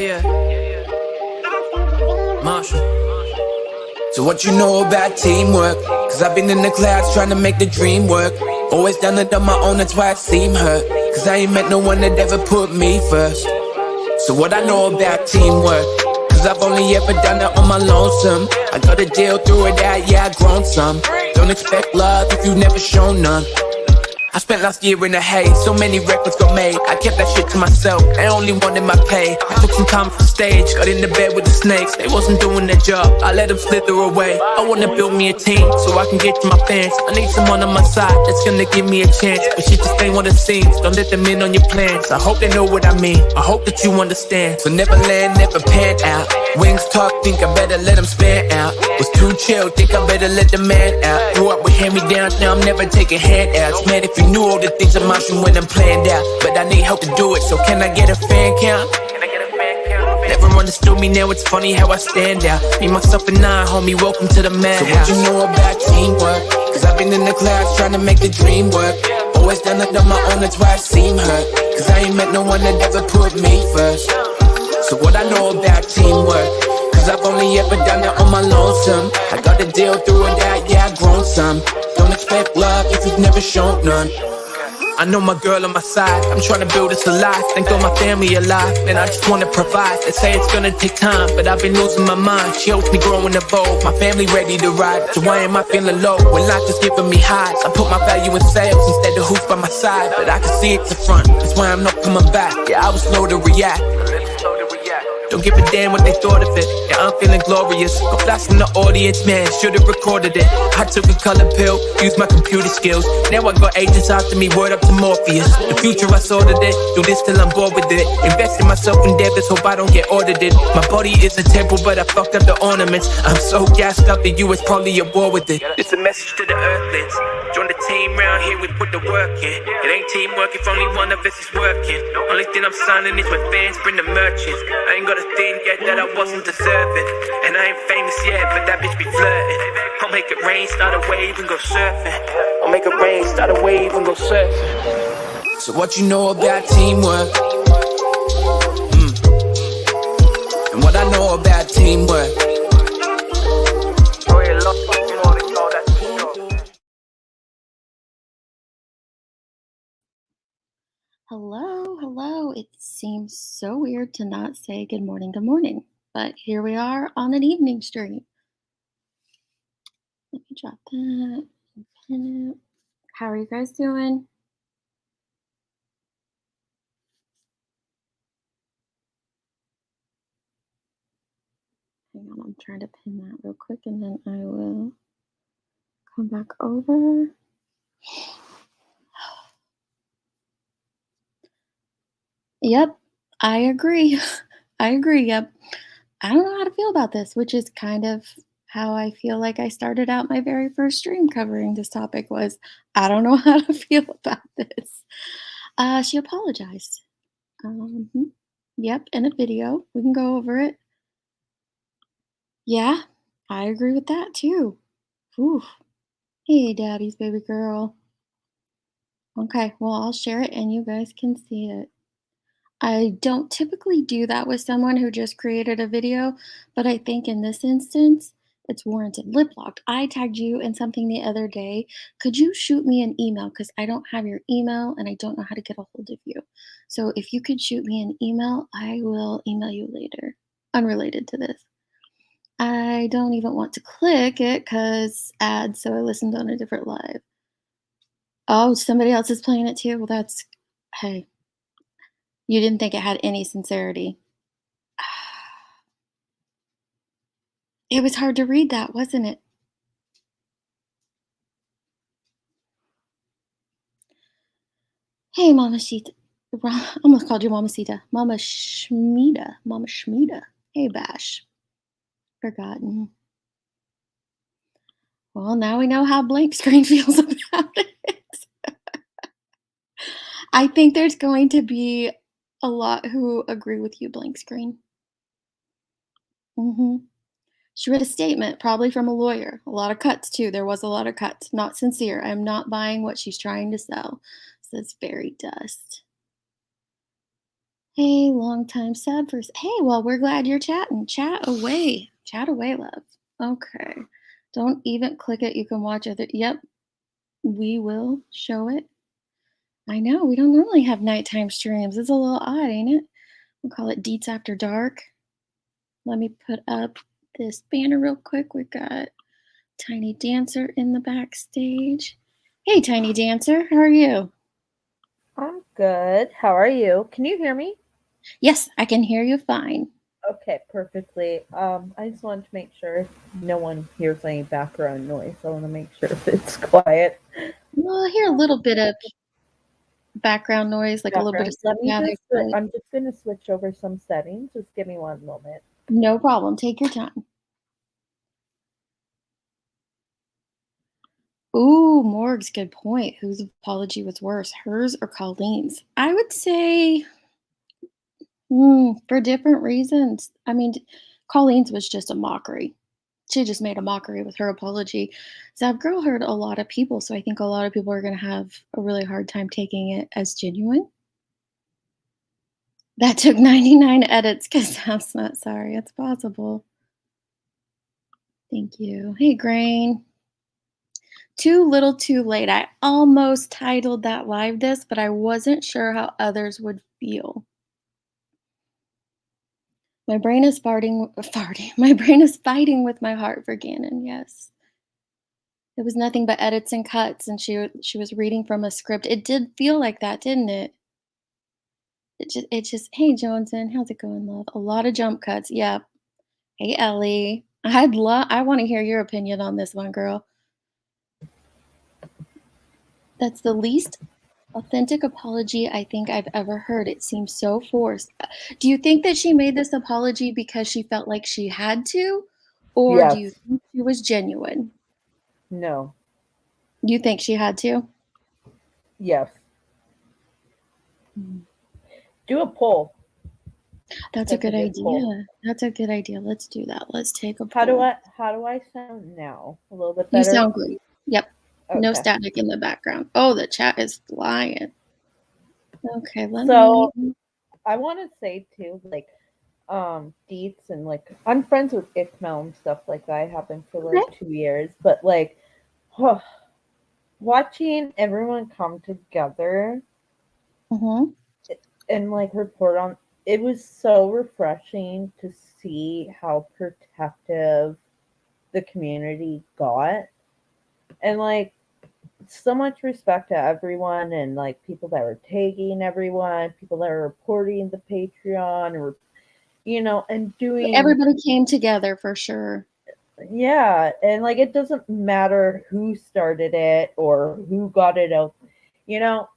Yeah. Marshall. So what you know about teamwork? Cause I've been in the clouds trying to make the dream work. Always done it on my own, that's why it seem hurt. Cause I ain't met no one that ever put me first. So what I know about teamwork? Cause I've only ever done it on my lonesome. I got a deal through it out, yeah, I grown some. Don't expect love if you've never shown none. I spent last year in the haze, so many records got made. I kept that shit to myself, I only wanted my pay. I took some time from stage, got in the bed with the snakes. They wasn't doing their job, I let them slither away. I wanna build me a team, so I can get to my fans. I need someone on my side that's gonna give me a chance. But shit just ain't what it seems, don't let them in on your plans. I hope they know what I mean, I hope that you understand. So never land, never pan out. Wings talk, think I better let them span out. Was too chill, think I better let the man out. Grew up with hand-me-downs, now I'm never taking handouts. Man, if you knew all the things I'm marching when I'm planned out. But I need help to do it, so can I get a fan count? Never understood me, now it's funny how I stand out. Me, myself, and I, homie, welcome to the madhouse. So what you know about teamwork? Cause I've been in the clouds trying to make the dream work. Always done it on my own, that's why I seem hurt. Cause I ain't met no one that ever put me first. So what I know about teamwork? Cause I've only ever done it on my lonesome. I got a deal through it out, yeah, I grown some. Don't expect love if you've never shown none. I know my girl on my side, I'm trying to build this alive. Thank all my family alive, and I just wanna provide. They say it's gonna take time, but I've been losing my mind. She helps me grow and evolve, my family ready to ride. So why am I feeling low when life is giving me highs? I put my value in sales instead of hoops by my side. But I can see it's the front, that's why I'm not coming back. Yeah, I was slow to react. Don't give a damn what they thought of it. Yeah, I'm feeling glorious. Go flash from the audience, man, should've recorded it. I took a color pill, used my computer skills. Now I got agents after me, word up to Morpheus. The future I sorted it, do this till I'm bored with it. Invest in myself endeavors, hope I don't get audited. My body is a temple, but I fucked up the ornaments. I'm so gassed up, the US probably at war with it. It's a message to the earthlings. Join the team round here, we put the work in. It ain't teamwork if only one of us is working. Only thing I'm signing is when fans bring the merchants. I ain't got a thing yet that I wasn't deserving. And I ain't famous yet, but that bitch be flirting. I'll make it rain, start a wave and go surfing. I'll make it rain, start a wave and go surfing. So what you know about teamwork? And what I know about teamwork? Hello. It seems so weird to not say good morning, but here we are on an evening stream. Let me drop that and pin it. How are you guys doing? Hang on, I'm trying to pin that real quick and then I will come back over. Yep, I agree. Yep. I don't know how to feel about this, which is kind of how I feel like I started out my very first stream covering this topic was, I don't know how to feel about this. She apologized. Yep, in a video. We can go over it. Yeah, I agree with that too. Ooh. Hey, daddy's baby girl. Okay, well, I'll share it and you guys can see it. I don't typically do that with someone who just created a video, but I think in this instance, it's warranted. Lip locked. I tagged you in something the other day. Could you shoot me an email? Because I don't have your email and I don't know how to get a hold of you. So if you could shoot me an email, I will email you later. Unrelated to this. I don't even want to click it because ads, so I listened on a different live. Oh, somebody else is playing it too? Well, that's, hey. You didn't think it had any sincerity. It was hard to read that, wasn't it? Hey, Mama Shita. I almost called you Mama Sita. Mama Shmita. Hey, Bash. Forgotten. Well, now we know how blank screen feels about it. I think there's going to be a lot who agree with you, blank screen. She read a statement, probably from a lawyer. A lot of cuts, too. There was a lot of cuts. Not sincere. I'm not buying what she's trying to sell, says Fairy Dust. Hey, long time sub for. Hey, well, we're glad you're chatting. Chat away. Chat away, love. Okay. Don't even click it. You can watch other. Yep, we will show it. I know we don't normally have nighttime streams. It's a little odd, ain't it? We'll call it Deets After Dark. Let me put up this banner real quick. We've got Tiny Dancer in the backstage. Hey, Tiny Dancer, how are you? I'm good. How are you? Can you hear me? Yes, I can hear you fine. Okay, perfectly. I just wanted to make sure no one hears any background noise. I want to make sure if it's quiet. Well, I hear a little bit of background noise, like a little bit of Background. Let me static, just. but I'm just gonna switch over some settings. Just give me one moment. no problem. Take your time. Ooh, Morg's good point. Whose apology was worse, hers or Colleen's? I would say for different reasons. I mean, Colleen's was just a mockery. She just made a mockery with her apology. Zav Girl hurt a lot of people, so I think a lot of people are going to have a really hard time taking it as genuine. That took 99 edits because Zav's not sorry. It's possible. Thank you. Hey, Grain. Too little, too late. I almost titled that live this, but I wasn't sure how others would feel. My brain is farting. My brain is fighting with my heart for Gannon. Yes, it was nothing but edits and cuts, and she was reading from a script. It did feel like that, didn't it? It just. Hey, Johnson, how's it going, love? A lot of jump cuts. Yep. Hey, Ellie. I want to hear your opinion on this one, girl. That's the least authentic apology I think I've ever heard. It seems so forced. Do you think that she made this apology because she felt like she had to, or do you Yes. think she was genuine? No. You think she had to? Yes. Mm. Do a poll. That's a That's a good good poll. idea. That's a good idea. Let's do that. Let's take a How do poll. I? How do I sound now? A little bit You better. sound great. Yep. No Okay. static in the background. Oh, the chat is flying. Okay, let me. So I want to say too, like, deets and like I'm friends with Ikmel and stuff like that. I have been for like Okay. 2 years, but like watching everyone come together Mm-hmm. and like report on it was so refreshing to see how protective the community got, and like so much respect to everyone, and like people that were tagging everyone, people that were reporting the Patreon, or and doing. Everybody came together for sure. Yeah, and like it doesn't matter who started it or who got it out.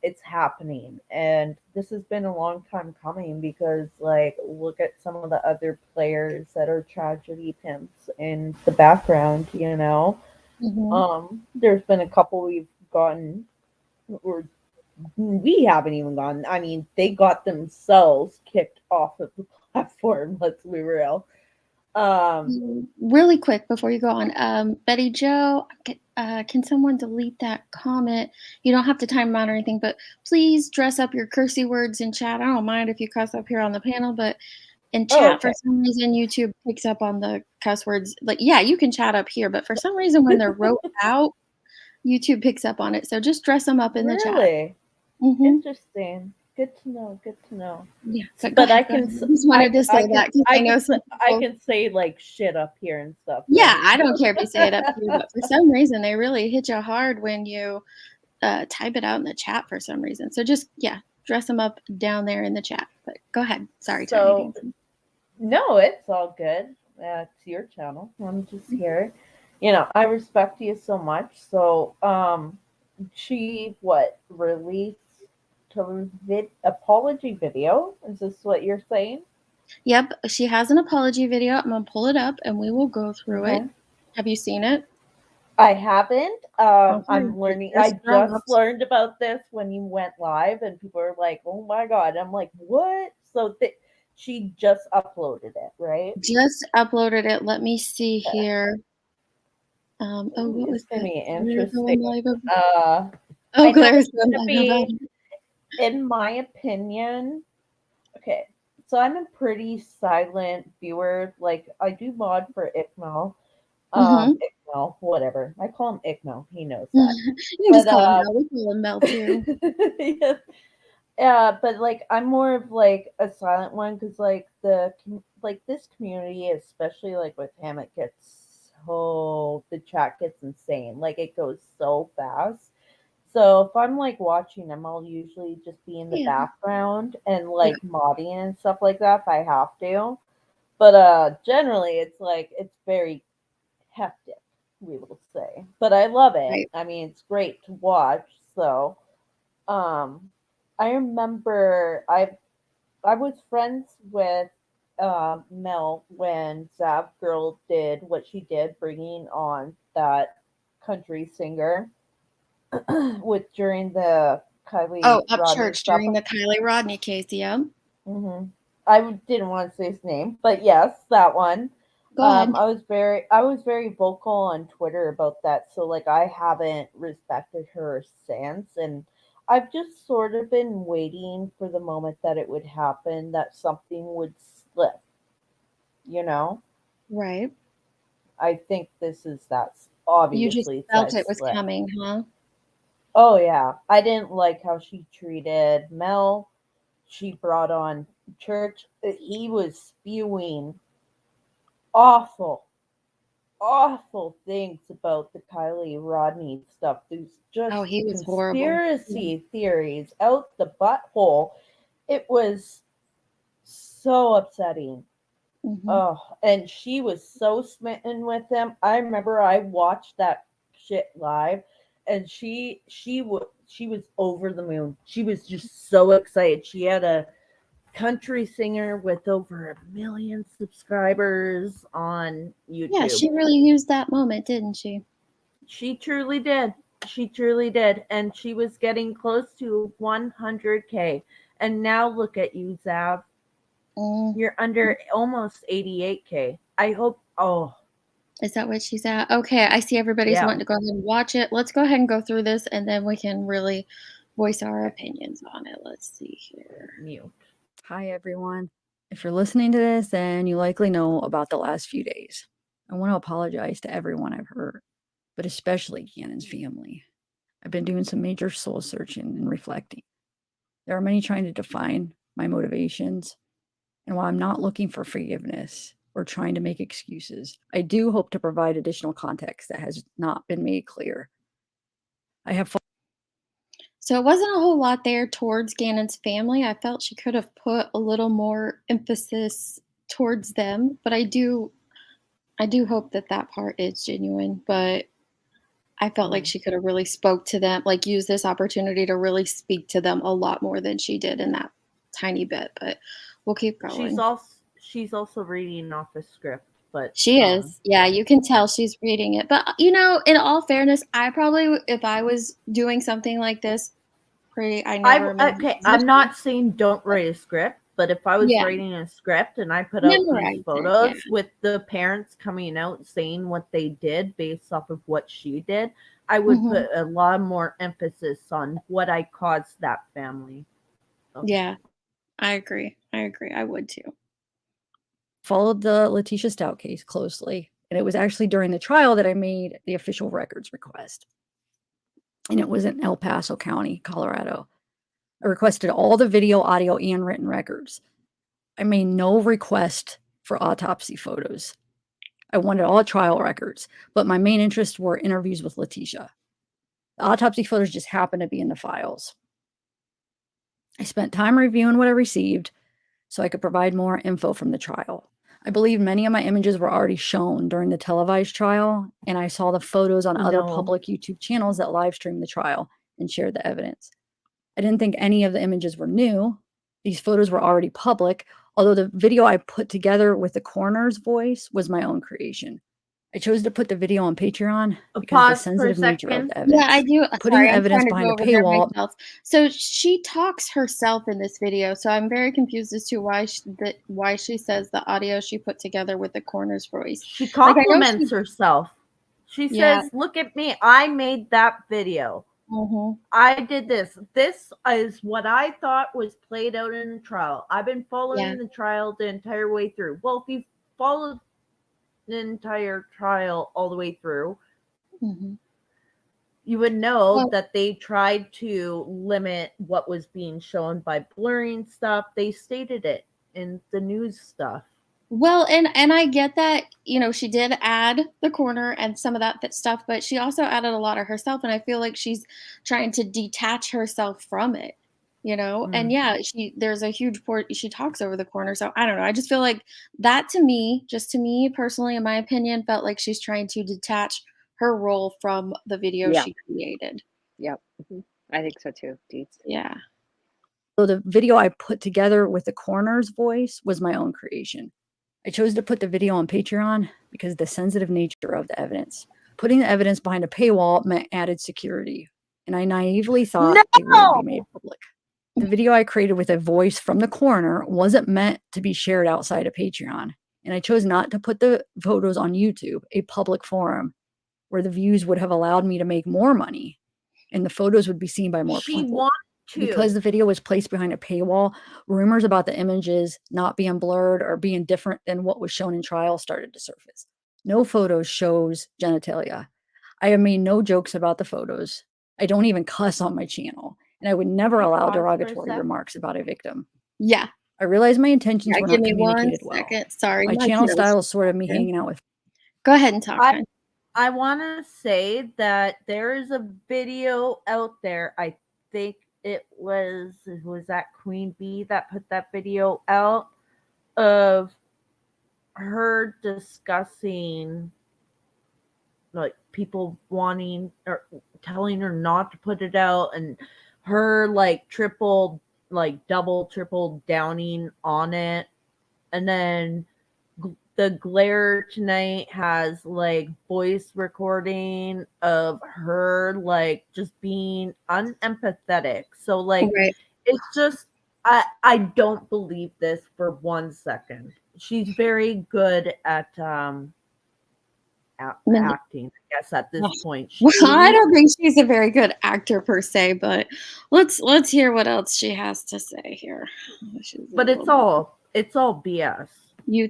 It's happening. And this has been a long time coming because like look at some of the other players that are tragedy pimps in the background. Mm-hmm. There's been a couple we've gotten or we haven't even gotten. I mean, they got themselves kicked off of the platform, let's be real. Um Really quick before you go on, Betty Joe, can someone delete that comment? You don't have to time them out or anything, but please dress up your cursey words in chat. I don't mind if you cuss up here on the panel, but in oh, chat, for okay. some reason, YouTube picks up on the cuss words. Like, yeah, you can chat up here, but for some reason, when they're wrote out, YouTube picks up on it. So just dress them up in the chat. Really? Mm-hmm. Interesting. Good to know. Good to know. Yeah, but go But I ahead, go can ahead. I just wanted to say that because I know some I people. can say like shit up here and stuff, Yeah, right? I don't care if you say it up here, but for some reason, they really hit you hard when you type it out in the chat for some reason. So just, yeah, dress them up down there in the chat. But go ahead. Sorry, Tiny So Dancing. no, it's all good. It's your channel. I'm just here. I respect you so much. So she what released a apology video? Is this what you're saying? Yep, she has an apology video. I'm going to pull it up and we will go through it. Okay. Have you seen it? I haven't. Okay. I'm learning. It I just just dropped. learned about this when you went live, and people are like, "Oh my god!" I'm like, "What?" So she just uploaded it, right? Just uploaded it. Let me see here. Oh, Ooh, what it's was gonna that? be Claire interesting. going live about? Uh, Oh, I know Claire's it's going gonna live about be, it. in my opinion. Okay, so I'm a pretty silent viewer. Like I do mod for ICMO. Mm-hmm. ICMO, whatever. I call him ICMO. He knows that. You can But just call him Mel. We call him Mel too. yeah. Yeah, but like I'm more of like a silent one because like like this community, especially like with him, it gets so the chat gets insane. Like it goes so fast. So if I'm like watching them, I'll usually just be in the Yeah. background and Yeah. like modding and stuff like that if I have to. But generally it's like it's very hectic, we will say. But I love it. Right. I mean, it's great to watch. So um, I remember I was friends with Mel when Zav Girl did what she did, bringing on that country singer with during the Oh, Kylie Rodney Upchurch stuff. during the Kylie Rodney case. Yeah. hmm didn't want to say his name, but yes, that one. Go ahead. I was very vocal on Twitter about that. So like I haven't respected her since, and I've just sort of been waiting for the moment that it would happen, that something would slip. You know, Right. I think this is that's You just obviously felt says it was slip. coming, huh? Oh yeah, I didn't like how she treated Mel. She brought on Church. He was spewing awful awful things about the Kylie Rodney stuff. There's Oh, just he was horrible. Yeah. conspiracy theories out the butthole. It was so upsetting. Hmm. Oh, and she was so smitten with him. I remember I watched that shit live, and she was over the moon. She was just so excited. She had a country singer with over 1 million subscribers on Yeah, YouTube. she really used that moment, didn't she? She truly did. She truly did. And she was getting close to 100K. And now look at you, Zav. Mm. You're under almost 88K. I hope. Oh, Is that what she's at? Okay, I see everybody's yeah. wanting to go ahead and watch it. Let's go ahead and go through this and then we can really voice our opinions on it. Let's see here. Mute. Hi, everyone. If you're listening to this, then you likely know about the last few days. I want to apologize to everyone I've hurt, but especially Gannon's family. I've been doing some major soul searching and reflecting. There are many trying to define my motivations, and while I'm not looking for forgiveness or trying to make excuses, I do hope to provide additional context that has not been made clear. I have So it wasn't a whole lot there towards Gannon's family. I felt she could have put a little more emphasis towards them, but I do hope that that part is genuine, but I felt like she could have really spoke to them, like used this opportunity to really speak to them a lot more than she did in that tiny bit, but we'll keep She's going. also she's also reading off a script, but She is. Yeah, you can tell she's reading it. But in all fairness, I probably if I was doing something like this, I never okay, memorized I'm it. not saying don't write a script, but if I was Yeah, writing a script and I put out these memorize it. Yeah. photos with the parents coming out saying what they did based off of what she did, I would Mhm. put a lot more emphasis on what I caused that family. So, Yeah, I agree. I agree. I would too. followed the Letitia Stout case closely, and it was actually during the trial that I made the official records request. And it was in El Paso County, Colorado. I requested all the video, audio, and written records. I made no request for autopsy photos. I wanted all trial records, but my main interests were interviews with Letitia. The autopsy photos just happened to be in the files. I spent time reviewing what I received so I could provide more info from the trial. I believe many of my images were already shown during the televised trial, and I saw the photos on other no. public YouTube channels that live streamed the trial and shared the evidence. I didn't think any of the images were new. These photos were already public, although the video I put together with the coroner's voice was my own creation. I chose to put the video on Patreon because of the Pause for a sensitive nature of second. the evidence. Yeah, I do. Putting Sorry, the I'm evidence trying to behind go a over there paywall. myself. So she talks herself in this video, so I'm very confused as to why she says the audio she put together with the coroner's voice. She Like I know compliments she, herself. She yeah, says, "Look at me. I made that video." I did this. This is what I thought was played out in the trial. I've been following the trial the entire way through. Well, if you followed the entire trial all the way through, you would know that they tried to limit what was being shown by blurring stuff. They stated it in the news stuff. Well, and I get that, you know, she did add the corner and some of that stuff, but she also added a lot of herself, and I feel like she's trying to detach herself from it, you know? And yeah, there's a huge part she talks over the corner, so I don't know. I just feel like that to me, just to me personally, in my opinion, felt like she's trying to detach her role from the video she created. Yep. I think so too, Deets. Yeah. So the video I put together with the coroner's voice was my own creation. I chose to put the video on Patreon because of the sensitive nature of the evidence. Putting the evidence behind a paywall meant added security, and I naively thought it wouldn't be made public. The video I created with a voice from the coroner wasn't meant to be shared outside of Patreon, and I chose not to put the photos on YouTube, a public forum, where the views would have allowed me to make more money, and the photos would be seen by more people. Because the video was placed behind a paywall, rumors about the images not being blurred or being different than what was shown in trial started to surface. No photos shows genitalia. I have made no jokes about the photos. I don't even cuss on my channel, and I would never allow derogatory remarks about a victim. Yeah. I realize my intentions were not communicated well. Sorry, my channel style is sort of me hanging out with. Go ahead and talk. I want to say that there is a video out there. I think it was that Queen Bee that put that video out of her discussing like people wanting or telling her not to put it out, and her like double triple downing on it. And then the Glare tonight has like voice recording of her like just being unempathetic. So like it's just I don't believe this for 1 second. She's very good at acting, I guess, at this point. I don't think she's a very good actor per se, but let's hear what else she has to say here. But it's all BS. You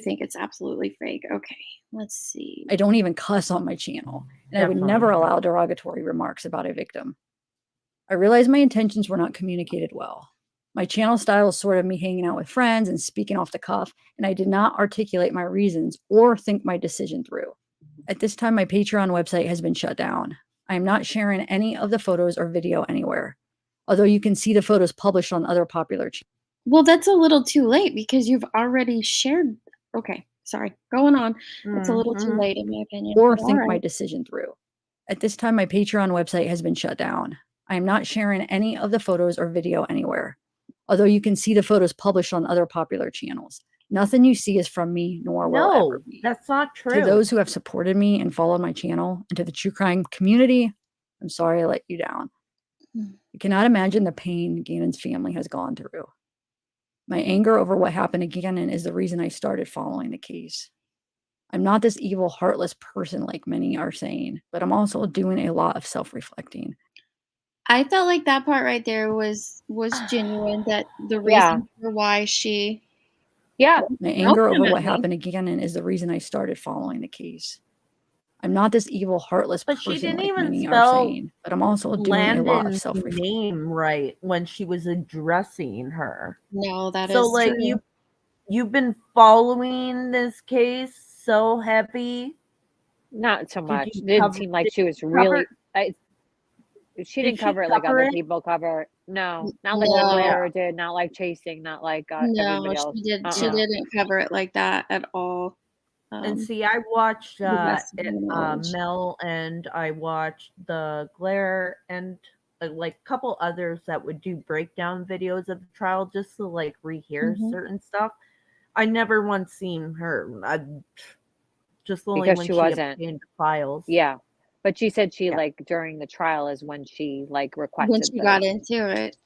think it's absolutely fake. Okay, let's see. I don't even cuss on my channel, and I would never allow derogatory remarks about a victim. I realize my intentions were not communicated well. My channel style is sort of me hanging out with friends and speaking off the cuff, and I did not articulate my reasons or think my decision through. At this time, my Patreon website has been shut down. I am not sharing any of the photos or video anywhere, although you can see the photos published on other popular channels. Well, that's a little too late because you've already shared. Okay, sorry. Going on. It's a little too late, in my opinion. Or think my decision through. At this time, my Patreon website has been shut down. I am not sharing any of the photos or video anywhere, although you can see the photos published on other popular channels. Nothing you see is from me, nor will it ever be. That's not true. To those who have supported me and followed my channel, and to the true crime community, I'm sorry I let you down. You cannot imagine the pain Gannon's family has gone through. My anger over what happened to Gannon is the reason I started following the case. I'm not this evil, heartless person like many are saying, but I'm also doing a lot of self-reflecting. I felt like that part right there was genuine, that the reason for why she... My anger over what happened to Gannon is the reason I started following the case. I'm not this evil, heartless person she didn't like even many spell are saying, but I'm also doing a lot of self-reflection. name right when she was addressing her. No, that so is like true. You've been following this case so heavy. Not so much. It didn't seem like she was really. She didn't cover it like other people cover. No, not like the Glare did. Not like Chasing. Not like everybody else. She didn't cover it like that at all. And see, I watched Mel, and I watched the Glare, and like a couple others that would do breakdown videos of the trial just to like rehear certain stuff. I never once seen her. Just only because when she wasn't obtained the files. Yeah, but she said she like during the trial is when she like requested when she got into it.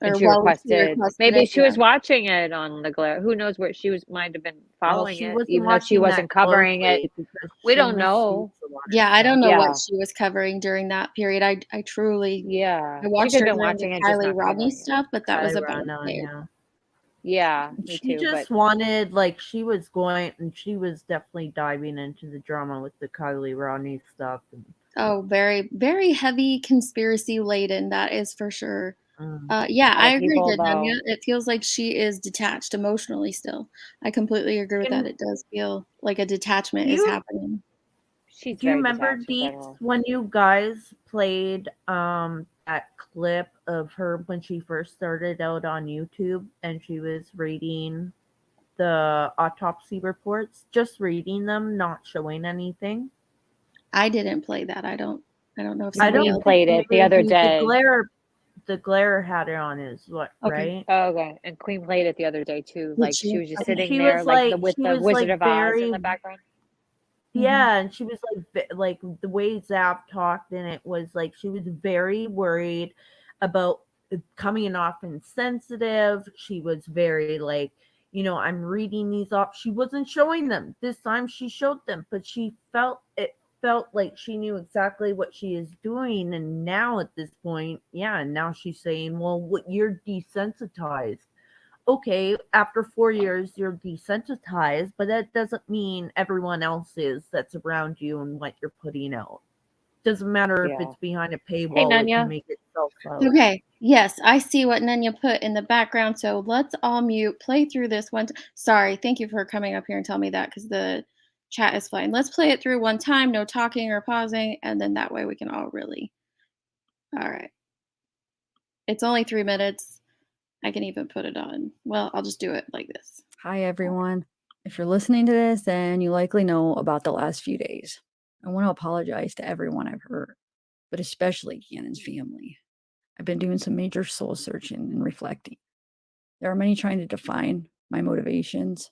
And Or she while she requested requested maybe it, she was watching it on the glare. Who knows where she might have been Well, following she it, wasn't even though she watching that wasn't covering it. closely because We she don't know. misreads a lot of Yeah, I don't stuff. know what Yeah. she was covering during that period. I truly Yeah. I She watched could her have been during the watching it, just Kylie not Rodney covering it. stuff, but that was Kylie about Rodney, it. yeah. Yeah, me She too, but just wanted, like, she was going, and she was definitely diving into the drama with the Kylie Rodney stuff. And, Oh, very, very heavy conspiracy laden, that is for sure. Yeah, a lot I of agree, people, Nanya. though It feels like she is detached emotionally still. I completely agree with that. and It does feel like a detachment do is you happening. she's do you very remember, detached in Deets, general. when you guys played that clip of her when she first started out on YouTube and she was reading the autopsy reports, just reading them, not showing anything? I didn't play that. I don't know if I somebody Queen don't else think played it the other maybe day. the glare had it on his what, Okay. right? Oh, okay, and Queen played it the other day too, Did like, she? she was just Okay. sitting there, like, with She the was Wizard like of Oz in very the background. yeah, and she was like the way Zav talked in it was like she was very worried about coming off insensitive. She was very like, I'm reading these off. She wasn't showing them. This time she showed them, but it felt like she knew exactly what she is doing. And now at this point, yeah, now she's saying, well, you're desensitized. Okay, after 4 years, you're desensitized, but that doesn't mean everyone else is that's around you and what you're putting out. Doesn't matter if Yeah. it's behind a Hey, paywall, it can Nanya. make itself out. Okay. Yes, I see what Nenya put in the background. So let's all mute, play through this one. Sorry, thank you for coming up here and tell me that because the chat is fine. Let's play it through one time, no talking or pausing, and then that way we can all really. All right. It's only 3 minutes. I can even put it on. Well, I'll just do it like this. Hi, everyone. If you're listening to this, then you likely know about the last few days. I want to apologize to everyone I've hurt, but especially Gannon's family. I've been doing some major soul searching and reflecting. There are many trying to define my motivations,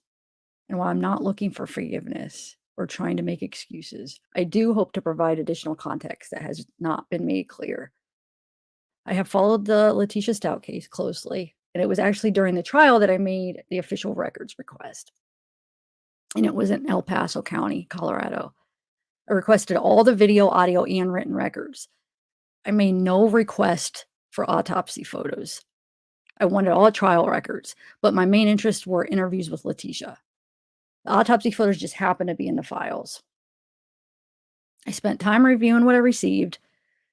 and while I'm not looking for forgiveness or trying to make excuses, I do hope to provide additional context that has not been made clear. I have followed the Letitia Stout case closely, and it was actually during the trial that I made the official records request. And it was in El Paso County, Colorado. I requested all the video, audio, and written records. I made no request for autopsy photos. I wanted all trial records, but my main interests were interviews with Letitia. The autopsy photos just happened to be in the files. I spent time reviewing what I received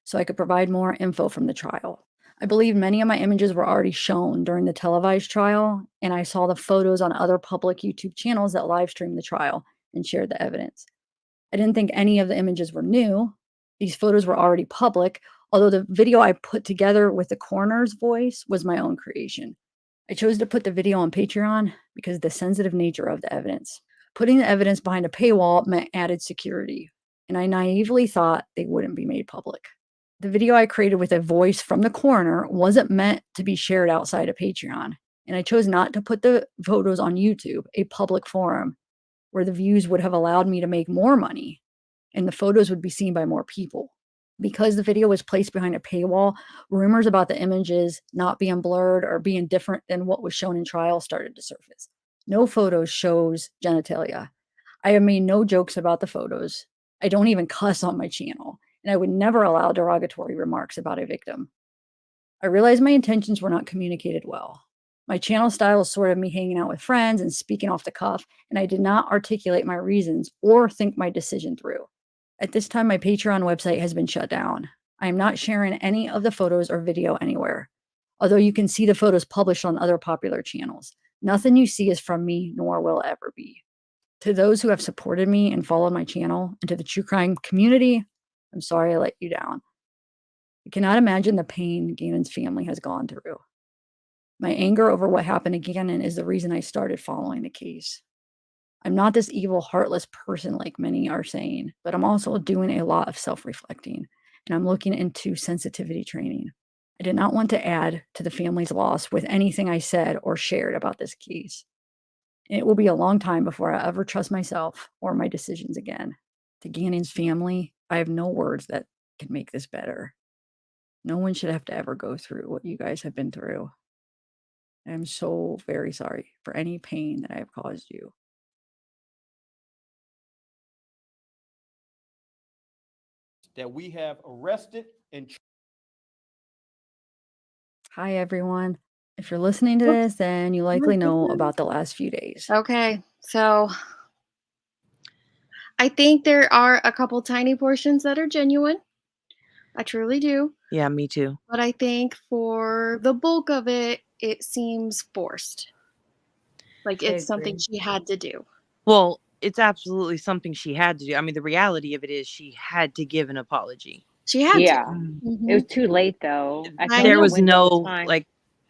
so I could provide more info from the trial. I believe many of my images were already shown during the televised trial, and I saw the photos on other public YouTube channels that live streamed the trial and shared the evidence. I didn't think any of the images were new. These photos were already public, although the video I put together with the coroner's voice was my own creation. I chose to put the video on Patreon because of the sensitive nature of the evidence. Putting the evidence behind a paywall meant added security, and I naively thought they wouldn't be made public. The video I created with a voice from the coroner wasn't meant to be shared outside of Patreon, and I chose not to put the photos on YouTube, a public forum, where the views would have allowed me to make more money and the photos would be seen by more people. Because the video was placed behind a paywall, rumors about the images not being blurred or being different than what was shown in trial started to surface. No photos shows genitalia. I have made no jokes about the photos. I don't even cuss on my channel, and I would never allow derogatory remarks about a victim. I realized my intentions were not communicated well. My channel style is sort of me hanging out with friends and speaking off the cuff, and I did not articulate my reasons or think my decision through. At this time, my Patreon website has been shut down. I am not sharing any of the photos or video anywhere, although you can see the photos published on other popular channels. Nothing you see is from me, nor will ever be. To those who have supported me and followed my channel, and to the true crime community, I'm sorry I let you down. I cannot imagine the pain Gannon's family has gone through. My anger over what happened to Gannon is the reason I started following the case. I'm not this evil, heartless person like many are saying, but I'm also doing a lot of self-reflecting, and I'm looking into sensitivity training. I did not want to add to the family's loss with anything I said or shared about this case. And it will be a long time before I ever trust myself or my decisions again. To Gannon's family, I have no words that can make this better. No one should have to ever go through what you guys have been through. I'm so very sorry for any pain that I have caused you. That we have arrested and. Hi, everyone. If you're listening to this, then you likely know about the last few days. Okay, so I think there are a couple tiny portions that are genuine. I truly do. Yeah, me too. But I think for the bulk of it, it seems forced. Like it's something she had to do. Well, it's absolutely something she had to do. I mean, the reality of it is she had to give an apology. She had Yeah. to. It was too late though. I feel There like was the window no was fine. like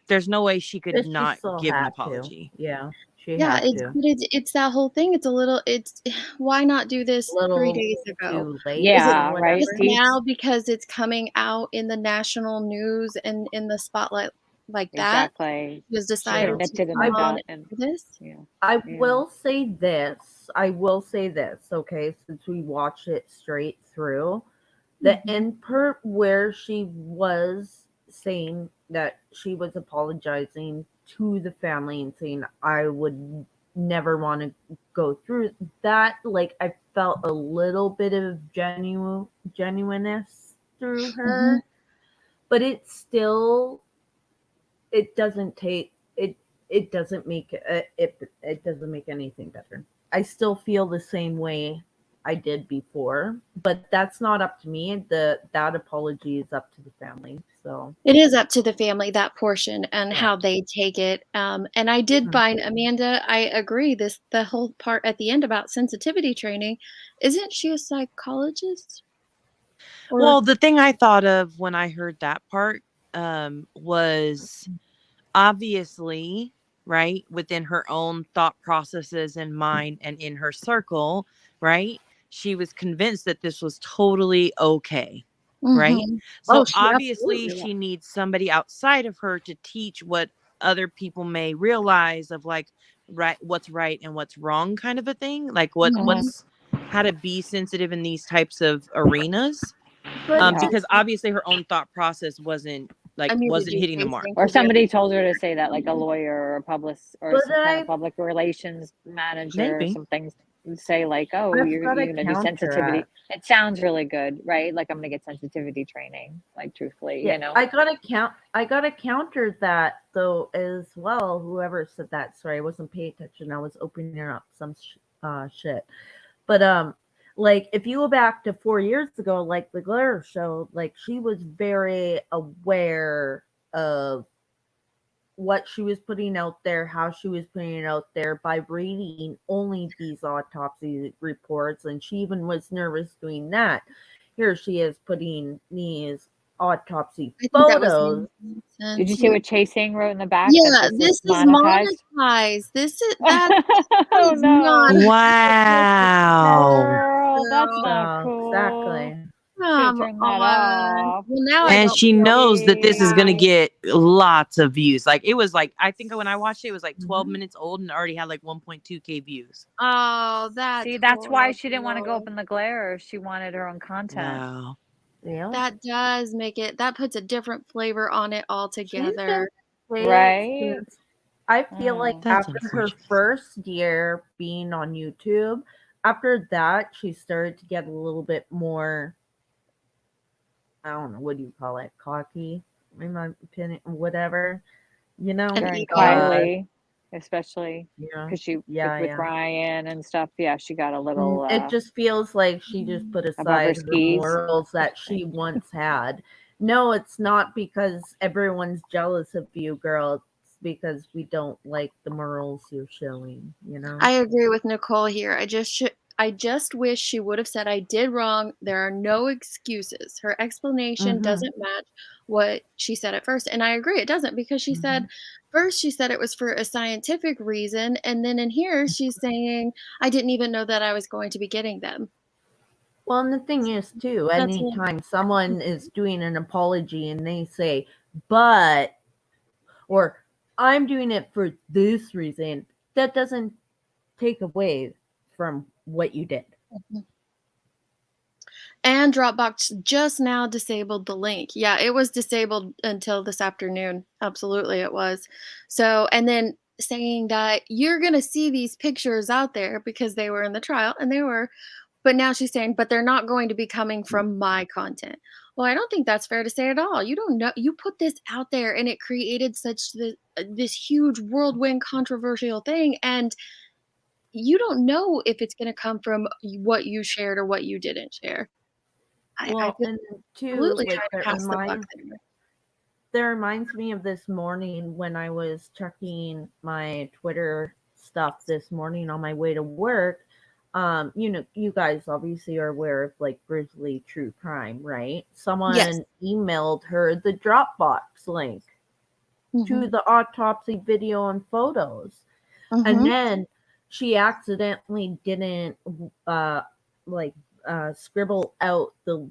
there's no way she could She not still give an had to. apology. Yeah, she Yeah, had to. it's that whole thing. It's a little. It's why not do this 3 Little days ago? too late. Yeah, or right, Just whatever. now because it's coming out in the national news and in the spotlight like that. Exactly. Just Should have decided nipped to it in come the on bud and and do this. yeah. I Yeah. will say this. Okay, since we watched it straight through, the end part where she was saying that she was apologizing to the family and saying I would never want to go through that, like I felt a little bit of genuineness through her, but it still doesn't take it. It doesn't make it doesn't make anything better. I still feel the same way I did before, but that's not up to me. That apology is up to the family. So It is up to the family, that portion, and Yeah. how they take it. And I did find Amanda, I agree, the whole part at the end about sensitivity training, isn't she a psychologist? Well, the thing I thought of when I heard that part was obviously, right, within her own thought processes and mind and in her circle, right, she was convinced that this was totally okay, right? So she obviously absolutely she needs somebody outside of her to teach what other people may realize of like what's right and what's wrong kind of a thing, like what's how to be sensitive in these types of arenas. Because obviously her own thought process wasn't hitting the mark. Or somebody told her to say that, like a lawyer or a some kind of public relations manager or some things say like, oh, you're going to do sensitivity. It sounds really good, right? Like I'm going to get sensitivity training, like truthfully, yeah, you know. I gotta counter that though as well. Whoever said that, sorry, I wasn't paying attention. I was opening up some shit. But like if you go back to 4 years ago, like the Glare show, like she was very aware of what she was putting out there, how she was putting it out there by reading only these autopsy reports, and she even was nervous doing that. Here she is putting these autopsy photos. Did you see what Chasing wrote in the back? Yeah, that this is monetized. This is that. Oh no! Wow. Girl, that's not cool. Exactly. Should turn that off. Well, now And she knows that this is going to get lots of views. Like it was like, I think when I watched it, it was like 12 minutes old and already had like 1.2K views. Oh, that's why she didn't want to go up in the glare. She wanted her own content. Wow. Yeah. That does make it, that puts a different flavor on it altogether. Right? I feel like That's after her first year being on YouTube, after that, she started to get a little bit more, I don't know, what do you call it? Cocky, in my opinion, whatever. You know? During Kylie, especially. Yeah. Because she, with Ryan and stuff, yeah, she got a little. It just feels like she just put aside her morals that she once had. No, it's not because everyone's jealous of you, girl. It's because we don't like the morals you're showing, you know? I agree with Nicole here. I just wish she would have said, I did wrong. There are no excuses. Her explanation doesn't match what she said at first. And I agree, it doesn't, because she said, first she said it was for a scientific reason. And then in here, she's saying, I didn't even know that I was going to be getting them. Well, and the thing is, too, anytime someone is doing an apology and they say, but, or I'm doing it for this reason, that doesn't take away from what you did. And Dropbox just now disabled the link. Yeah, it was disabled until this afternoon. Absolutely, it was. So, and then saying that you're going to see these pictures out there because they were in the trial, and they were. But now she's saying, but they're not going to be coming from my content. Well, I don't think that's fair to say at all. You don't know. You put this out there, and it created this huge whirlwind controversial thing, and you don't know if it's going to come from what you shared or what you didn't share. I Well, just and too, absolutely like try to pass the buck there. that reminds me of this morning when I was checking my Twitter stuff this morning on my way to work. You know, you guys obviously are aware of like Grizzly True Crime, right? Someone Yes. emailed her the Dropbox link to the autopsy video and photos. And then she accidentally didn't scribble out the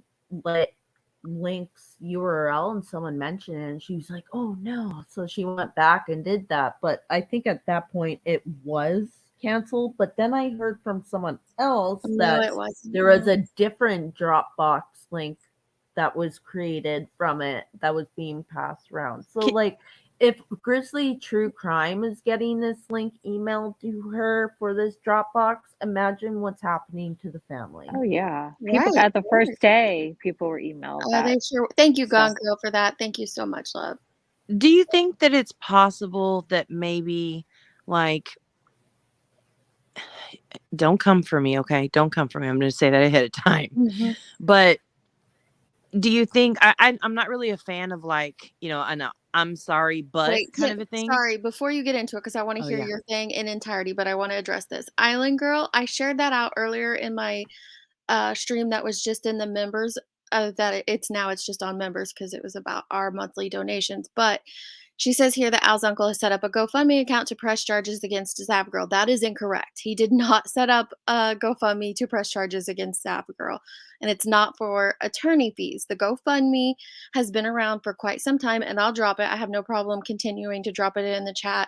link's URL, and someone mentioned it, and she was like, "Oh no!" So she went back and did that. But I think at that point it was canceled. But then I heard from someone else that there was a different Dropbox link that was created from it that was being passed around. So like, if Grizzly True Crime is getting this link emailed to her for this Dropbox, imagine what's happening to the family. Oh yeah, people at the first day, people were emailed. They sure. Thank you, Gone Girl, for that. Thank you so much, love. Do you think that it's possible that maybe, like, don't come for me, okay? Don't come for me. I'm going to say that ahead of time. But do you think I'm not really a fan of like, you know, I'm sorry, but kind of a thing. Sorry, before you get into it, because I want to hear your thing in entirety, but I want to address this. Island Girl, I shared that out earlier in my stream that was just in the members. It's just on members because it was about our monthly donations. But she says here that Al's uncle has set up a GoFundMe account to press charges against Zav Girl. That is incorrect. He did not set up a GoFundMe to press charges against Zav Girl, and it's not for attorney fees. The GoFundMe has been around for quite some time, and I'll drop it. I have no problem continuing to drop it in the chat.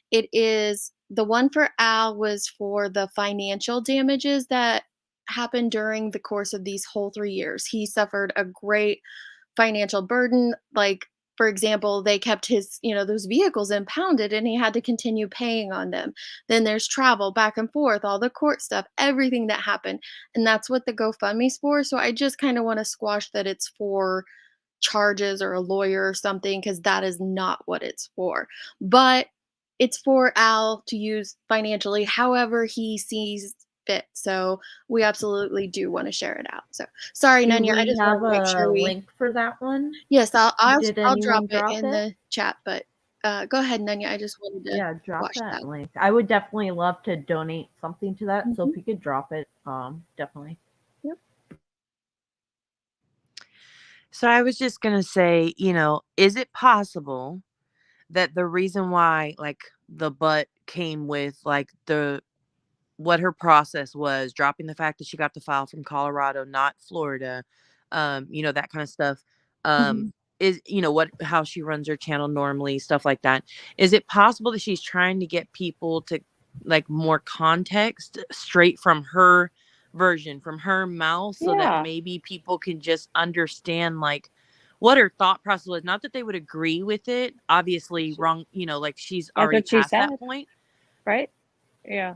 It is the one for Al was for the financial damages that happened during the course of these whole 3 years. He suffered a great financial burden. Like, for example, they kept his, those vehicles impounded and he had to continue paying on them. Then there's travel back and forth, all the court stuff, everything that happened. And that's what the GoFundMe's for. So I just kind of want to squash that it's for charges or a lawyer or something, because that is not what it's for. But it's for Al to use financially however he sees fit. So we absolutely do want to share it out. So sorry, Nunya, I just have want to make sure we link for that one. Yes, I'll drop it in the chat. But go ahead, Nunya. I just wanted to drop that link. I would definitely love to donate something to that. So if you could drop it, definitely. Yep. So I was just gonna say, is it possible that the reason why like the butt came with like what her process was, dropping the fact that she got the file from Colorado, not Florida, that kind of stuff, is, how she runs her channel normally, stuff like that. Is it possible that she's trying to get people to like more context straight from her version, from her mouth, so that maybe people can just understand like what her thought process was? Not that they would agree with it, obviously wrong, like she's already past that point, right? Yeah.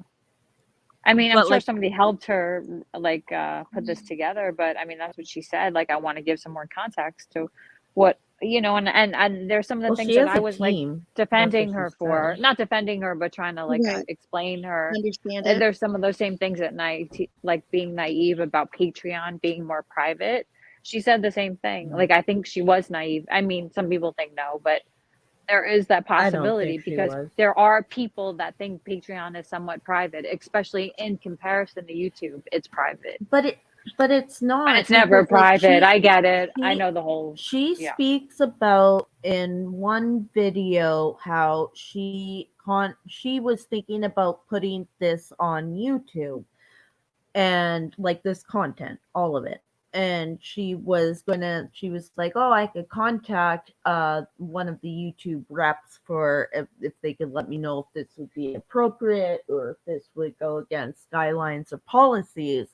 I mean, I'm sure somebody helped her like put this together, but I mean, that's what she said. Like, I want to give some more context to what, and there's some of the things that I was like defending her for, not defending her, but trying to like explain her. Understand it. There's some of those same things at night, like being naive about Patreon being more private. She said the same thing. Like, I think she was naive. I mean, some people think no, but there is that possibility because there are people that think Patreon is somewhat private, especially in comparison to YouTube. It's private, but it's not. And it's never private. I get it. I know the whole. She speaks about in one video how she was thinking about putting this on YouTube and like this content, all of it. And she was like, oh, I could contact one of the YouTube reps for if they could let me know if this would be appropriate or if this would go against guidelines or policies.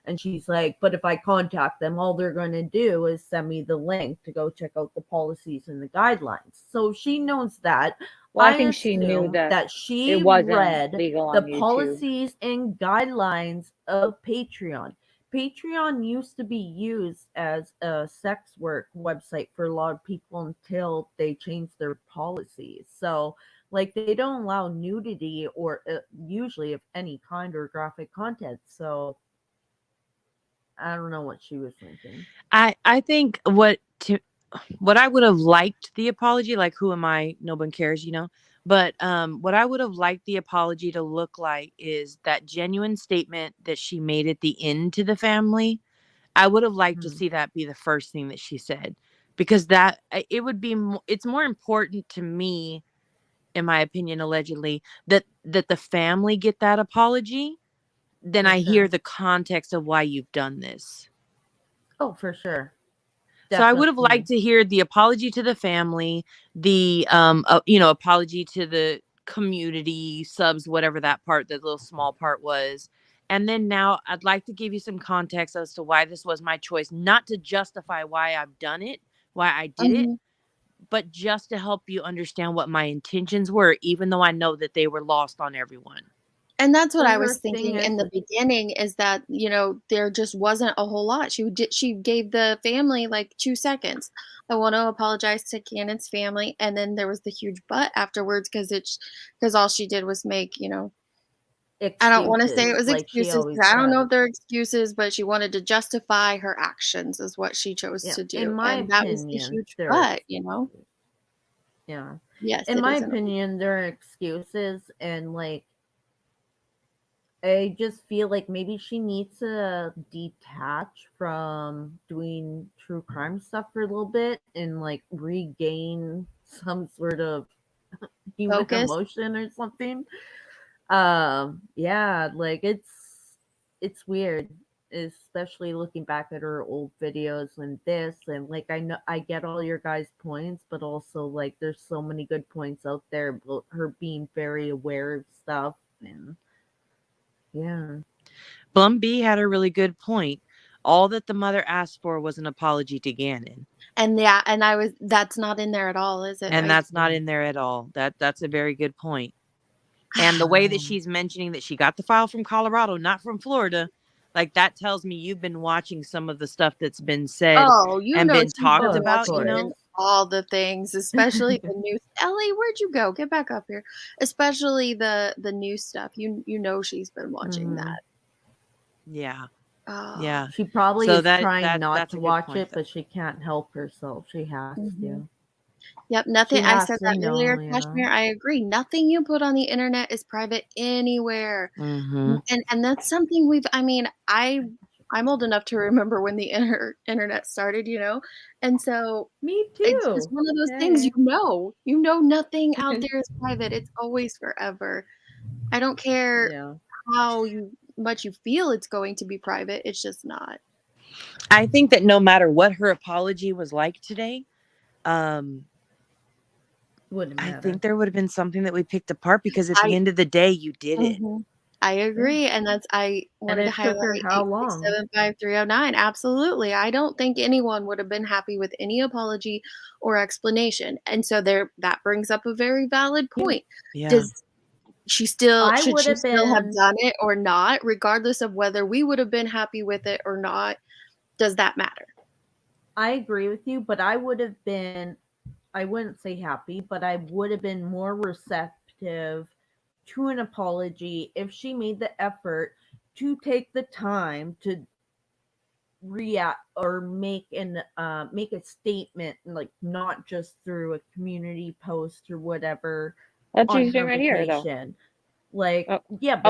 And she's like, but if I contact them, all they're going to do is send me the link to go check out the policies and the guidelines. So she knows that. Well, I think she knew that she it wasn't read legal on the YouTube. policies and guidelines of Patreon. Patreon used to be used as a sex work website for a lot of people until they changed their policies. So, like, they don't allow nudity or usually of any kind or graphic content. So, I don't know what she was thinking. I think what I would have liked the apology, like, who am I? No one cares, But what I would have liked the apology to look like is that genuine statement that she made at the end to the family. I would have liked to see that be the first thing that she said, because that it would be. It's more important to me, in my opinion, allegedly, that the family get that apology than I hear the context of why you've done this. Oh, for sure. So I would have liked to hear the apology to the family, the apology to the community subs, whatever that part, that little small part was. And then now I'd like to give you some context as to why this was my choice, not to justify why I've done it, why I did it, but just to help you understand what my intentions were, even though I know that they were lost on everyone. And that's what I was thinking in the beginning, is that, there just wasn't a whole lot. She gave the family like 2 seconds. I want to apologize to Cannon's family. And then there was the huge but afterwards, because all she did was make, excuses, I don't want to say it was excuses. I don't know if does. they're excuses, but she wanted to justify her actions is what she chose to do. In my and opinion, that was the huge but, Yeah. Yes. In my opinion, there are excuses, and like, I just feel like maybe she needs to detach from doing true crime stuff for a little bit and like regain some sort of human Focus. emotion or something. Yeah, like it's weird, especially looking back at her old videos and this, and like, I know I get all your guys' points, but also like there's so many good points out there about her being very aware of stuff. And yeah, Blum B had a really good point. All that the mother asked for was an apology to Gannon. And that's not in there at all, is it? And that's not in there at all. That's a very good point. And the way that she's mentioning that she got the file from Colorado, not from Florida, like, that tells me you've been watching some of the stuff that's been said and been talked about, all the things, especially the new. Ellie, where'd you go? Get back up here. Especially the new stuff. She's been watching that. Yeah. Oh. Yeah. She probably is trying not to watch it, but she can't help herself. She has to. Yep, nothing. I said that earlier, Kashmir. I agree. Nothing you put on the internet is private anywhere. And that's something I'm old enough to remember when the internet started, and so me too. It's just one of those things, nothing out there is private. It's always forever. I don't care how much you feel it's going to be private. It's just not. I think that no matter what her apology was like today, wouldn't matter. I think there would have been something that we picked apart, because at the end of the day, you did it. I agree. And I wanted to highlight 8675309. Absolutely. I don't think anyone would have been happy with any apology or explanation. And so that brings up a very valid point. Yeah. Should she still have done it or not, regardless of whether we would have been happy with it or not? Does that matter? I agree with you, but I wouldn't say happy, but I would have been more receptive to an apology if she made the effort to take the time to react or make a statement, like, not just through a community post or whatever. That's what she's doing right here, though. Like,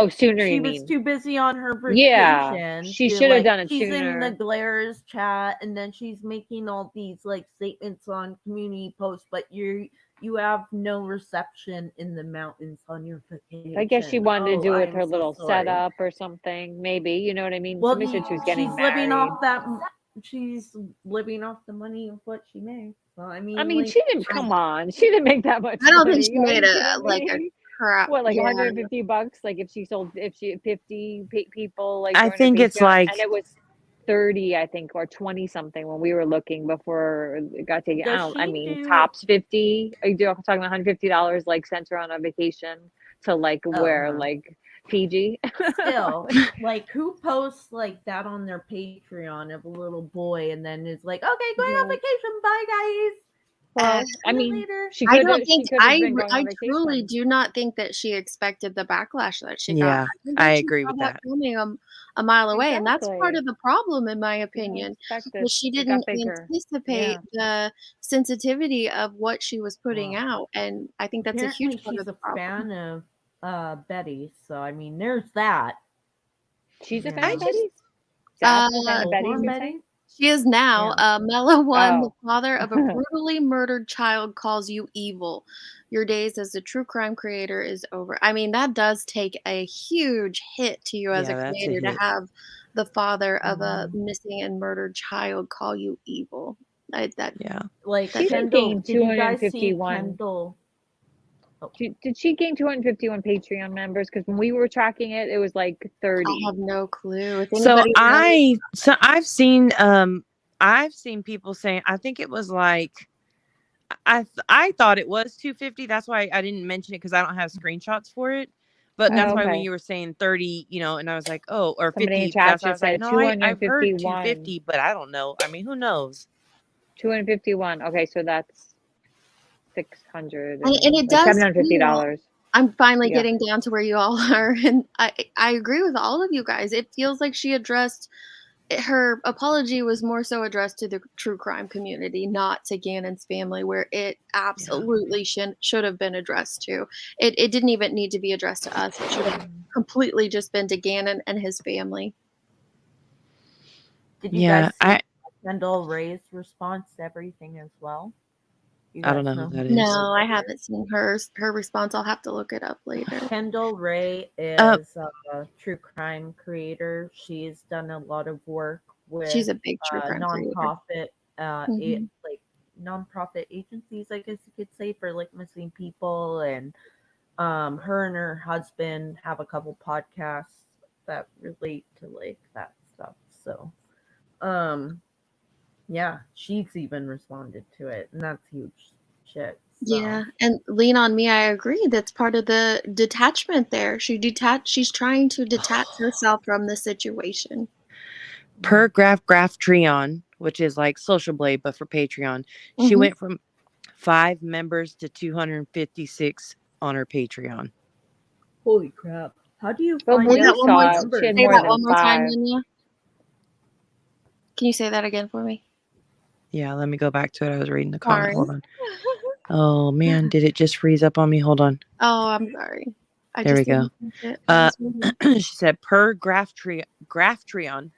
sooner, she you was mean. too busy on her vacation. Yeah, she should have done it she's sooner. in the Glares chat, and then she's making all these like statements on community posts, but you have no reception in the mountains on your vacation. I guess she wanted to do with her little setup or something, maybe. You know what I mean? Well, somebody said she was getting married. She's living off the money of what she makes. Well, she didn't. Come on, she didn't make that much. I don't think she made a her out. What, like Yeah. $150? Like if she 50 people like I joined her think it's Patreon, like, and it was 30, I think, or 20 something when we were looking before it got taken. I mean, tops 50. Are you talking about $150 like sent her on a vacation to like where like Fiji? Still, like who posts like that on their Patreon of a little boy and then is like, okay, going on vacation, bye guys. Well, I mean, later. she I could don't have. think She could have been going on I vacation. truly do not think that she expected the backlash that she got. yeah, think I that she agree saw with that. coming a mile away, and that's part Exactly. of the problem, in my opinion, because she It got didn't bigger. anticipate the sensitivity of what she was putting out, and I think that's a huge part of the problem. Fan of Betty, so I mean, there's that. She's a You fan know? of Betty's. Zab's a fan of Betty's. Bullhorn You're Betty? saying? She is now. Mellow One, the Oh. father of a brutally murdered child, calls you evil. Your days as a true crime creator is over. I mean, that does take a huge hit to you as Yeah, a that's a creator to hit. have the father of a missing and murdered child call you evil. Yeah. Like She Kendall, gained did you guys see 251. Kendall? Did she gain 251 Patreon members? Because when we were tracking it, it was like 30. I have no clue. If So anybody knows, I've seen people saying, I think it was like, I thought it was 250. That's why I didn't mention it, because I don't have screenshots for it. But that's why when you were saying 30, and I was like, oh, or Somebody in 50, chat that's why I was just like, said no, I've heard 251. 250, but I don't know. I mean, who knows? 251. Okay, so that's 600 and it does $750. I'm finally getting down to where you all are, and I agree with all of you guys. It feels like she addressed her apology was more so addressed to the true crime community, not to Gannon's family, where it absolutely should have been addressed to. It didn't even need to be addressed to us. It should have completely just been to Gannon and his family. Did you guys see Kendall Ray's response to everything as well? I don't know who that is. No, I haven't seen her response. I'll have to look it up later. Kendall Ray is a true crime creator. She's done a lot of work with she's a big true crime nonprofit like nonprofit agencies, I guess you could say, for like missing people, and her and her husband have a couple podcasts that relate to like that stuff. So yeah, she's even responded to it, and that's huge shit. So. Yeah, and Lean on Me, I agree. That's part of the detachment there. She's trying to detach herself from the situation. Per Graphtreon, which is like Social Blade, but for Patreon, she went from 5 members to 256 on her Patreon. Holy crap. How do you find that one more time, Nina? Can you say that again for me? Yeah, let me go back to it. I was reading the comment. Hold on. Oh man, did it just freeze up on me? Hold on. Oh, I'm sorry. There we go. She said per Graphtreon,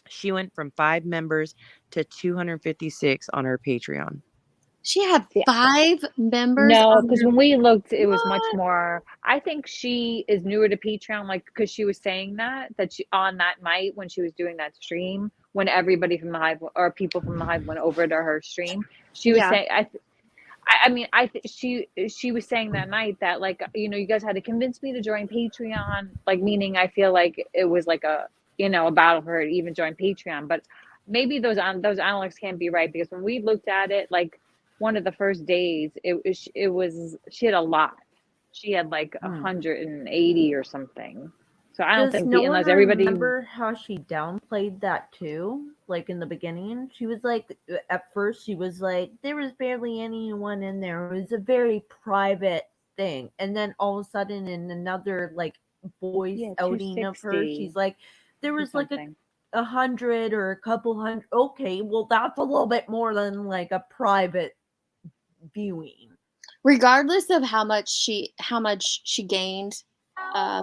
she went from 5 members to 256 on her Patreon. She had 5 members. No, because when we looked, it was much more. I think she is newer to Patreon, like because she was saying that she on that night when she was doing that stream, when everybody from the Hive or people from the Hive went over to her stream, she was saying, she was saying that night that like, you guys had to convince me to join Patreon, like meaning I feel like it was like a battle for her to even join Patreon, but maybe those analytics can't be right, because when we looked at it, like one of the first days, it was she had a lot. She had like 180 or something. So I don't think unless everybody remember how she downplayed that too. Like in the beginning, she was like, at first she was like, there was barely anyone in there. It was a very private thing, and then all of a sudden, in another like voice outing of her, she's like, there was like 100 or a couple hundred. Okay, well that's a little bit more than like a private viewing. Regardless of how much she gained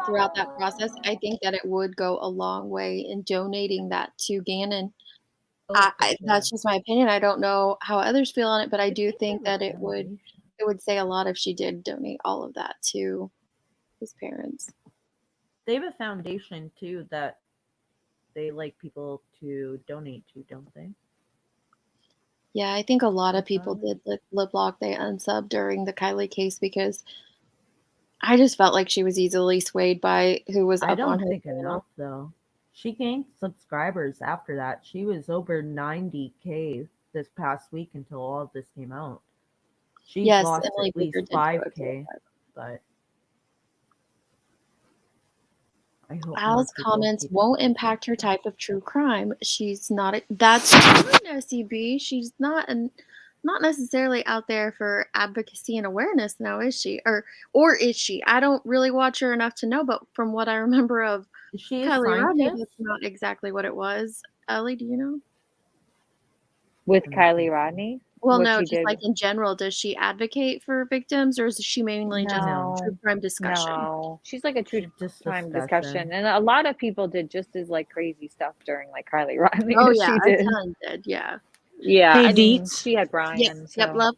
throughout that process, I think that it would go a long way in donating that to Gannon. That's just my opinion. I don't know how others feel on it, but I do think that it would say a lot if she did donate all of that to his parents. They have a foundation too that they like people to donate to, don't they? Yeah, I think a lot of people did lip lock. They unsubbed during the Kylie case because I just felt like she was easily swayed by who was I up on don't her think channel. enough though. She gained subscribers after that. She was over 90K this past week until all of this came out. She's Yes, lost Emily at Baker least did go up to 5K, but I hope more Al's people comments keep won't impact her type of true crime. She's not. That's fine, SEB. She's not not necessarily out there for advocacy and awareness now, is she? Or is she? I don't really watch her enough to know, but from what I remember of Is she a Kylie Rodney, scientist? that's not exactly what it was. Ellie, do you know? With Kylie Rodney? Well, What no, she just did? like in general, does she advocate for victims, or is she mainly just true crime discussion? No, she's like a true Just crime discussion. discussion, and a lot of people did just as like crazy stuff during like Kylie Rodney Oh as yeah, she a did. ton did. Yeah. Yeah, Hey, I mean, Deets. she had Brian. Yep. So. Yep. Love.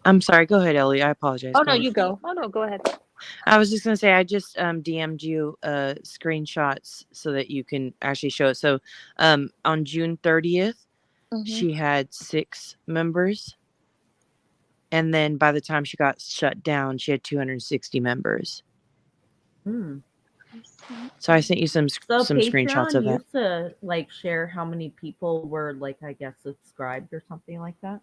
I'm sorry. Go ahead, Ellie. I apologize. Oh Go no, ahead. you go. Oh no, go ahead. I was just gonna say I just DM'd you screenshots so that you can actually show it. So on June 30th, she had 6 members, and then by the time she got shut down, she had 260 members. So I sent you some screenshots of that. Used to like share how many people were like, I guess, subscribed or something like that.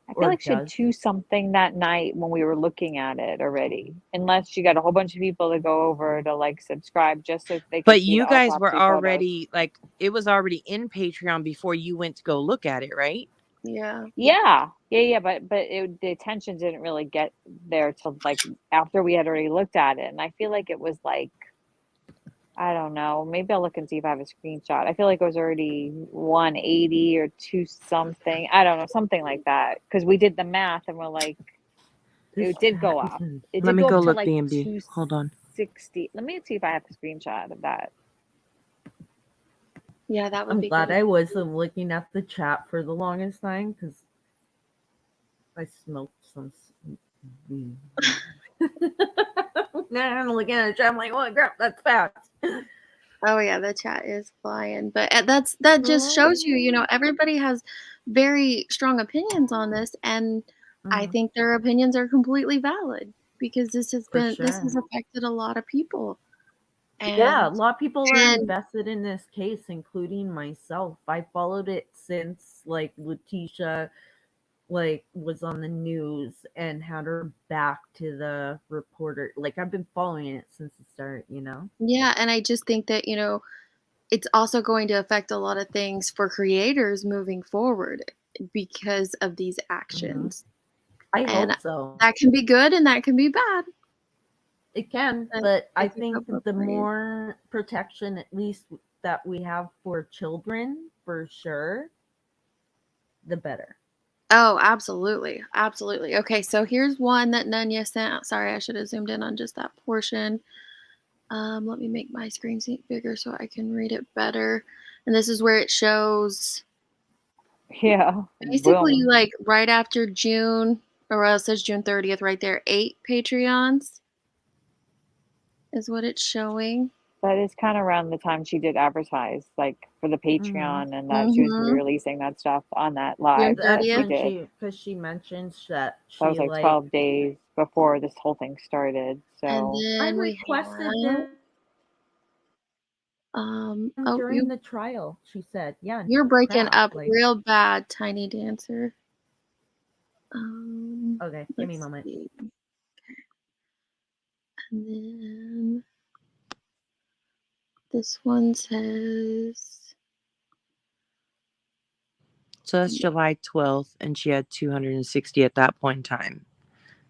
I feel like she had 2 something that night when we were looking at it already. Unless she got a whole bunch of people to go over to like subscribe just so they could But see you the guys were autopsy already like, it was already in Patreon before you went to go look at it, right? Yeah. Yeah. But the attention didn't really get there till like after we had already looked at it, and I feel like it was like, I don't know. Maybe I'll look and see if I have a screenshot. I feel like it was already 180 or 2 something. I don't know, something like that. Because we did the math and we're like, it did go up. It Let did me go go up to look, like BNB. Hold on. 260. Let me see if I have a screenshot of that. Yeah, that would I'm be glad good. I wasn't looking at the chat for the longest time because I smoked some weed. Now I'm looking at the chat. I'm like, oh crap, that's fast. Oh yeah, the chat is flying. But that just shows you, you know, everybody has very strong opinions on this, and I think their opinions are completely valid because this has affected a lot of people. And, yeah, a lot of people are invested in this case, including myself. I followed it since like Letitia was on the news and had her back to the reporter. Like I've been following it since the start, you know? Yeah, and I just think that, you know, it's also going to affect a lot of things for creators moving forward because of these actions. I hope so. That can be good and that can be bad. It can, but I think the more protection, at least that we have for children, for sure, the better. Oh, absolutely. Absolutely. Okay, so here's one that Nunya sent. Sorry, I should have zoomed in on just that portion. Let me make my screen bigger so I can read it better. And this is where it shows. Yeah. Basically, like right after June, or it says June 30th right there, 8 Patreons is what it's showing. That is kind of around the time she did advertise, like for the Patreon, and that she was releasing that stuff on that live that she did. Because she mentions that that was like 12 days before this whole thing started. So and then I requested them during the trial. She said, "Yeah, you're breaking up real bad, Tiny Dancer." Okay, give me a moment. Okay. And then this one says. So that's July 12th, and she had 260 at that point in time.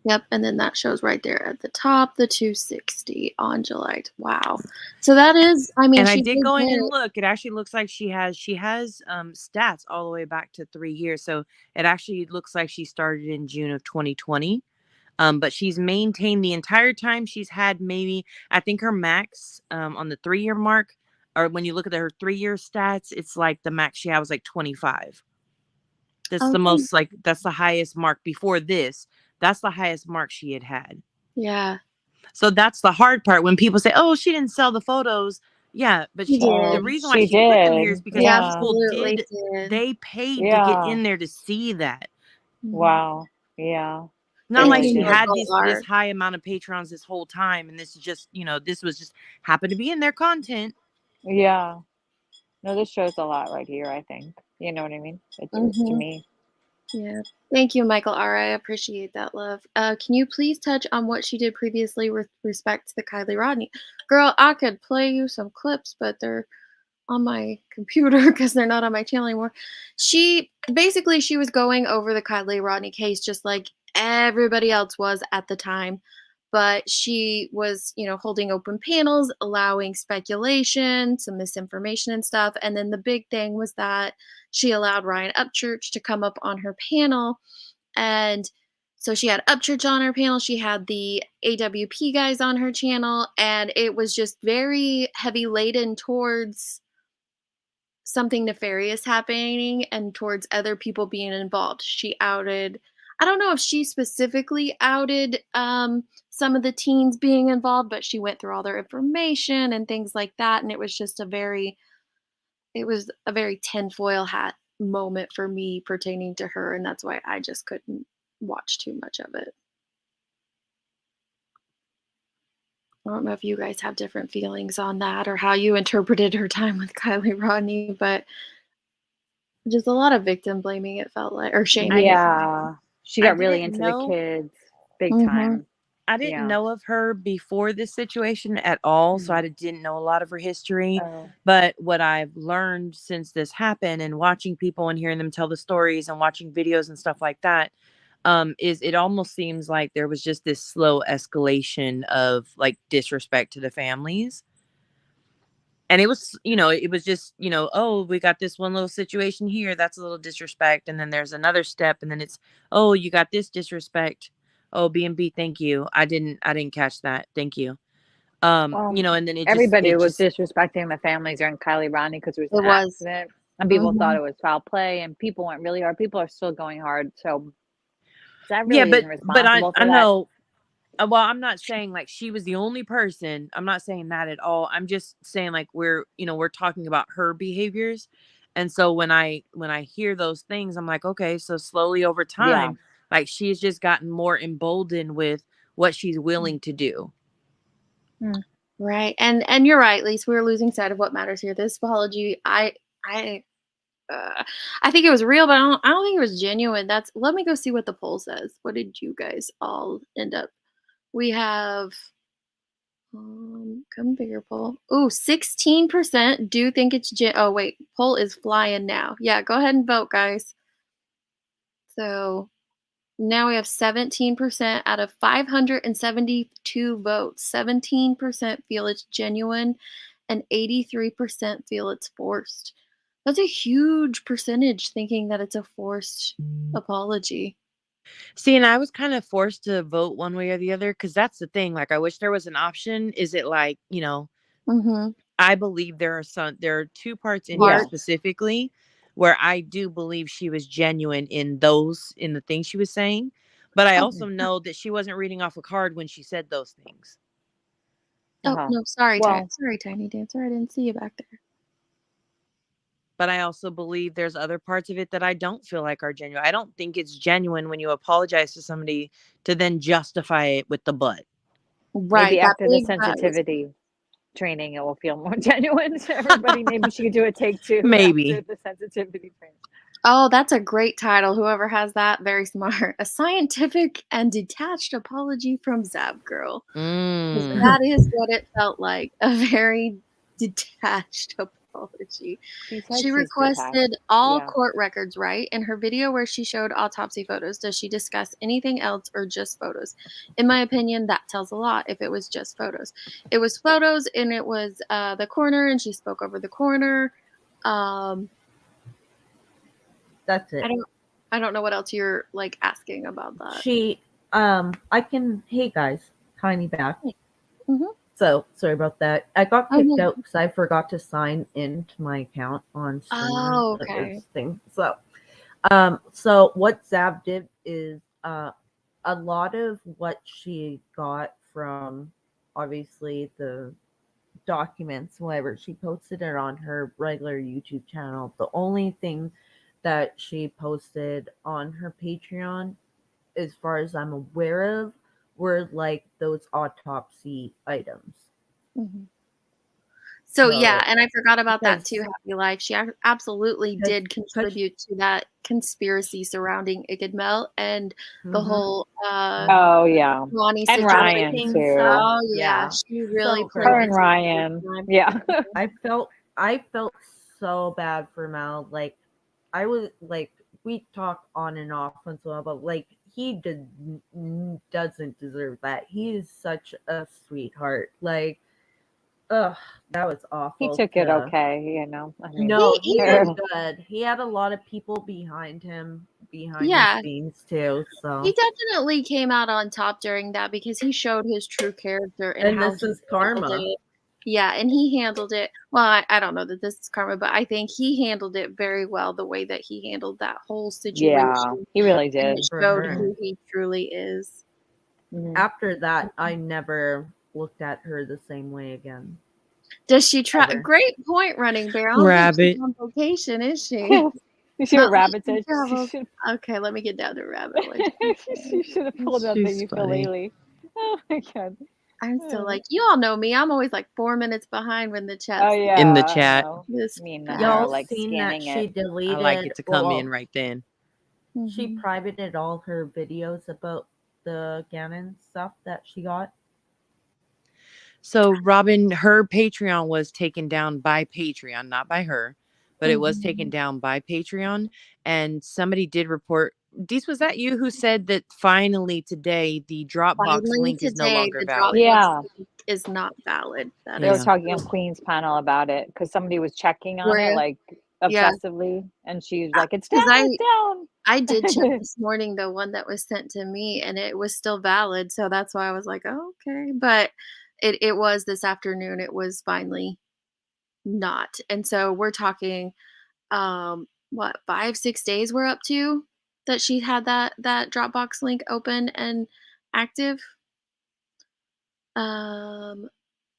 Yep, and then that shows right there at the top, the 260 on July. Wow. So that is, I mean, and I did go in and look. It actually looks like she has stats all the way back to 3 years. So it actually looks like she started in June of 2020. But she's maintained the entire time. She's had maybe, I think her max on the 3 year mark, or when you look at her 3 year stats, it's like the max she had was like 25. That's the most, like, that's the highest mark before this. That's the highest mark she had. Yeah. So that's the hard part when people say, "Oh, she didn't sell the photos." Yeah, but the reason why she put them here is because people they paid to get in there to see that. Wow. Yeah. Not like she did. had this high amount of patrons this whole time, and this is just, this was just happened to be in their content. Yeah. No, this shows a lot right here, I think. You know what I mean? It's to me. Yeah. Thank you, Michael R. I appreciate that, love. Can you please touch on what she did previously with respect to the Kylie Rodney? Girl, I could play you some clips, but they're on my computer because they're not on my channel anymore. She was going over the Kylie Rodney case just like everybody else was at the time. But she was, holding open panels, allowing speculation, some misinformation and stuff. And then the big thing was that she allowed Ryan Upchurch to come up on her panel. And so she had Upchurch on her panel. She had the AWP guys on her channel. And it was just very heavy laden towards something nefarious happening and towards other people being involved. She outed, I don't know if she specifically outed some of the teens being involved, but she went through all their information and things like that. And it was just a very tinfoil hat moment for me pertaining to her. And that's why I just couldn't watch too much of it. I don't know if you guys have different feelings on that or how you interpreted her time with Kylie Rodney, but just a lot of victim blaming, it felt like, or shaming. Yeah. She got really into the kids big time. I didn't know of her before this situation at all, so I didn't know a lot of her history. But what I've learned since this happened and watching people and hearing them tell the stories and watching videos and stuff like that, is it almost seems like there was just this slow escalation of like disrespect to the families. And it was, it was just, oh, we got this one little situation here. That's a little disrespect. And then there's another step. And then it's, oh, you got this disrespect. Oh, B&B, thank you. I didn't catch that. Thank you. And then everybody was disrespecting the families during Kylie Rodney because it was an accident. And people thought it was foul play. And people went really hard. People are still going hard. So that really isn't responsible for I that. know. Well, I'm not saying like she was the only person. I'm not saying that at all. I'm just saying like we're talking about her behaviors. And so when I hear those things, I'm like, okay, so slowly over time, like she's just gotten more emboldened with what she's willing to do. Right. And you're right, Lise, we're losing sight of what matters here. This apology, I think it was real, but I don't think it was genuine. Let me go see what the poll says. What did you guys all end up? We have come bigger poll. Ooh, 16% do think it's oh wait, poll is flying now. Yeah, go ahead and vote, guys. So now we have 17% out of 572 votes. 17% feel it's genuine and 83% feel it's forced. That's a huge percentage thinking that it's a forced apology. See, and I was kind of forced to vote one way or the other because that's the thing. Like, I wish there was an option. Is it like, I believe there are two parts in here specifically where I do believe she was genuine in the things she was saying. But I also know that she wasn't reading off a card when she said those things. Oh, no, sorry, sorry, Tiny Dancer. I didn't see you back there. But I also believe there's other parts of it that I don't feel like are genuine. I don't think it's genuine when you apologize to somebody to then justify it with the butt. Right. Maybe after the sensitivity training, it will feel more genuine to everybody. Maybe she could do a take two. Maybe. After the sensitivity training. Oh, that's a great title. Whoever has that, very smart. A scientific and detached apology from Zav Girl. That is what it felt like. A very detached apology. She requested all court records, right? In her video where she showed autopsy photos, does she discuss anything else or just photos? In my opinion, that tells a lot if it was just photos. It was photos and it was the coroner and she spoke over the coroner. That's it. I don't know what else you're like asking about that. Hey guys, Tiny back. So sorry about that. I got kicked out because I forgot to sign into my account on stream. Oh, okay. So what Zav did is a lot of what she got from obviously the documents, whatever, she posted it on her regular YouTube channel. The only thing that she posted on her Patreon as far as I'm aware of, were like those autopsy items. Mm-hmm. So yeah, and I forgot about that too, Happy Life. She absolutely did contribute to that conspiracy surrounding Igidmel and the whole oh yeah, Ronnie and Ryan situation. too. Oh yeah, she really played her and Ryan. Yeah. I felt so bad for Mel. Like I was like, we talk on and off once in a while, but like he doesn't deserve that. He is such a sweetheart. Like, ugh, that was awful. He took it okay, you know. I mean, no, he did good. He had a lot of people behind him, behind the scenes too. So he definitely came out on top during that because he showed his true character and how this is karma. Yeah, and he handled it. Well, I don't know that this is karma, but I think he handled it very well. The way that he handled that whole situation. Yeah, he really did. And it showed who he truly is. After that, I never looked at her the same way again. Does she try? Great point, Running Bear. Rabbit. On vacation, is she? You see what Rabbit said? Okay, let me get down to Rabbit. She should have pulled out the ukulele. Oh my god. I'm still like, you all know me. I'm always like 4 minutes behind when the chat. Oh yeah, in the chat. Y'all like seen that she deleted? I like it to come in right then. She privated all her videos about the Gannon stuff that she got. So Robin, her Patreon was taken down by Patreon, not by her, but it was taken down by Patreon. And somebody did report. Dees, was that you who said that finally today the Dropbox link is no longer valid? Yeah, is not valid. They were talking on Queen's panel about it because somebody was checking on it like obsessively, and she's like, "It's down, it's down." I did check this morning, the one that was sent to me, and it was still valid. So that's why I was like, oh, okay. But it was this afternoon. It was finally not. And so we're talking, what, 5-6 days we're up to that she had that Dropbox link open and active. And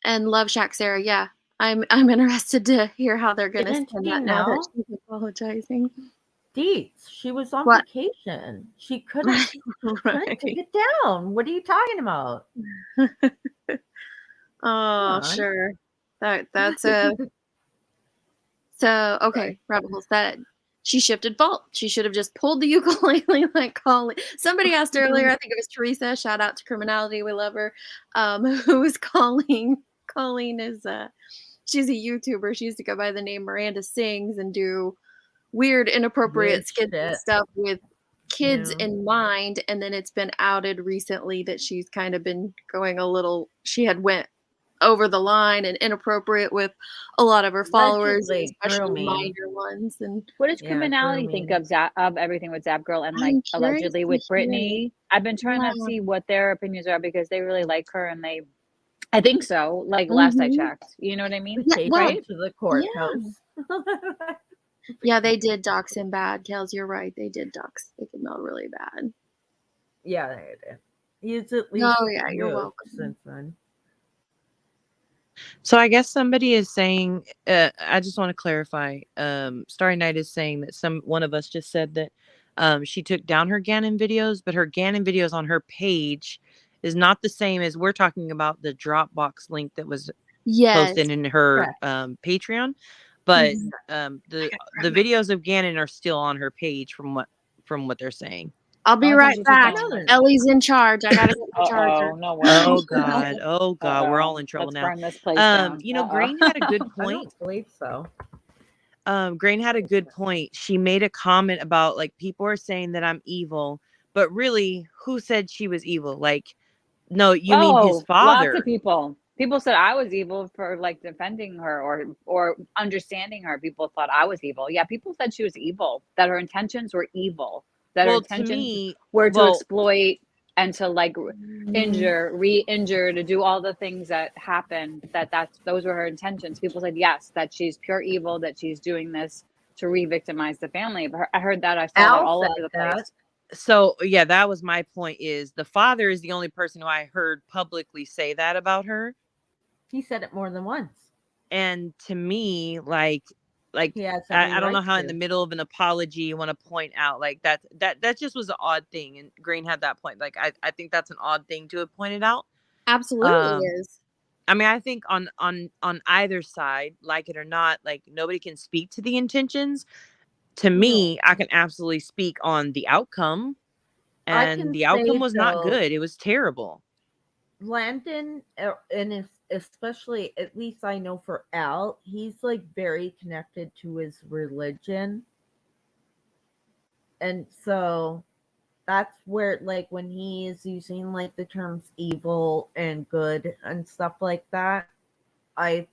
Love Shack Sarah, yeah. I'm interested to hear how they're gonna spend that now that she's apologizing. Deets, she was on vacation. She couldn't take it down. What are you talking about? Oh, sure. That's a so okay. Rabbit hole said she shifted fault. She should have just pulled the ukulele like Colleen. Somebody asked earlier. I think it was Teresa. Shout out to Criminality. We love her. Who was calling? Colleen is she's a YouTuber. She used to go by the name Miranda Sings and do weird, inappropriate skits and stuff with kids in mind. And then it's been outed recently that she's kind of been going a little. She had went over the line and inappropriate with a lot of her followers, especially minor ones. And what does Criminality think of everything with Zav Girl and like allegedly with Brittany? I've been trying to see what their opinions are because they really like her and I think so. Like last I checked, you know what I mean? Right to the courthouse. Yeah, they did dox him bad. Kels, you're right. They did dox Igidmel really bad. Yeah, they did. He's at least you're welcome. Since then. So I guess somebody is saying, I just want to clarify. Starry Night is saying that one of us just said that she took down her Gannon videos, but her Gannon videos on her page is not the same as we're talking about the Dropbox link that was posted in her Patreon. But the videos of Gannon are still on her page from what they're saying. I'll be right back. Ellie's in charge. I gotta get the charger. Oh God, we're all in trouble now. Burn this place down. You know, Grain had a good point. I don't believe so. Grain had a good point. She made a comment about like people are saying that I'm evil, but really, who said she was evil? Like, no, you mean his father? Lots of people. People said I was evil for like defending her or understanding her. People thought I was evil. Yeah, people said she was evil. That her intentions were evil. That her intentions were to exploit and to like injure, re-injure, to do all the things that happened. Those were her intentions. People said yes, that she's pure evil, that she's doing this to re-victimize the family. But I heard that, I saw that all over the place. So yeah, that was my point. Is the father is the only person who I heard publicly say that about her. He said it more than once. And to me, like, like He has every I don't know right how in to. the middle of an apology you want to point out like that just was an odd thing, and Green had that point. Like I think that's an odd thing to have pointed out. Absolutely is. I mean, I think on either side, like it or not, like nobody can speak to the intentions. To me, I can absolutely speak on the outcome, and the outcome was not good. It was terrible. Landon, and especially, at least I know for Al, he's like very connected to his religion. And so that's where, like, when he is using like the terms evil and good and stuff like that, I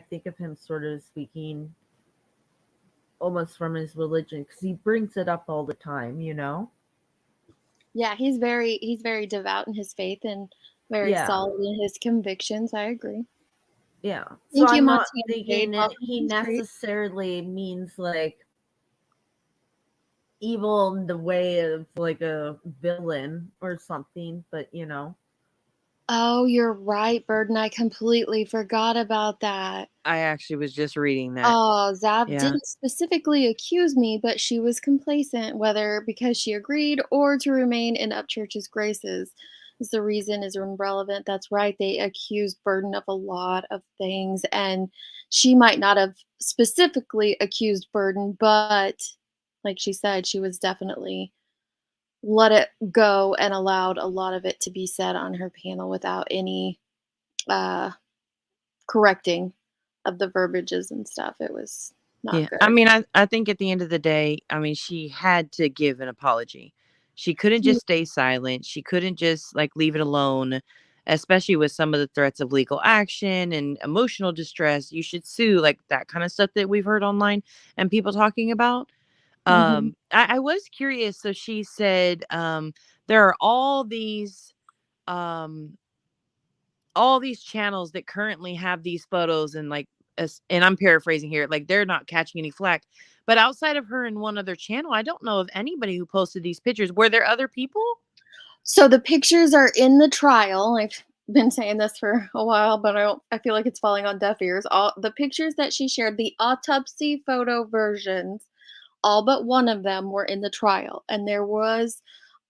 think of him sort of speaking almost from his religion, because he brings it up all the time, you know? Yeah, he's very devout in his faith and very solid in his convictions. I agree. Yeah. Thank So you, I'm not Montana. thinking that Welcome he to the street. necessarily means like evil in the way of like a villain or something, but you know. Oh, you're right, Burden. I completely forgot about that. I actually was just reading that. Oh, Zav Yeah. didn't specifically accuse me, but she was complacent, whether because she agreed or to remain in Upchurch's graces. The reason is irrelevant. That's right. They accused Burden of a lot of things, and she might not have specifically accused Burden, but like she said, she was definitely let it go and allowed a lot of it to be said on her panel without any correcting of the verbiages and stuff. It was not good. I mean, I think at the end of the day, I mean, she had to give an apology. She couldn't just stay silent. She couldn't just like leave it alone, especially with some of the threats of legal action and emotional distress. You should sue, like that kind of stuff that we've heard online and people talking about. I was curious. So she said there are all these channels that currently have these photos, and like and I'm paraphrasing here, like they're not catching any flack. But outside of her and one other channel, I don't know of anybody who posted these pictures. Were there other people? So the pictures are in the trial. I've been saying this for a while, but I feel like it's falling on deaf ears. All the pictures that she shared, the autopsy photo versions, all but one of them were in the trial. And there was,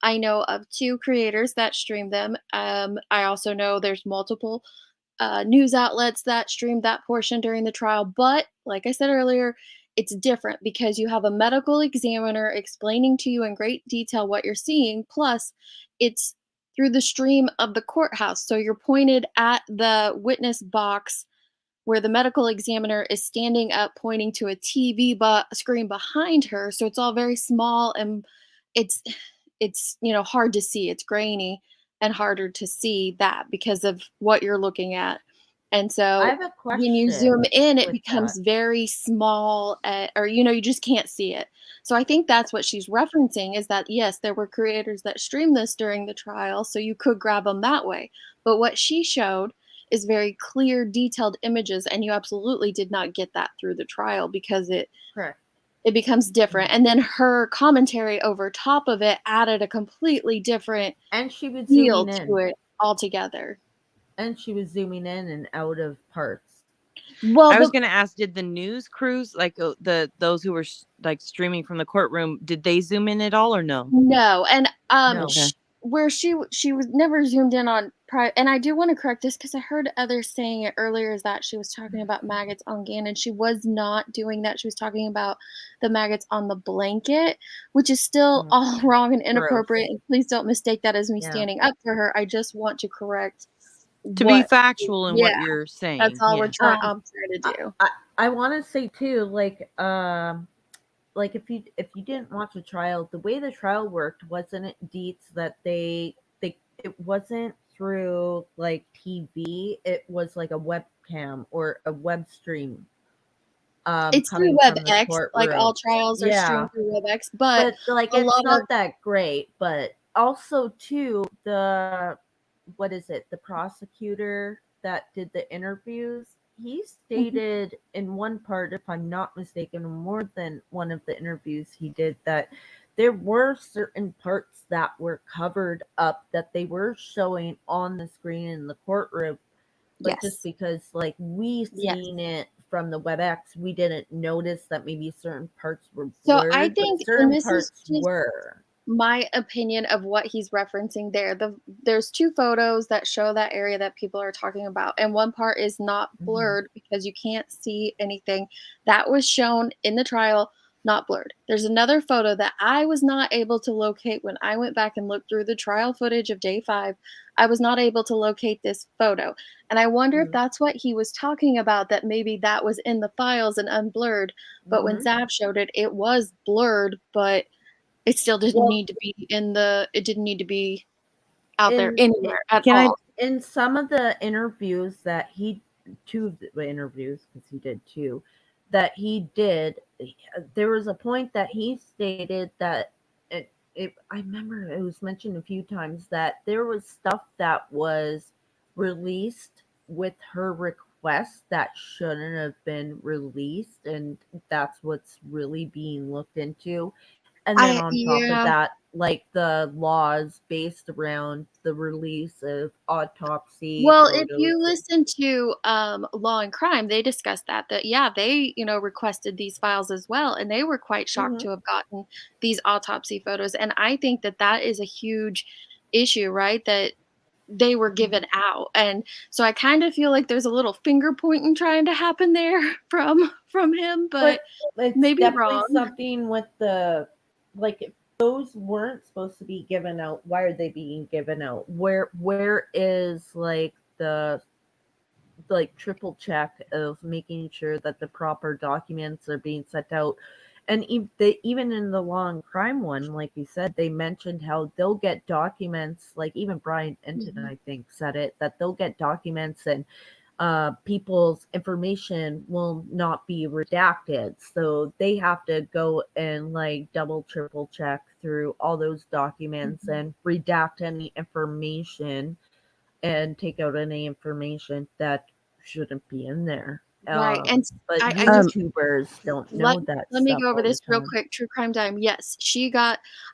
I know of 2 creators that streamed them. I also know there's multiple news outlets that streamed that portion during the trial. But like I said earlier, it's different because you have a medical examiner explaining to you in great detail what you're seeing. Plus, it's through the stream of the courthouse. So you're pointed at the witness box where the medical examiner is standing up pointing to a TV screen behind her. So it's all very small and it's hard to see. It's grainy and harder to see that because of what you're looking at. And I so have a when you question zoom in, it with becomes that. very small, or you just can't see it. So I think that's what she's referencing is that, yes, there were creators that streamed this during the trial, so you could grab them that way. But what she showed is very clear, detailed images, and you absolutely did not get that through the trial because Correct. it becomes different. And then her commentary over top of it added a completely different And she was feel zooming to in. it altogether. And she was zooming in and out of parts. Well, I was going to ask, did the news crews, like those who were like streaming from the courtroom, did they zoom in at all or no? No, and No. where she was never zoomed in on and I do want to correct this because I heard others saying it earlier is that she was talking about maggots on Gannon. She was not doing that. She was talking about the maggots on the blanket, which is still all wrong and inappropriate. And please don't mistake that as me standing up for her. I just want to correct to be factual in what you're saying. That's all I'm trying to do. I want to say too, like if you didn't watch the trial, the way the trial worked wasn't it deets that it wasn't through like TV, it was like a webcam or a web stream. It's through WebEx, like all trials are streamed through WebEx, but like it's not that great. But also too, the prosecutor that did the interviews, he stated in one part, if I'm not mistaken, more than one of the interviews he did, that there were certain parts that were covered up that they were showing on the screen in the courtroom, but just because like we seen it from the WebEx, we didn't notice that maybe certain parts were So blurred, I but think, and certain this is parts just were. my opinion of what he's referencing there. There's two photos that show that area that people are talking about, and one part is not blurred because you can't see anything. That was shown in the trial, not blurred. There's another photo that I was not able to locate when I went back and looked through the trial footage of day 5. I was not able to locate this photo. And I wonder if that's what he was talking about, that maybe that was in the files and unblurred. But when Zav showed it, it was blurred, but it still didn't need to be it didn't need to be out there anywhere at all. In some of the interviews that two of the interviews, because he did two, that he did, there was a point that he stated that I remember it was mentioned a few times that there was stuff that was released with her request that shouldn't have been released, and that's what's really being looked into. And then on top of that, like the laws based around the release of autopsy Well, photos. if you listen to Law and Crime, they discussed that yeah, they requested these files as well, and they were quite shocked to have gotten these autopsy photos. And I think that that is a huge issue, right? That they were given out. And so I kind of feel like there's a little finger pointing trying to happen there from him, but it's maybe definitely wrong. something with the, like, if those weren't supposed to be given out, why are they being given out? Where is like the triple check of making sure that the proper documents are being sent out? And even in the Law and Crime one, like you said, they mentioned how they'll get documents, like even Brian Enton, I think, said it, that they'll get documents and people's information will not be redacted. So they have to go and like double, triple check through all those documents and redact any information and take out any information that shouldn't be in there. Right. And But I just YouTubers don't know that. let me stuff go over all the this real time. quick. True Crime Time. Yes,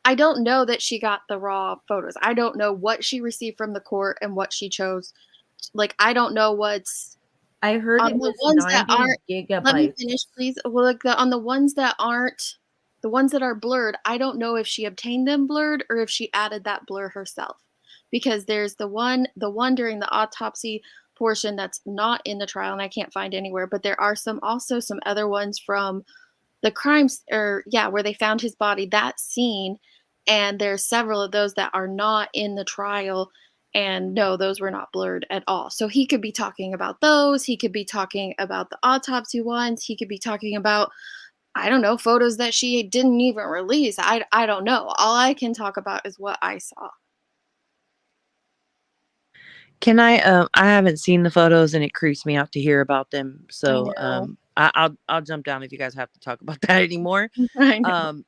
I don't know that she got the raw photos. I don't know what she received from the court and what she chose. Like, I don't know what's I heard on it the was ones that 90 aren't. gigabytes. Let me finish, please. Well, like on the ones that aren't, the ones that are blurred, I don't know if she obtained them blurred or if she added that blur herself. Because there's the one during the autopsy portion that's not in the trial and I can't find anywhere, but there are also some other ones from the crimes, or where they found his body, that scene, and there's several of those that are not in the trial, and no, those were not blurred at all. So he could be talking about those, he could be talking about the autopsy ones, he could be talking about, I don't know, photos that she didn't even release. I don't know. All I can talk about is what I saw. Can I haven't seen the photos and it creeps me out to hear about them. So I'll jump down if you guys have to talk about that anymore. I know.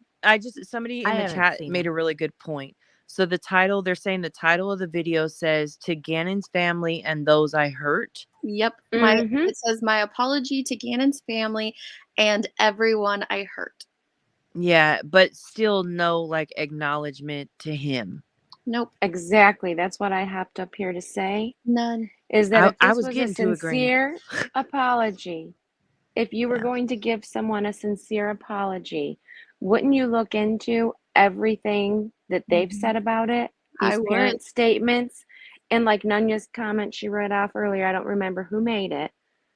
Somebody in the chat made a really good point. So they're saying the title of the video says "To Gannon's family and those I hurt." Yep. It says, "My apology to Gannon's family and everyone I hurt." Yeah, but still no like acknowledgement to him. Nope. Exactly. That's what I hopped up here to say. None. Is that if I this was was a getting to a sincere apology, if you were going to give someone a sincere apology, wouldn't you look into everything that they've said about it? These parent statements, and like Nunya's comment she read off earlier, I don't remember who made it.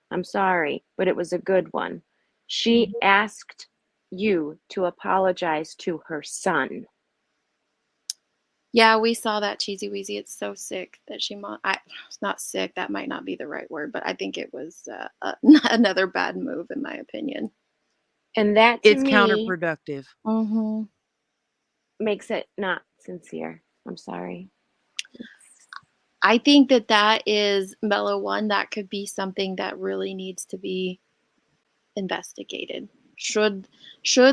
I'm sorry, but it was a good one. She asked you to apologize to her son. Yeah, we saw that, Cheesy Weezy. It's so sick that it's not sick. That might not be the right word, but I think it was another bad move, in my opinion. And that, to it's me, counterproductive. Makes it not sincere. I'm sorry. I think that is Mellow One. That could be something that really needs to be investigated. Should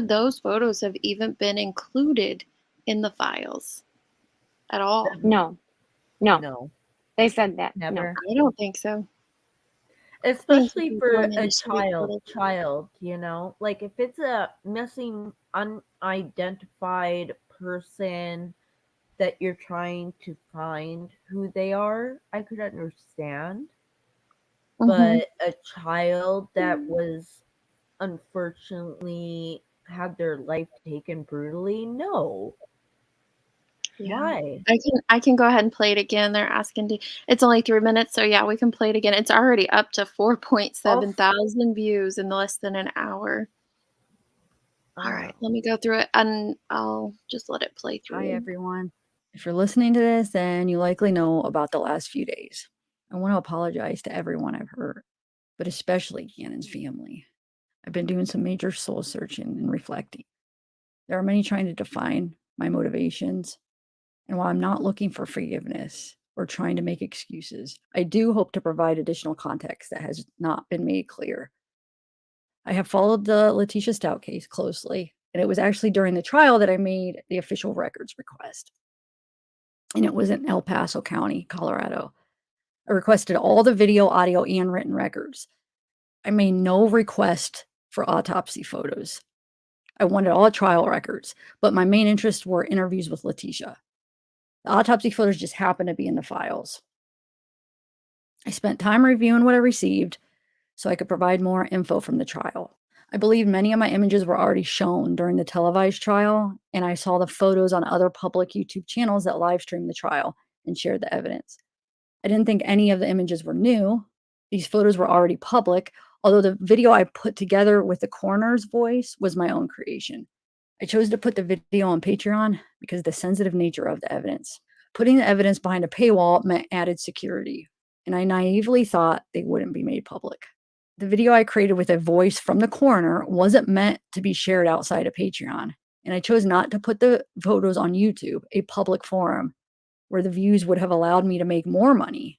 those photos have even been included in the files at all? No. They said that. Never. No. I don't think so. Especially for a child, you know, like if it's a missing, unidentified person that you're trying to find who they are, I could understand. but a child that was unfortunately had their life taken brutally, no. Yeah. Why? I can go ahead and play it again. They're asking to. It's only 3 minutes, so yeah, we can play it again. It's already up to 4.7 thousand views in less than an hour. All right, let me go through it, and I'll just let it play through. Hi, everyone. If you're listening to this, then you likely know about the last few days. I want to apologize to everyone I've hurt, but especially Gannon's family. I've been doing some major soul searching and reflecting. There are many trying to define my motivations, and while I'm not looking for forgiveness or trying to make excuses, I do hope to provide additional context that has not been made clear. I have followed the Letitia Stout case closely, and it was actually during the trial that I made the official records request. And it was in El Paso County, Colorado. I requested all the video, audio, and written records. I made no request for autopsy photos. I wanted all trial records, but my main interests were interviews with Letitia. The autopsy photos just happened to be in the files. I spent time reviewing what I received so I could provide more info from the trial. I believe many of my images were already shown during the televised trial, and I saw the photos on other public YouTube channels that live streamed the trial and shared the evidence. I didn't think any of the images were new. These photos were already public, although the video I put together with the coroner's voice was my own creation. I chose to put the video on Patreon because of the sensitive nature of the evidence. Putting the evidence behind a paywall meant added security, and I naively thought they wouldn't be made public. The video I created with a voice from the coroner wasn't meant to be shared outside of Patreon, and I chose not to put the photos on YouTube, a public forum, where the views would have allowed me to make more money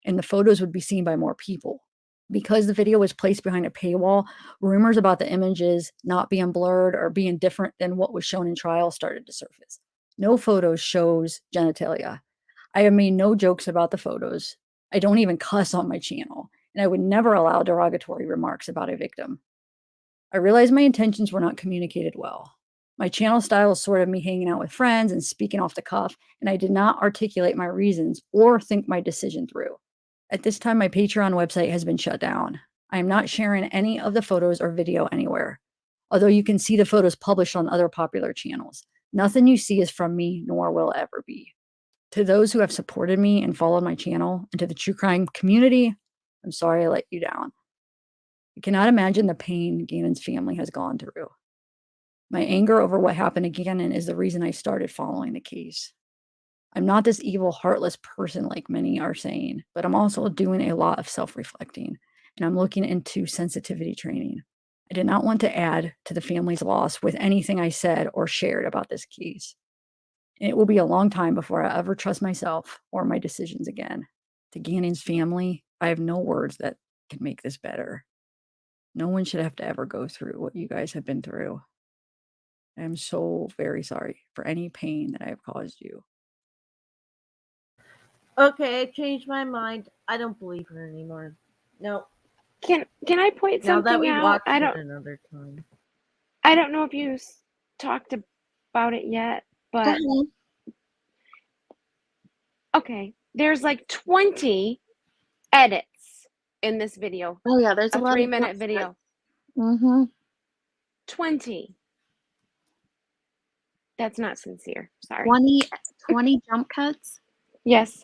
and the photos would be seen by more people. Because the video was placed behind a paywall, rumors about the images not being blurred or being different than what was shown in trial started to surface. No photos shows genitalia. I have made no jokes about the photos. I don't even cuss on my channel, and I would never allow derogatory remarks about a victim. I realized my intentions were not communicated well. My channel style is sort of me hanging out with friends and speaking off the cuff, and I did not articulate my reasons or think my decision through. At this time, my Patreon website has been shut down. I am not sharing any of the photos or video anywhere, although you can see the photos published on other popular channels. Nothing you see is from me, nor will ever be. To those who have supported me and followed my channel, and to the true crime community, I'm sorry I let you down. I cannot imagine the pain Gannon's family has gone through. My anger over what happened to Gannon is the reason I started following the case. I'm not this evil, heartless person like many are saying, but I'm also doing a lot of self-reflecting, and I'm looking into sensitivity training. I did not want to add to the family's loss with anything I said or shared about this case. And it will be a long time before I ever trust myself or my decisions again. To Gannon's family, I have no words that can make this better. No one should have to ever go through what you guys have been through. I am so very sorry for any pain that I have caused you. Okay, I changed my mind. I don't believe her anymore. No. Can I point Now that something we out? watched it another time. I don't know if you talked about it yet, but okay, there's like 20 edits in this video. Oh yeah, there's a lot 3-minute video. 20. That's not sincere. Sorry. 20 jump cuts? Yes.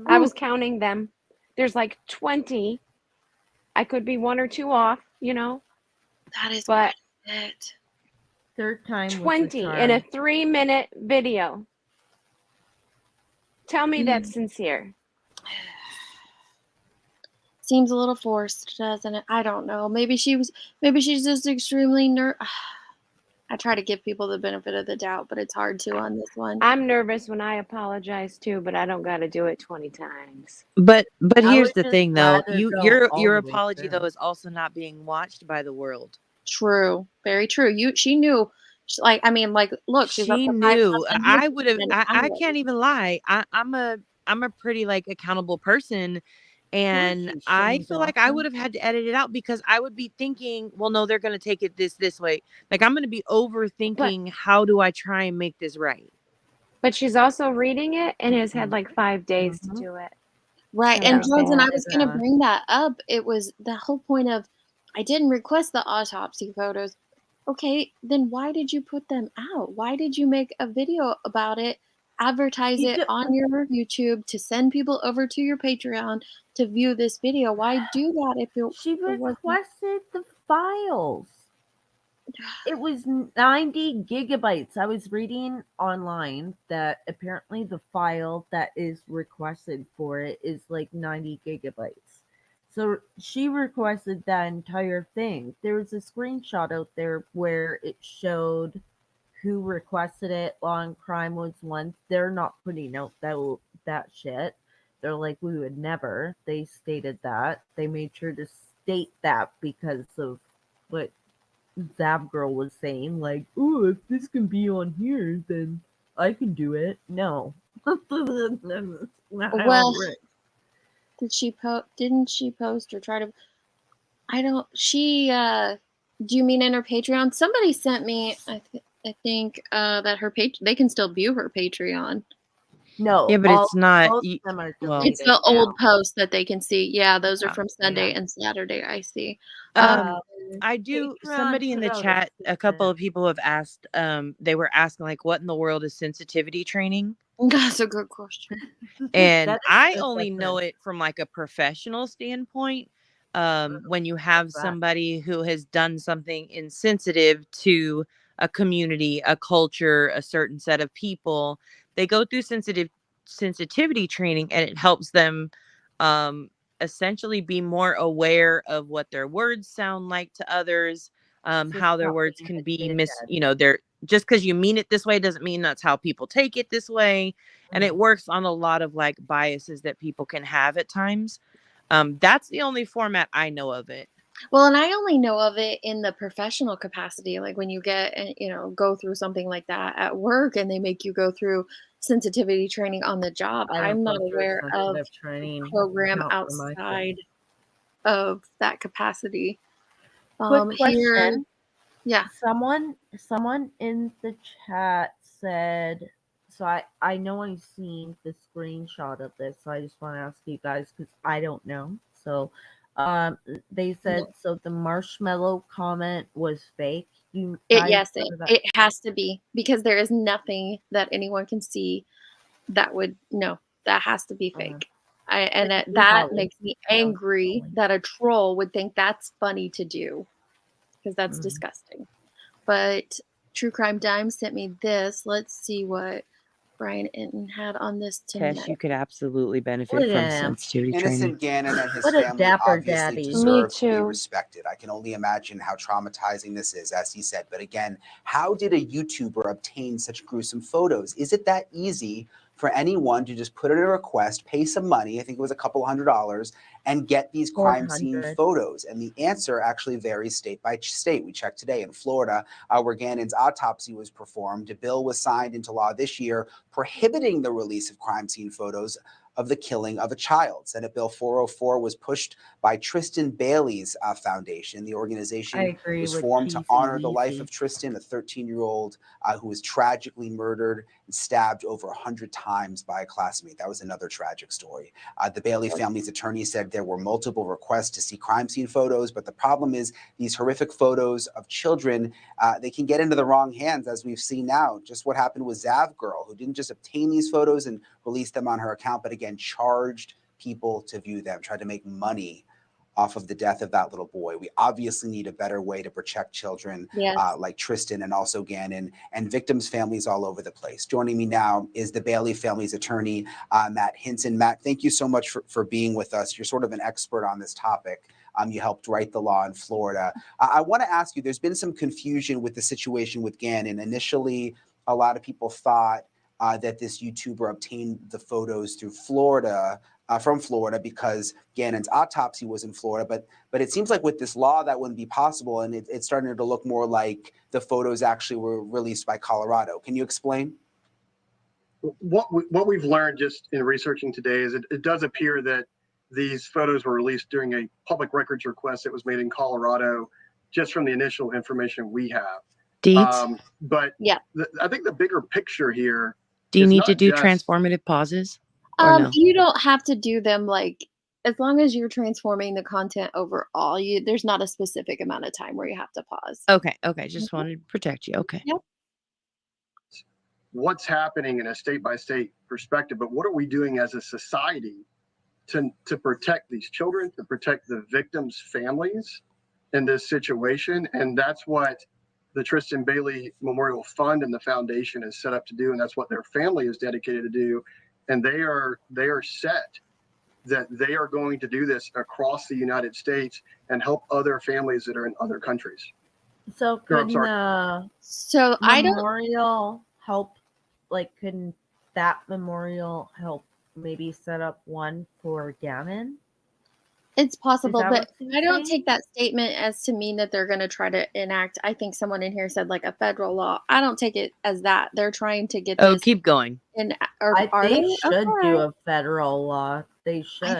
I was counting them. There's like 20. I could be 1 or 2 off, you know. That is but it. Third time 20 in a 3-minute video. Tell me that's sincere. Seems a little forced, doesn't it? I don't know. Maybe she's just extremely I try to give people the benefit of the doubt, but it's hard to on this one. I'm nervous when I apologize too, but I don't got to do it 20 times. But here's the thing though. Your apology though is also not being watched by the world. True. Very true. She knew. Look, she's she knew. I would have. I can't even lie. I'm a pretty like accountable person. And I feel like I would have had to edit it out because I would be thinking, well, no, they're going to take it this way. Like I'm going to be overthinking how do I try and make this right? But she's also reading it and has had like 5 days to do it. Right. And Jones and I was going to drama. bring that up. It was the whole point of, I didn't request the autopsy photos. Okay, then why did you put them out? Why did you make a video about it, advertise it on your YouTube to send people over to your Patreon to view this video? Why do that if She it wasn't? requested the files. It was 90 gigabytes. I was reading online that apparently the file that is requested for it is like 90 gigabytes. So she requested that entire thing. There was a screenshot out there where it showed who requested it. Law and Crime was one. They're not putting out that shit. They're like, we would never. They stated that. They made sure to state that because of what Zav Girl was saying, like, "Ooh, if this can be on here, then I can do it." No, that's not how Well, it works. didn't she post or try to? I don't. She. Do you mean in her Patreon? Somebody sent me. I think that her page. They can still view her Patreon. No, Yeah, but it's not. most of them are Well, It's deleted the old now. posts that they can see. Yeah, those are Oh, from Sunday Yeah. and Saturday. I see. I do. Patreon Somebody in put the out chat, a couple statement. of people have asked. They were asking like, "What in the world is sensitivity training?" That's a good question. And That I is only know different. it from like a professional standpoint. When you have What's that? somebody who has done something insensitive to a community, a culture, a certain set of people, they go through sensitivity training, and it helps them um, essentially be more aware of what their words sound like to others, So how their stop words being can a be dickhead. they're just because you mean it this way doesn't mean that's how people take it this way. And it works on a lot of like biases that people can have at times. That's the only format I know of it. Well, and I only know of it in the professional capacity, like when you get, go through something like that at work and they make you go through sensitivity training on the job. I don't I'm not go through aware of sensitive training. program Not for my outside of that capacity. Quick Here, question. yeah. Someone in the chat said, so I know I've seen the screenshot of this, so I just want to ask you guys because I don't know. So they said, so the marshmallow comment was fake. You guys know that? It has to be, because there is nothing that anyone can see that has to be fake. That makes me angry that a troll would think that's funny to do, because that's disgusting. But True Crime Dime sent me this. Let's see what Brian Inton had on this tonight. Tess, you could absolutely benefit Look at from him. sensitivity training. Innocent Gannon and his What a family dapper obviously daddy. deserve Me to be too. respected. I can only imagine how traumatizing this is, as he said. But again, how did a YouTuber obtain such gruesome photos? Is it that easy for anyone to just put in a request, pay some money, I think it was a couple $100s, and get these crime scene 400. photos? And the answer actually varies state by state. We checked today in Florida, where Gannon's autopsy was performed. A bill was signed into law this year prohibiting the release of crime scene photos of the killing of a child. Senate Bill 404 was pushed by Tristan Bailey's foundation. The organization was formed to honor the life of Tristan, a 13-year-old who was tragically murdered and stabbed over 100 times by a classmate. That was another tragic story. The Bailey family's attorney said there were multiple requests to see crime scene photos, but the problem is these horrific photos of children, they can get into the wrong hands, as we've seen now. Just what happened with Zav Girl, who didn't just obtain these photos and release them on her account, but again, charged people to view them, tried to make money off of the death of that little boy. We obviously need a better way to protect children like Tristan and also Gannon, and victims' families all over the place. Joining me now is the Bailey family's attorney, Matt Hinson. Matt, thank you so much for being with us. You're sort of an expert on this topic. You helped write the law in Florida. I want to ask you, there's been some confusion with the situation with Gannon. Initially, a lot of people thought that this YouTuber obtained the photos through Florida, from Florida, because Gannon's autopsy was in Florida. But it seems like with this law that wouldn't be possible, and it's starting to look more like the photos actually were released by Colorado. Can you explain? What we've learned just in researching today is it does appear that these photos were released during a public records request that was made in Colorado, just from the initial information we have. But yeah, I think the bigger picture here. Do you need to do transformative pauses? No? You don't have to do them like as long as you're transforming the content overall. There's not a specific amount of time where you have to pause. Okay. Just wanted to protect you. Okay. Yep. What's happening in a state by state perspective, but what are we doing as a society to protect these children, to protect the victims' families in this situation? And that's what the Tristan Bailey Memorial Fund and the foundation is set up to do, and that's what their family is dedicated to do. And they are set that they are going to do this across the United States and help other families that are in other countries. So couldn't memorial help? Like, couldn't that memorial help maybe set up one for Gannon? It's possible, but I don't take that statement as to mean that they're going to try to enact. I think someone in here said like a federal law. I don't take it as that. They're trying to get this. Keep going. They should do a federal law. They should.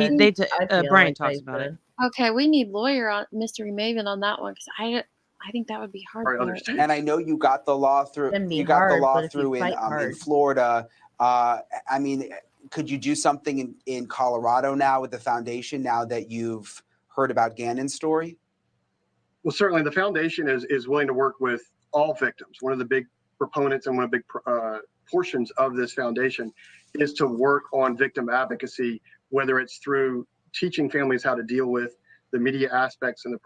Brian talks about it. Okay, we need lawyer on Mystery Maven on that one because I think that would be hard. And I know you got the law through. You got the law through in Florida. I mean, could you do something in Colorado now with the foundation now that you've heard about Gannon's story? Well, certainly the foundation is willing to work with all victims. One of the big proponents and one of the big portions of this foundation is to work on victim advocacy, whether it's through teaching families how to deal with the media aspects and the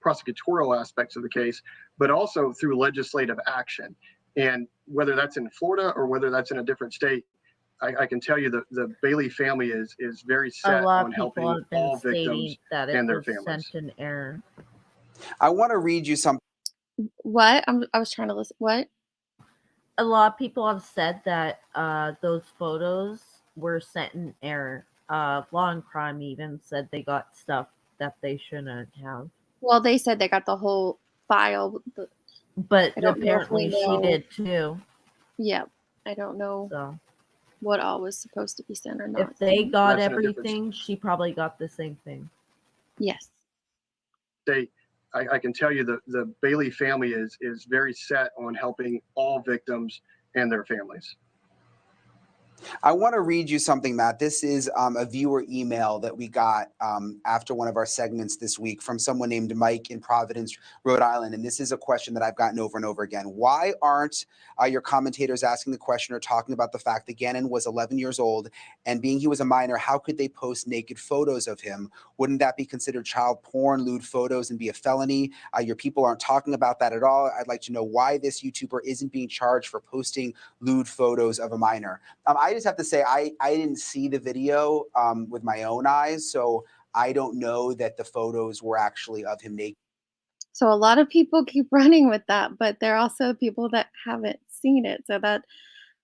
prosecutorial aspects of the case, but also through legislative action. And whether that's in Florida or whether that's in a different state, I can tell you the Bailey family is very set on helping all victims and their families. Sent an error. I want to read you something. What? I was trying to listen. What? A lot of people have said that those photos were sent in error. Law and Crime even said they got stuff that they shouldn't have. Well, they said they got the whole file. But apparently she did too. Yeah. I don't know what all was supposed to be sent or not. If they got everything, she probably got the same thing. Yes. I can tell you the Bailey family is very set on helping all victims and their families. I want to read you something, Matt. This is a viewer email that we got after one of our segments this week from someone named Mike in Providence, Rhode Island. And this is a question that I've gotten over and over again. Why aren't your commentators asking the question or talking about the fact that Gannon was 11 years old and being he was a minor, how could they post naked photos of him? Wouldn't that be considered child porn, lewd photos, and be a felony? Your people aren't talking about that at all. I'd like to know why this YouTuber isn't being charged for posting lewd photos of a minor. I just have to say, I didn't see the video with my own eyes, so I don't know that the photos were actually of him naked. So a lot of people keep running with that, but there are also people that haven't seen it. So that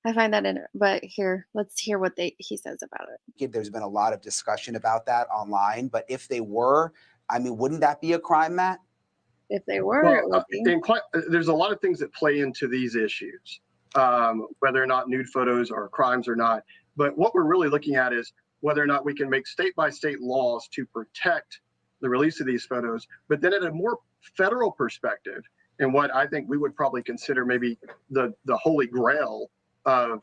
I find that in. But here, let's hear what he says about it. There's been a lot of discussion about that online, but if they were, I mean, wouldn't that be a crime, Matt? If they were, it would be. There's a lot of things that play into these issues. Whether or not nude photos are crimes or not. But what we're really looking at is whether or not we can make state-by-state laws to protect the release of these photos, but then at a more federal perspective, and what I think we would probably consider maybe the holy grail of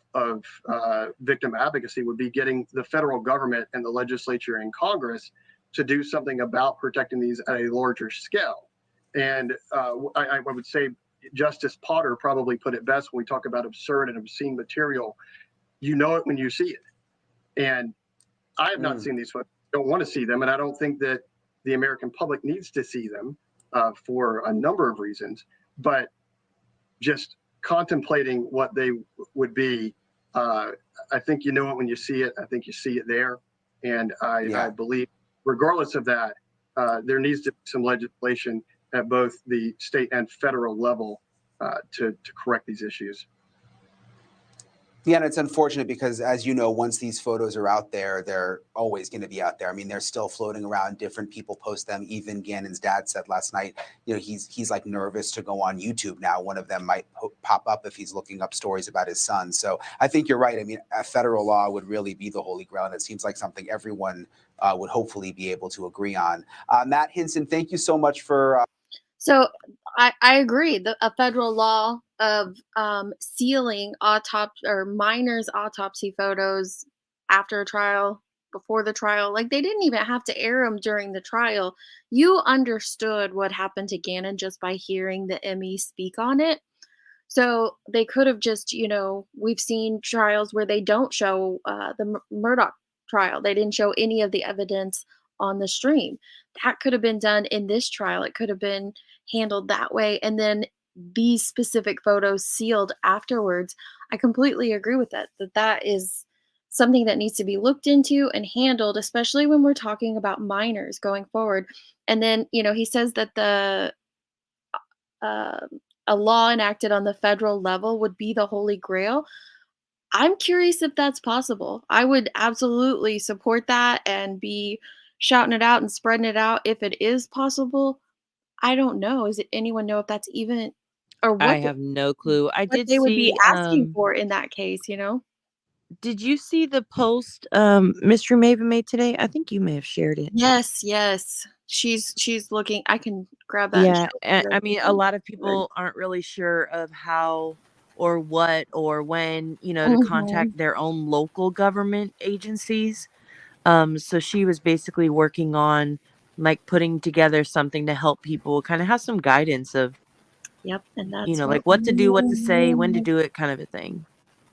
victim advocacy would be getting the federal government and the legislature and Congress to do something about protecting these at a larger scale. And I would say Justice Potter probably put it best when we talk about absurd and obscene material. You know it when you see it. And I have not seen these photos. I don't want to see them. And I don't think that the American public needs to see them for a number of reasons. But just contemplating what they would be, I think you know it when you see it. I think you see it there. And I believe, regardless of that, there needs to be some legislation at both the state and federal level to correct these issues. Yeah, and it's unfortunate because, as you know, once these photos are out there, they're always going to be out there. I mean, they're still floating around. Different people post them. Even Gannon's dad said last night, you know, he's like nervous to go on YouTube now. One of them might pop up if he's looking up stories about his son. So I think you're right. I mean, a federal law would really be the holy grail, and it seems like something everyone would hopefully be able to agree on. Matt Hinson, thank you so much for. So I agree. A federal law of sealing minors' autopsy photos after a trial, before the trial. Like, they didn't even have to air them during the trial. You understood what happened to Gannon just by hearing the ME speak on it. So they could have just, we've seen trials where they don't show the Murdoch trial. They didn't show any of the evidence on the stream. That could have been done in this trial. It could have been handled that way. And then these specific photos sealed afterwards. I completely agree with that is something that needs to be looked into and handled, especially when we're talking about minors going forward. And then, he says that uh, a law enacted on the federal level would be the holy grail. I'm curious if that's possible. I would absolutely support that and be shouting it out and spreading it out if it is possible. I don't know. Is it anyone know if that's even or I what have no clue. I what did they would be see asking for in that case? did you see the post Mystery Maven made today? I think you may have shared it. Yes, yes. She's looking. I can grab that and Yeah, show it to I mean, a lot of you. people aren't really sure of how or what or when, to Mhm. contact their own local government agencies. So she was basically working on like putting together something to help people kind of have some guidance of, Yep, and that's like what what to do, what to say, when to we do it, kind of a thing.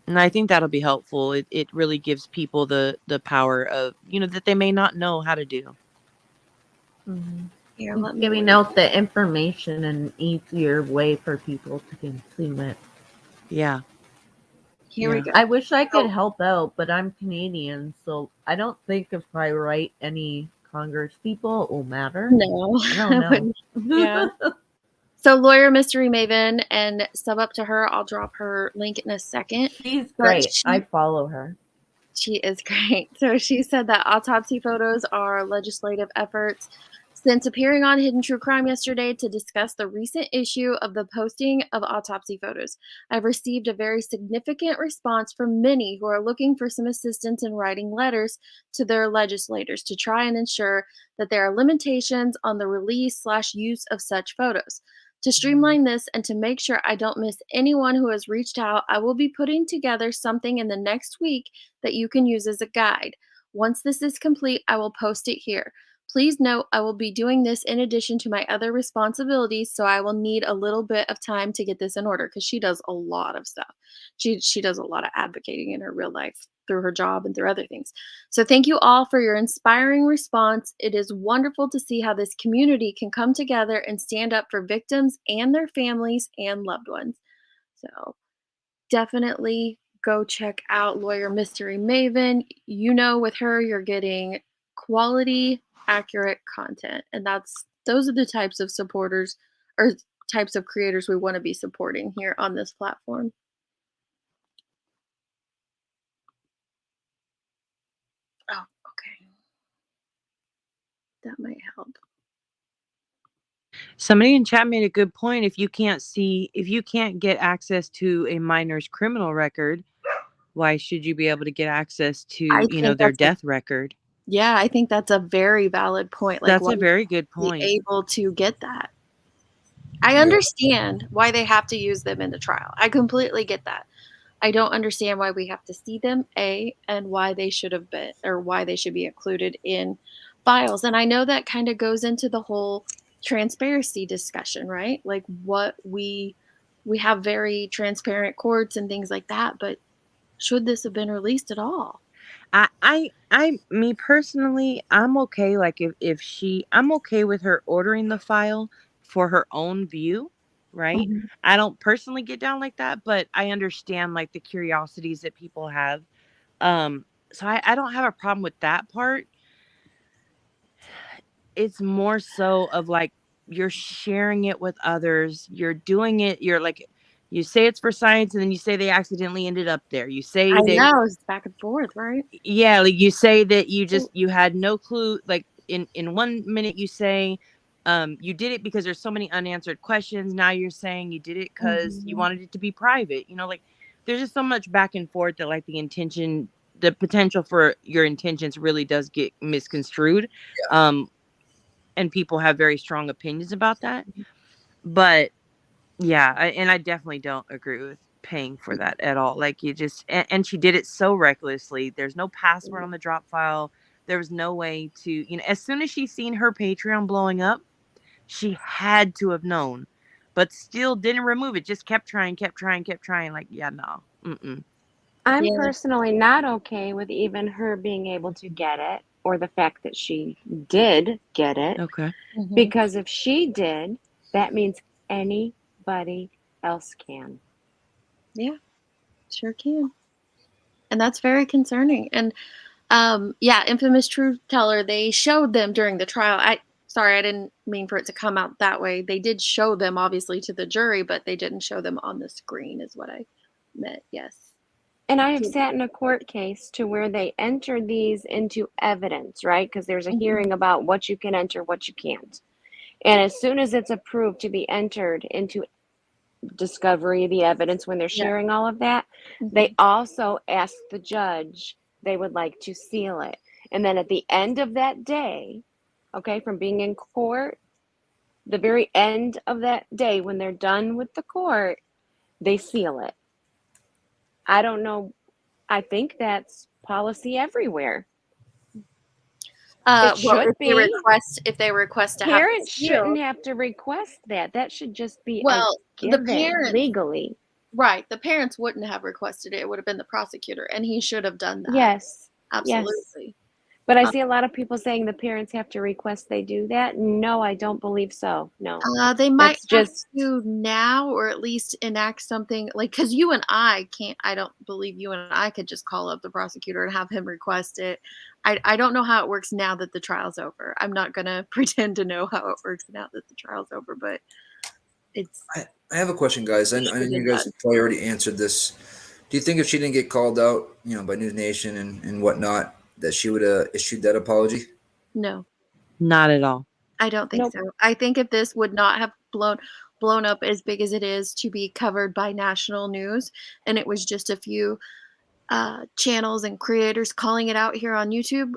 And I think that'll be helpful. It really gives people the power of, that they may not know how to do. Here, let me Giving out the information in an easier way for people to consume it. Yeah. Here we go. I wish I could help out, but I'm Canadian, so I don't think if I write any Congress people, it will matter. No, I don't know. wouldn't. Yeah. So Lawyer Mystery Maven, and sub up to her. I'll drop her link in a second. She's But great. I follow her. She is great. So she said that autopsy photos are legislative efforts since appearing on Hidden True Crime yesterday to discuss the recent issue of the posting of autopsy photos. I've received a very significant response from many who are looking for some assistance in writing letters to their legislators to try and ensure that there are limitations on the release/use of such photos. To streamline this and to make sure I don't miss anyone who has reached out, I will be putting together something in the next week that you can use as a guide. Once this is complete, I will post it here. Please note I will be doing this in addition to my other responsibilities, so I will need a little bit of time to get this in order because she does a lot of stuff. She does a lot of advocating in her real life through her job and through other things. So thank you all for your inspiring response. It is wonderful to see how this community can come together and stand up for victims and their families and loved ones. So definitely go check out Lawyer Mystery Maven. With her, you're getting quality, accurate content. And those are the types of supporters or types of creators we want to be supporting here on this platform. Oh, okay. That might help. Somebody in chat made a good point. If you can't get access to a minor's criminal record, why should you be able to get access to, their death record? Yeah, I think that's a very valid point. Like, That's a very good point. Be able to get that. I understand why they have to use them in the trial. I completely get that. I don't understand why we have to see them, and why they should have been, or why they should be included in files. And I know that kind of goes into the whole transparency discussion, right? Like what we have very transparent courts and things like that, but should this have been released at all? Me personally, I'm okay. Like I'm okay with her ordering the file for her own view, right? Mhm. I don't personally get down like that, but I understand like the curiosities that people have. So I don't have a problem with that part. It's more so of like you're sharing it with others. You're doing it. You're like, you say it's for science, and then you say they accidentally ended up there. You say I that know, it's back and forth, right? Yeah, like you say that you had no clue. Like in 1 minute you say you did it because there's so many unanswered questions. Now you're saying you did it because you wanted it to be private. Like there's just so much back and forth that like the potential for your intentions really does get misconstrued. And people have very strong opinions about that. But yeah, I definitely don't agree with paying for that at all. Like you just, and she did it so recklessly. There's no password on the drop file. There was no way to, you know, as soon as she seen her Patreon blowing up, she had to have known, but still didn't remove it. Just kept trying. Like, yeah, no. Mm-mm. I'm personally not okay with even her being able to get it, or the fact that she did get it. Okay. Because if she did, that means anybody else can. Yeah, sure can. And that's very concerning. And infamous truth teller, they showed them during the trial. I didn't mean for it to come out that way. They did show them obviously to the jury, but they didn't show them on the screen is what I meant. Yes. And I have sat in a court case to where they enter these into evidence, right? Because there's a hearing about what you can enter, what you can't. And as soon as it's approved to be entered into discovery, the evidence, when they're sharing all of that, they also ask the judge, they would like to seal it. And then at the end of that day, okay, from being in court, the very end of that day, when they're done with the court, they seal it. I don't know. I think that's policy everywhere. It should be. If they request to parents shouldn't have to request that. That should just be the parents legally. Right. The parents wouldn't have requested it. It would have been the prosecutor, and he should have done that. Yes. Absolutely. Yes. But I see a lot of people saying the parents have to request they do that. No, I don't believe so. No. They might have to now, or at least enact something like, because you and I can't, I don't believe you and I could just call up the prosecutor and have him request it. I don't know how it works now that the trial's over. I'm not going to pretend to know how it works now that the trial's over, but it's. I have a question, guys. I know you guys probably already answered this. Do you think if she didn't get called out, by News Nation and whatnot, that she would have issued that apology? No. Not at all. I don't think so. I think if this would not have blown up as big as it is to be covered by national news, and it was just a few channels and creators calling it out here on YouTube,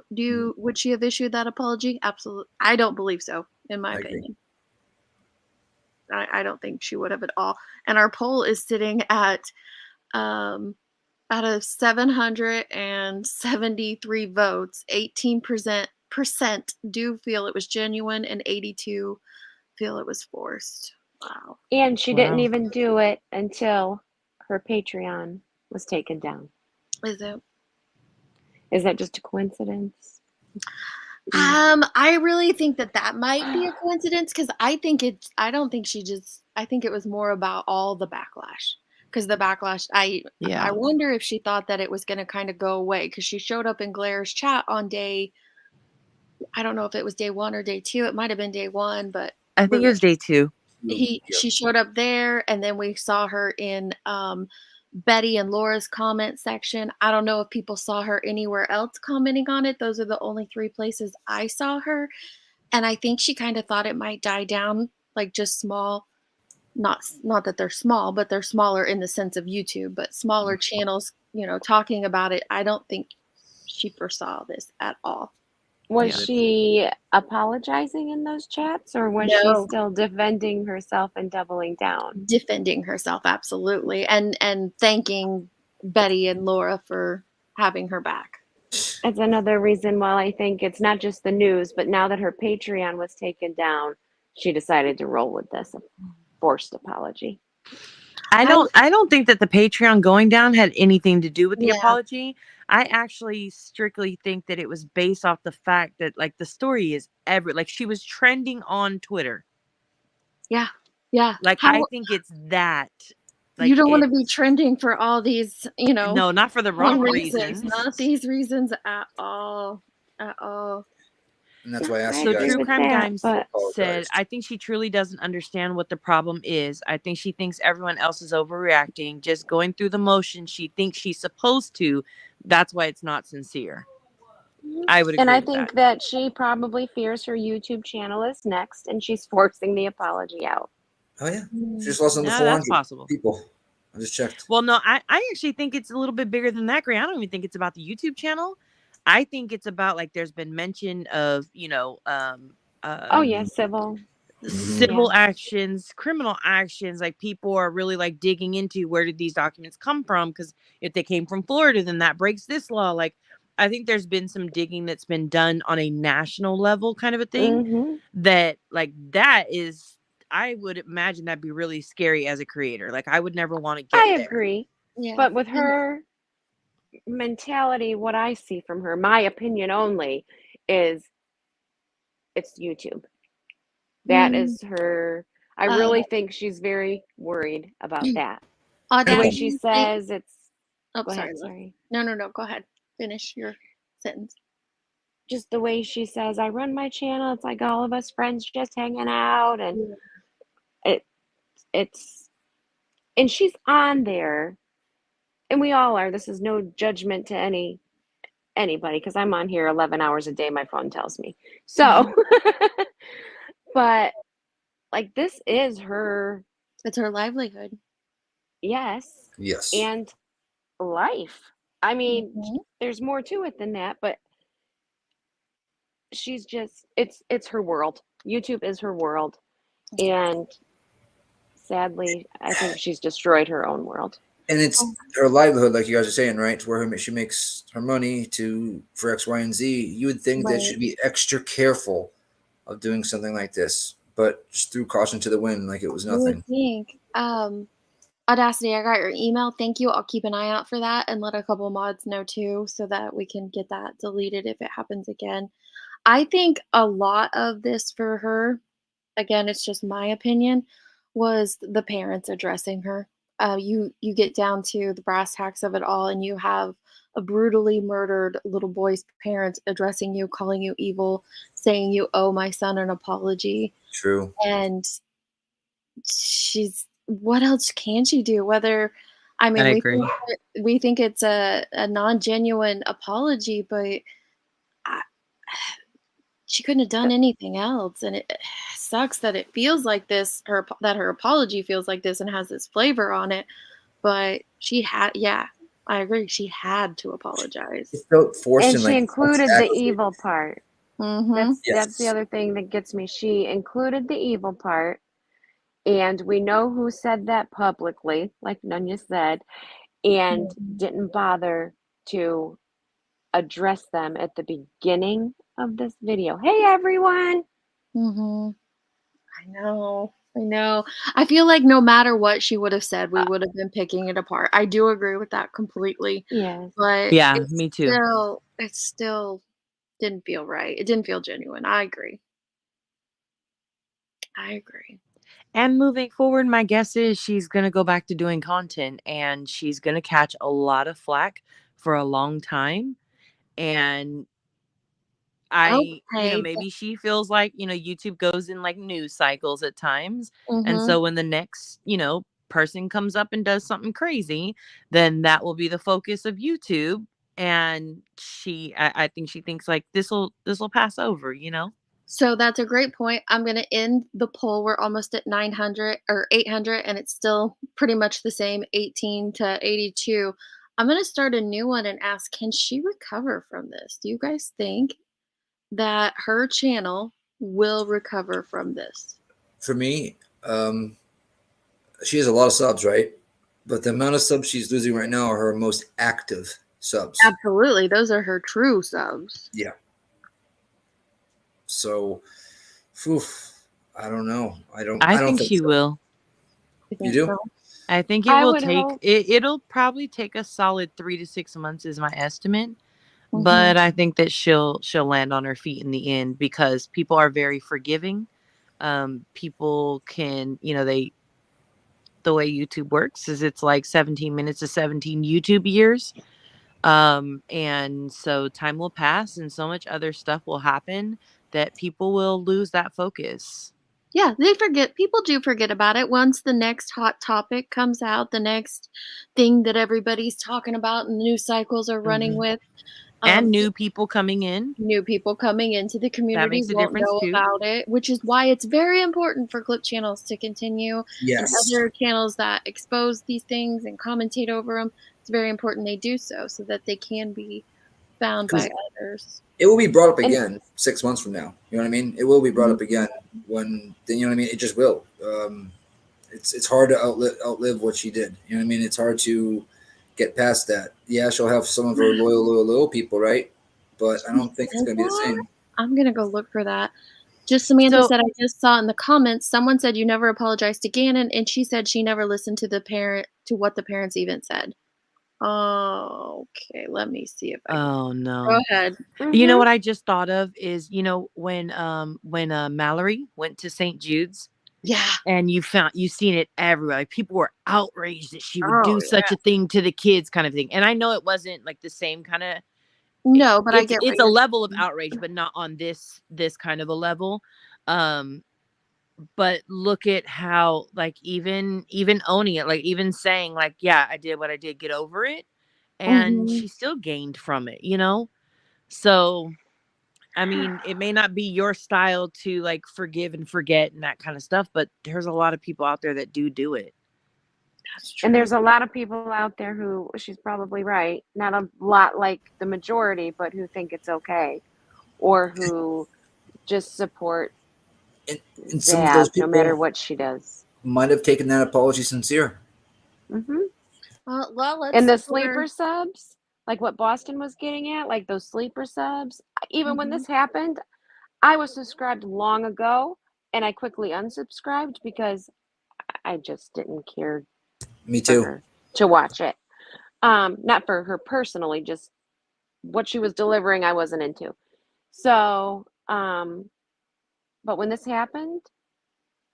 would she have issued that apology? Absolutely. I don't believe so, in my opinion. I don't think she would have at all. And our poll is sitting at out of 773 votes, 18% do feel it was genuine, and 82 feel it was forced. Wow. And she didn't even do it until her Patreon was taken down. Is it? Is that just a coincidence? I really think that might be a coincidence, because I think it was more about all the backlash. Because the backlash, I wonder if she thought that it was going to kind of go away, because she showed up in Glaire's chat on day, I don't know if it was day 1 or day 2. It might have been day 1, but I think it was day 2. She showed up there, and then we saw her in Betty and Laura's comment section. I don't know if people saw her anywhere else commenting on it. Those are the only 3 places I saw her, and I think she kind of thought it might die down, like just small. Not that they're small, but they're smaller in the sense of YouTube, but smaller channels, talking about it. I don't think she foresaw this at all. Was she apologizing in those chats, or was she still defending herself and doubling down? Defending herself, absolutely. And thanking Betty and Laura for having her back. That's another reason why I think it's not just the news, but now that her Patreon was taken down, she decided to roll with this forced apology. I don't think that the Patreon going down had anything to do with the apology. I actually strictly think that it was based off the fact that, like, the story is she was trending on Twitter. Yeah. Like, I think it's that. Like, you don't want to be trending for all these, No, not for the wrong reasons. Not these reasons at all. At all. And that's why I asked you guys. True Crime Dimes said, I think she truly doesn't understand what the problem is. I think she thinks everyone else is overreacting, just going through the motions she thinks she's supposed to. That's why it's not sincere. I would agree. And I think that she probably fears her YouTube channel is next, and she's forcing the apology out. Oh, yeah. She just lost under 400 people. I just checked. Well, no, I actually think it's a little bit bigger than that, Gray. I don't even think it's about the YouTube channel. I think it's about, like, there's been mention of, civil. civil actions, criminal actions, like people are really like digging into where did these documents come from, because if they came from Florida, then that breaks this law. Like, I think there's been some digging that's been done on a national level kind of a thing, that like that is, I would imagine that'd be really scary as a creator. Like, I would never want to get there. I agree. But with her mentality, what I see from her, my opinion only, is it's YouTube. That is her. I really think she's very worried about that. The way she says it's. Oh, sorry. No. Go ahead. Finish your sentence. Just the way she says, I run my channel. It's like all of us friends just hanging out, and it's, and she's on there, and we all are. This is no judgment to anybody, because I'm on here 11 hours a day. My phone tells me so. But like, this is her. It's her livelihood. Yes. And life. I mean, there's more to it than that, but she's just, it's her world. YouTube is her world. And sadly, I think she's destroyed her own world. And it's her livelihood, like you guys are saying, right? To where she makes her money for X, Y, and Z. You would think that she'd be extra careful of doing something like this, but just threw caution to the wind like it was nothing. You would think. Audacity, I got your email. Thank you. I'll keep an eye out for that and let a couple mods know too, so that we can get that deleted if it happens again. I think a lot of this for her, again, it's just my opinion, was the parents addressing her. You get down to the brass tacks of it all, and you have a brutally murdered little boy's parents addressing you, calling you evil, saying you owe my son an apology. True. And what else can she do? I mean, we think it's a non-genuine apology, but she couldn't have done anything else. And it sucks that it feels like this, that her apology feels like this and has this flavor on it. But I agree. She had to apologize. It felt forced, and she included the evil part. Mm-hmm. That's the other thing that gets me. She included the evil part. And we know who said that publicly, like Nunya said, and didn't bother to address them at the beginning of this video. Hey, everyone. I know. I feel like no matter what she would have said, we would have been picking it apart. I do agree with that completely. Yes. But me too. It still didn't feel right. It didn't feel genuine. I agree. And moving forward, my guess is she's going to go back to doing content, and she's going to catch a lot of flack for a long time. And maybe she feels like, YouTube goes in like news cycles at times. And so when the next, person comes up and does something crazy, then that will be the focus of YouTube. And I think she thinks like this will pass over, So that's a great point. I'm going to end the poll. We're almost at 900 or 800, and it's still pretty much the same, 18 to 82. I'm going to start a new one and ask, can she recover from this? Do you guys think that her channel will recover from this? For me, she has a lot of subs, right? But the amount of subs she's losing right now are her most active subs. Absolutely. Those are her true subs. Yeah. So, I don't know. I don't think she will. You do? So? I think it will take it'll probably take a solid 3 to 6 months is my estimate. But I think that she'll land on her feet in the end, because people are very forgiving. People can, the way YouTube works is it's like 17 minutes to 17 YouTube years. And so time will pass and so much other stuff will happen that people will lose that focus. Yeah, people do forget about it once the next hot topic comes out, the next thing that everybody's talking about and the news cycles are running with. And new people coming in. New people coming into the community makes a won't difference know too. about it, which is why it's very important for clip channels to continue. Yes. And other channels that expose these things and commentate over them, it's very important they do so that they can be found by others. It will be brought up again 6 months from now. You know what I mean? It will be brought up again when, you know what I mean? It just will. It's hard to outlive what she did. You know what I mean? It's hard to get past that. Yeah, she'll have some of her loyal people, right? But I don't think it's going to be the same. I'm going to go look for that. Just Samantha said, I just saw in the comments, someone said you never apologized to Gannon, and she said she never listened to what the parents even said. Oh, okay. Let me see if I can. No. Go ahead. You know what I just thought of is, when Mallory went to St. Jude's. Yeah. And you seen it everywhere. Like, people were outraged that she would do such a thing to the kids, kind of thing. And I know it wasn't like the same kind of. No, but I get it's a level of outrage, but not on this kind of a level. But look at how, like, even owning it, like, even saying, like, yeah, I did what I did, get over it, and she still gained from it, So, I mean, it may not be your style to, like, forgive and forget and that kind of stuff, but there's a lot of people out there that do it. That's true. And there's a lot of people out there who, she's probably right, not a lot like the majority, but who think it's okay, or who just support and some of those people, no matter what she does, might have taken that apology sincere. Well, let's. And the sleeper subs, like what Boston was getting at, like those sleeper subs, even when this happened, I was subscribed long ago, and I quickly unsubscribed because I just didn't care. Me too. For her to watch it. Not for her personally, just what she was delivering I wasn't into. So, but when this happened,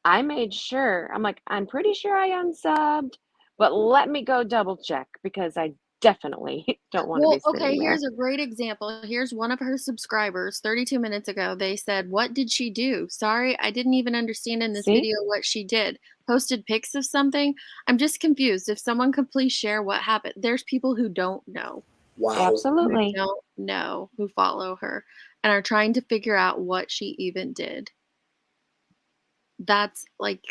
I made sure, I'm like, I'm pretty sure I unsubbed, but let me go double check because I definitely don't want to be sitting there. Here's a great example. Here's one of her subscribers 32 minutes ago. They said, what did she do? Sorry, I didn't even understand in this video what she did. Posted pics of something. I'm just confused. If someone could please share what happened. There's people who don't know. Wow. Absolutely. Who don't know, who follow her and are trying to figure out what she even did. That's like,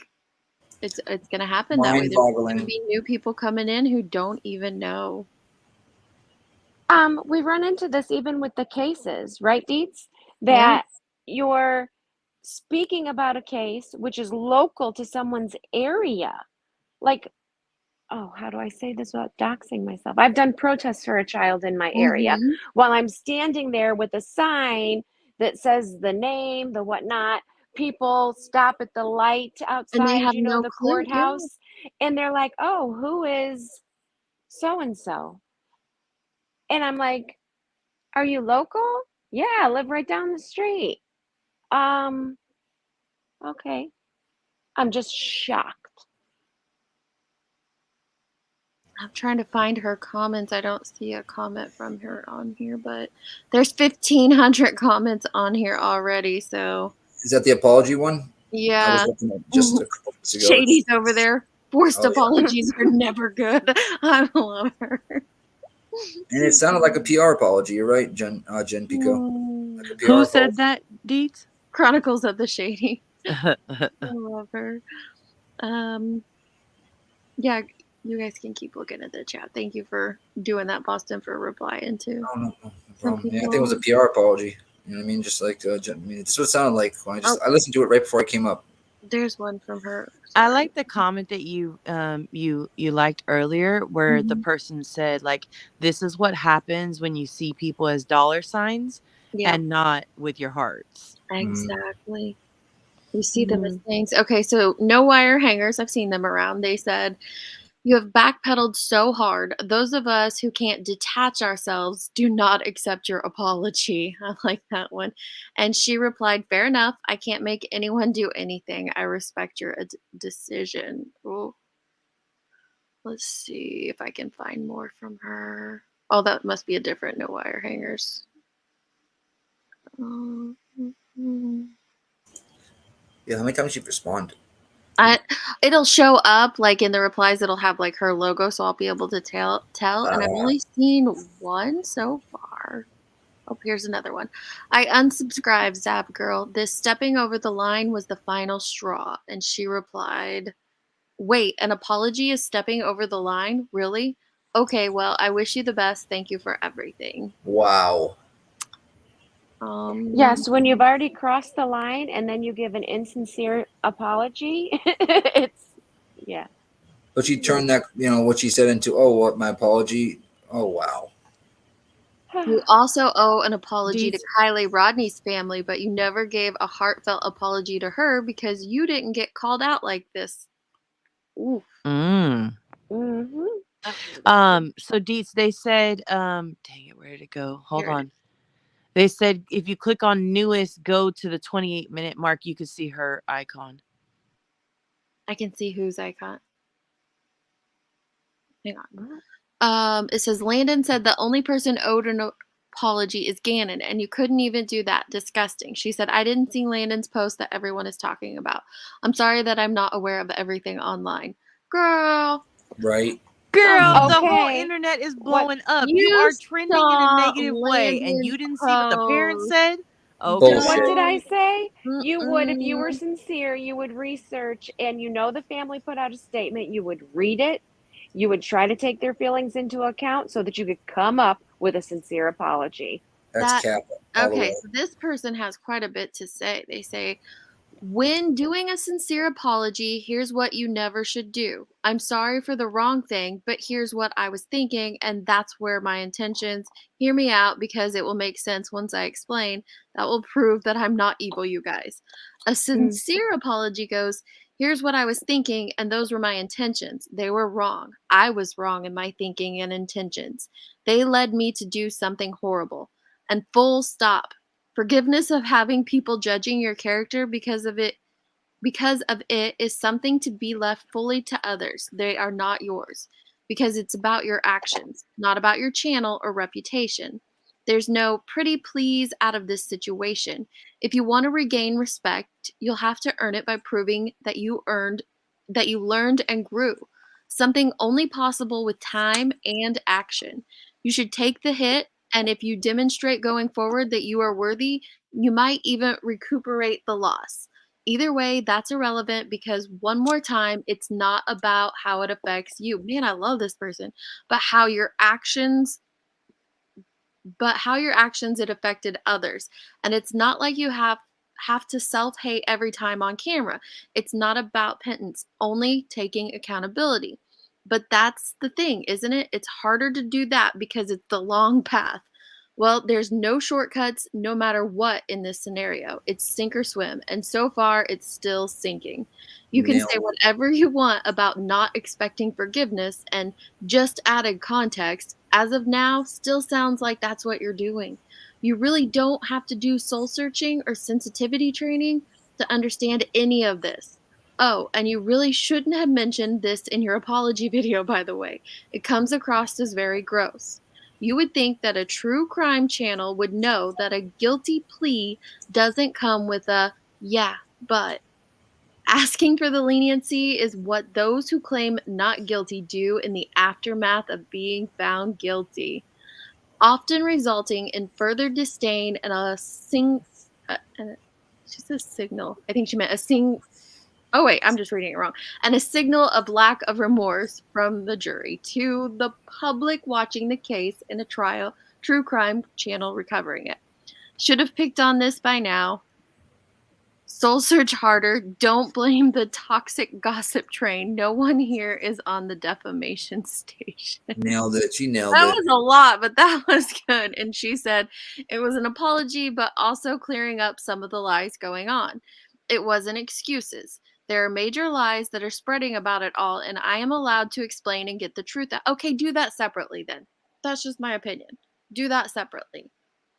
it's going to happen that way. There's going to be new people coming in who don't even know. We run into this even with the cases, right, Deets? That you're speaking about a case which is local to someone's area. Like, oh, how do I say this without doxing myself? I've done protests for a child in my area while I'm standing there with a sign that says the name, the whatnot. People stop at the light outside, and they have no the clue, courthouse, and they're like, oh, who is so-and-so? And I'm like, are you local? Yeah, I live right down the street. Okay. I'm just shocked. I'm trying to find her comments. I don't see a comment from her on here, but there's 1,500 comments on here already. So is that the apology one? Yeah. I was looking at just a couple minutes ago. Shady's over there. Forced apologies are never good. I love her. And it sounded like a PR apology. You're right, Jen Pico. Like who said that, Deets? Chronicles of the Shady. I love her. Yeah, you guys can keep looking at the chat. Thank you for doing that, Boston, for replying to. Oh, no problem. Yeah, I think it was a PR apology. You know what I mean? Just like, this is what it sounded like when I listened to it right before I came up. There's one from her. Sorry. I like the comment that you liked earlier, where the person said, like, this is what happens when you see people as dollar signs and not with your hearts. Exactly. You see them as things. Okay, so no wire hangers. I've seen them around. They said, you have backpedaled so hard. Those of us who can't detach ourselves do not accept your apology. I like that one. And she replied, fair enough. I can't make anyone do anything. I respect your decision. Ooh. Let's see if I can find more from her. Oh, that must be a different no wire hangers. Yeah, how many times did you respond? It'll show up like in the replies. It'll have like her logo, so I'll be able to tell. And I've only seen one so far. Oh, here's another one. I unsubscribed, Zav Girl. This stepping over the line was the final straw. And she replied, wait, an apology is stepping over the line? Really? Okay, well, I wish you the best. Thank you for everything. Wow. Yes, when you've already crossed the line and then you give an insincere apology, it's yeah. But she turned that, what she said into, oh, what, my apology? Oh, wow. You also owe an apology to Deets. Kylie Rodney's family, but you never gave a heartfelt apology to her because you didn't get called out like this. Ooh. So Deets, they said, dang it, where did it go? Hold on. They said if you click on newest, go to the 28-minute mark, you can see her icon. I can see whose icon. Hang on. It says Landon said the only person owed an apology is Gannon, and you couldn't even do that. Disgusting. She said, I didn't see Landon's post that everyone is talking about. I'm sorry that I'm not aware of everything online. Girl. Right. Girl, the whole internet is blowing up. You are trending in a saw negative way, and you didn't see what the parents post. said? Bullshit. What did I say? You would, if you Mm-mm. were sincere, you would research, and the family put out a statement. You would read it. You would try to take their feelings into account so that you could come up with a sincere apology. That's cap. Okay, so this person has quite a bit to say. They say, when doing a sincere apology, here's what you never should do. I'm sorry for the wrong thing, but here's what I was thinking, and that's where my intentions. Hear me out because it will make sense once I explain. That will prove that I'm not evil, you guys. A sincere apology goes, here's what I was thinking, and those were my intentions. They were wrong. I was wrong in my thinking and intentions. They led me to do something horrible. And full stop. Forgiveness of having people judging your character because of it is something to be left fully to others. They are not yours because it's about your actions, not about your channel or reputation. There's no pretty please out of this situation. If you want to regain respect, you'll have to earn it by proving that you learned and grew. Something only possible with time and action. You should take the hit, and if you demonstrate going forward that you are worthy, you might even recuperate the loss. Either way, that's irrelevant because one more time, it's not about how it affects you. Man, I love this person. But how your actions it affected others. And it's not like you have to self-hate every time on camera. It's not about penance, only taking accountability. But that's the thing, isn't it? It's harder to do that because it's the long path. Well, there's no shortcuts no matter what in this scenario. It's sink or swim, and so far it's still sinking. You can say whatever you want about not expecting forgiveness and just added context. As of now, still sounds like that's what you're doing. You really don't have to do soul searching or sensitivity training to understand any of this. Oh, and you really shouldn't have mentioned this in your apology video, by the way. It comes across as very gross. You would think that a true crime channel would know that a guilty plea doesn't come with a, yeah, but. Asking for the leniency is what those who claim not guilty do in the aftermath of being found guilty, often resulting in further disdain and she says signal. I think she meant oh wait, I'm just reading it wrong. And a signal of lack of remorse from the jury to the public watching the case in a true crime channel recovering it. Should have picked on this by now. Soul search harder. Don't blame the toxic gossip train. No one here is on the defamation station. Nailed it. She nailed That it. was a lot, but that was good. And she said it was an apology, but also clearing up some of the lies going on. It wasn't excuses. There are major lies that are spreading about it all, and I am allowed to explain and get the truth out. Okay, do that separately then. That's just my opinion. Do that separately.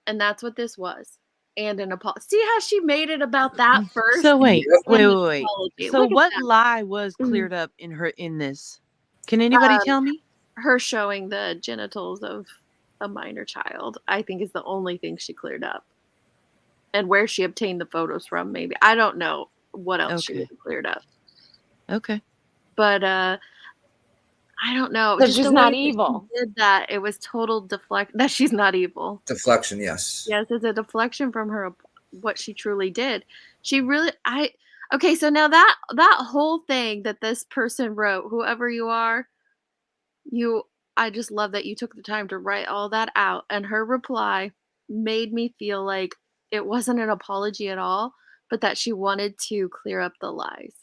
And that's what this was. And an apology. See how she made it about that first? So wait. Apology. So Look at what that. lie was cleared up in this? Can anybody tell me? Her showing the genitals of a minor child, I think, is the only thing she cleared up. And where she obtained the photos from, maybe. I don't know what else she would have cleared up. Okay. But I don't know. That Just she's the not way evil. she did that, it was total that she's not evil. Deflection, yes. Yes, it's a deflection from her, what she truly did. She really, okay, so now that whole thing that this person wrote, whoever you are, I just love that you took the time to write all that out. And her reply made me feel like it wasn't an apology at all, but that she wanted to clear up the lies.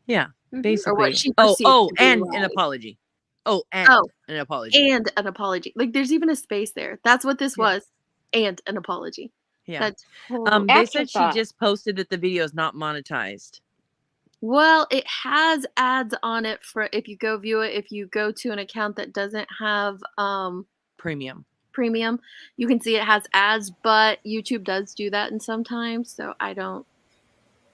Yeah, basically. Or what she perceived to be and lies. an apology. An apology. And an apology. Like, there's even a space there. That's what this was. And an apology. Yeah. That's they said she just posted that the video is not monetized. Well, it has ads on it for if you go view it. If you go to an account that doesn't have premium, you can see it has ads, but YouTube does do that and sometimes. So I don't.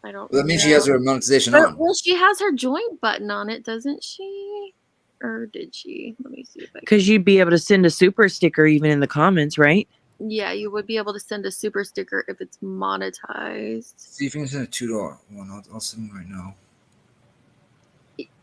Well, that means she has her monetization on. Well, she has her join button on it, doesn't she? Or did she? Let me see if I can. Because you'd be able to send a super sticker even in the comments, right? Yeah, you would be able to send a super sticker if it's monetized. See if you can send a $2 one. I'll send one right now.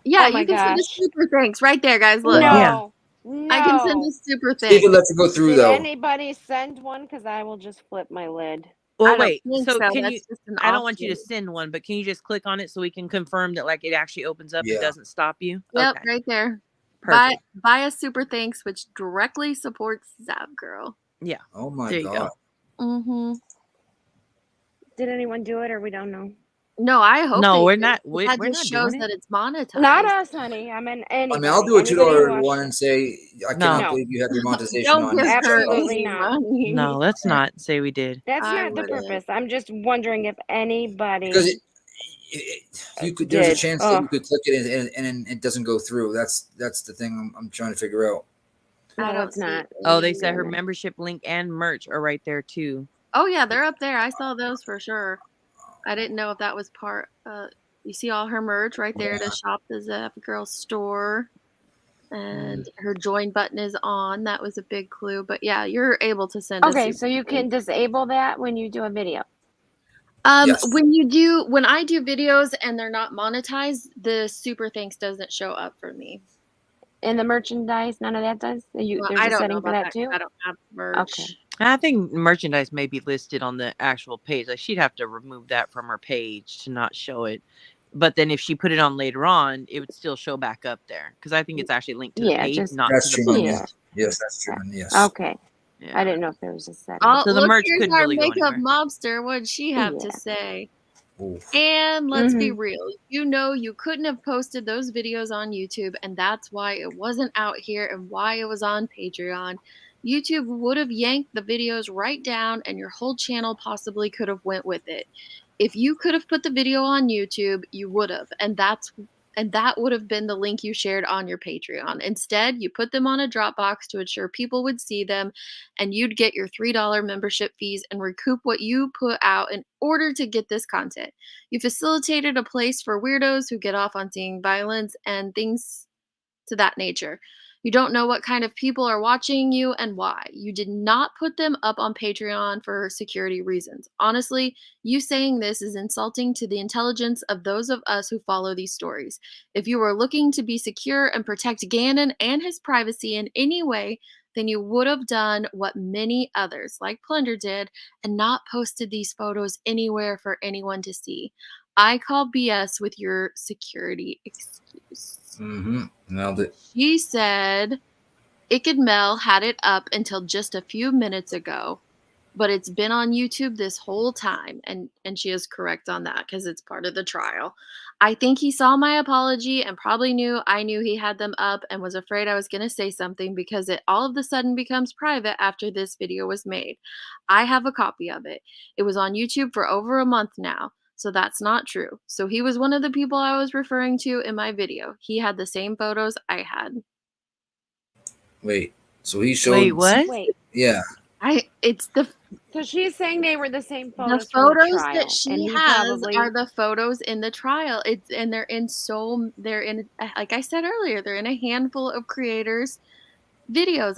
Yeah, you can send a super thanks right there, guys. Look. No. I can send a super See if thanks. it lets it go through, though. Did anybody send one? Because I will just flip my lid. Well, wait. So can you? I don't want you to send one, but can you just click on it so we can confirm that like it actually opens up and doesn't stop you? Yep, right there. Perfect. Buy a super thanks, which directly supports Zav Girl. Yeah. Oh my God. Mm-hmm. Did anyone do it, or we don't know? No, I hope. No, we're did. not. That We're just not shows doing that it. it's monetized. Not us, honey. I mean, anybody. I'll do a $2 one and say, I cannot believe you have your monetization Don't on. give her Absolutely any not. money. No, let's not say we did. That's not the purpose. I'm just wondering if anybody. Because you could. There's a chance that you could click it and it doesn't go through. That's the thing I'm trying to figure out. No, it's not. Oh, they said her membership link and merch are right there too. Oh yeah, they're up there. I saw those for sure. I didn't know if that was part. You see all her merch right there to shop the Zav Girl store, and her join button is on. That was a big clue. But yeah, you're able to send. Okay, so you can disable that when you do a video. Yes. When I do videos and they're not monetized, the super thanks doesn't show up for me. In the merchandise, none of that does. There's a setting for that too. I don't have merch. Okay. I think merchandise may be listed on the actual page. Like she'd have to remove that from her page to not show it. But then if she put it on later on, it would still show back up there because I think it's actually linked to the page, not to the post. Yes, that's true. Yes. Okay. Yeah. I didn't know if there was a setting. So the merch couldn't really go makeup anywhere. mobster. What did she have to say? Oof. And let's be real. You know you couldn't have posted those videos on YouTube, and that's why it wasn't out here and why it was on Patreon. YouTube would have yanked the videos right down, and your whole channel possibly could have went with it. If you could have put the video on YouTube, you would have, and that would have been the link you shared on your Patreon. Instead, you put them on a Dropbox to ensure people would see them, and you'd get your $3 membership fees and recoup what you put out in order to get this content. You facilitated a place for weirdos who get off on seeing violence and things to that nature. You don't know what kind of people are watching you and why. You did not put them up on Patreon for security reasons. Honestly, you saying this is insulting to the intelligence of those of us who follow these stories. If you were looking to be secure and protect Gannon and his privacy in any way, then you would have done what many others, like Plunder, did and not posted these photos anywhere for anyone to see. I call BS with your security excuse. Nailed it. She said Icked Mel had it up until just a few minutes ago, but it's been on YouTube this whole time, and she is correct on that because it's part of the trial. I think he saw my apology and probably knew I knew he had them up and was afraid I was going to say something because it all of a sudden becomes private after this video was made. I have a copy of it. It was on YouTube for over a month now. So that's not true. So he was one of the people I was referring to in my video. He had the same photos I had. Wait. So he showed. Wait, what? Wait. Yeah. So she's saying they were the same photos. The photos from the trial, that she has are the photos in the trial. They're in like I said earlier, they're in a handful of creators' videos.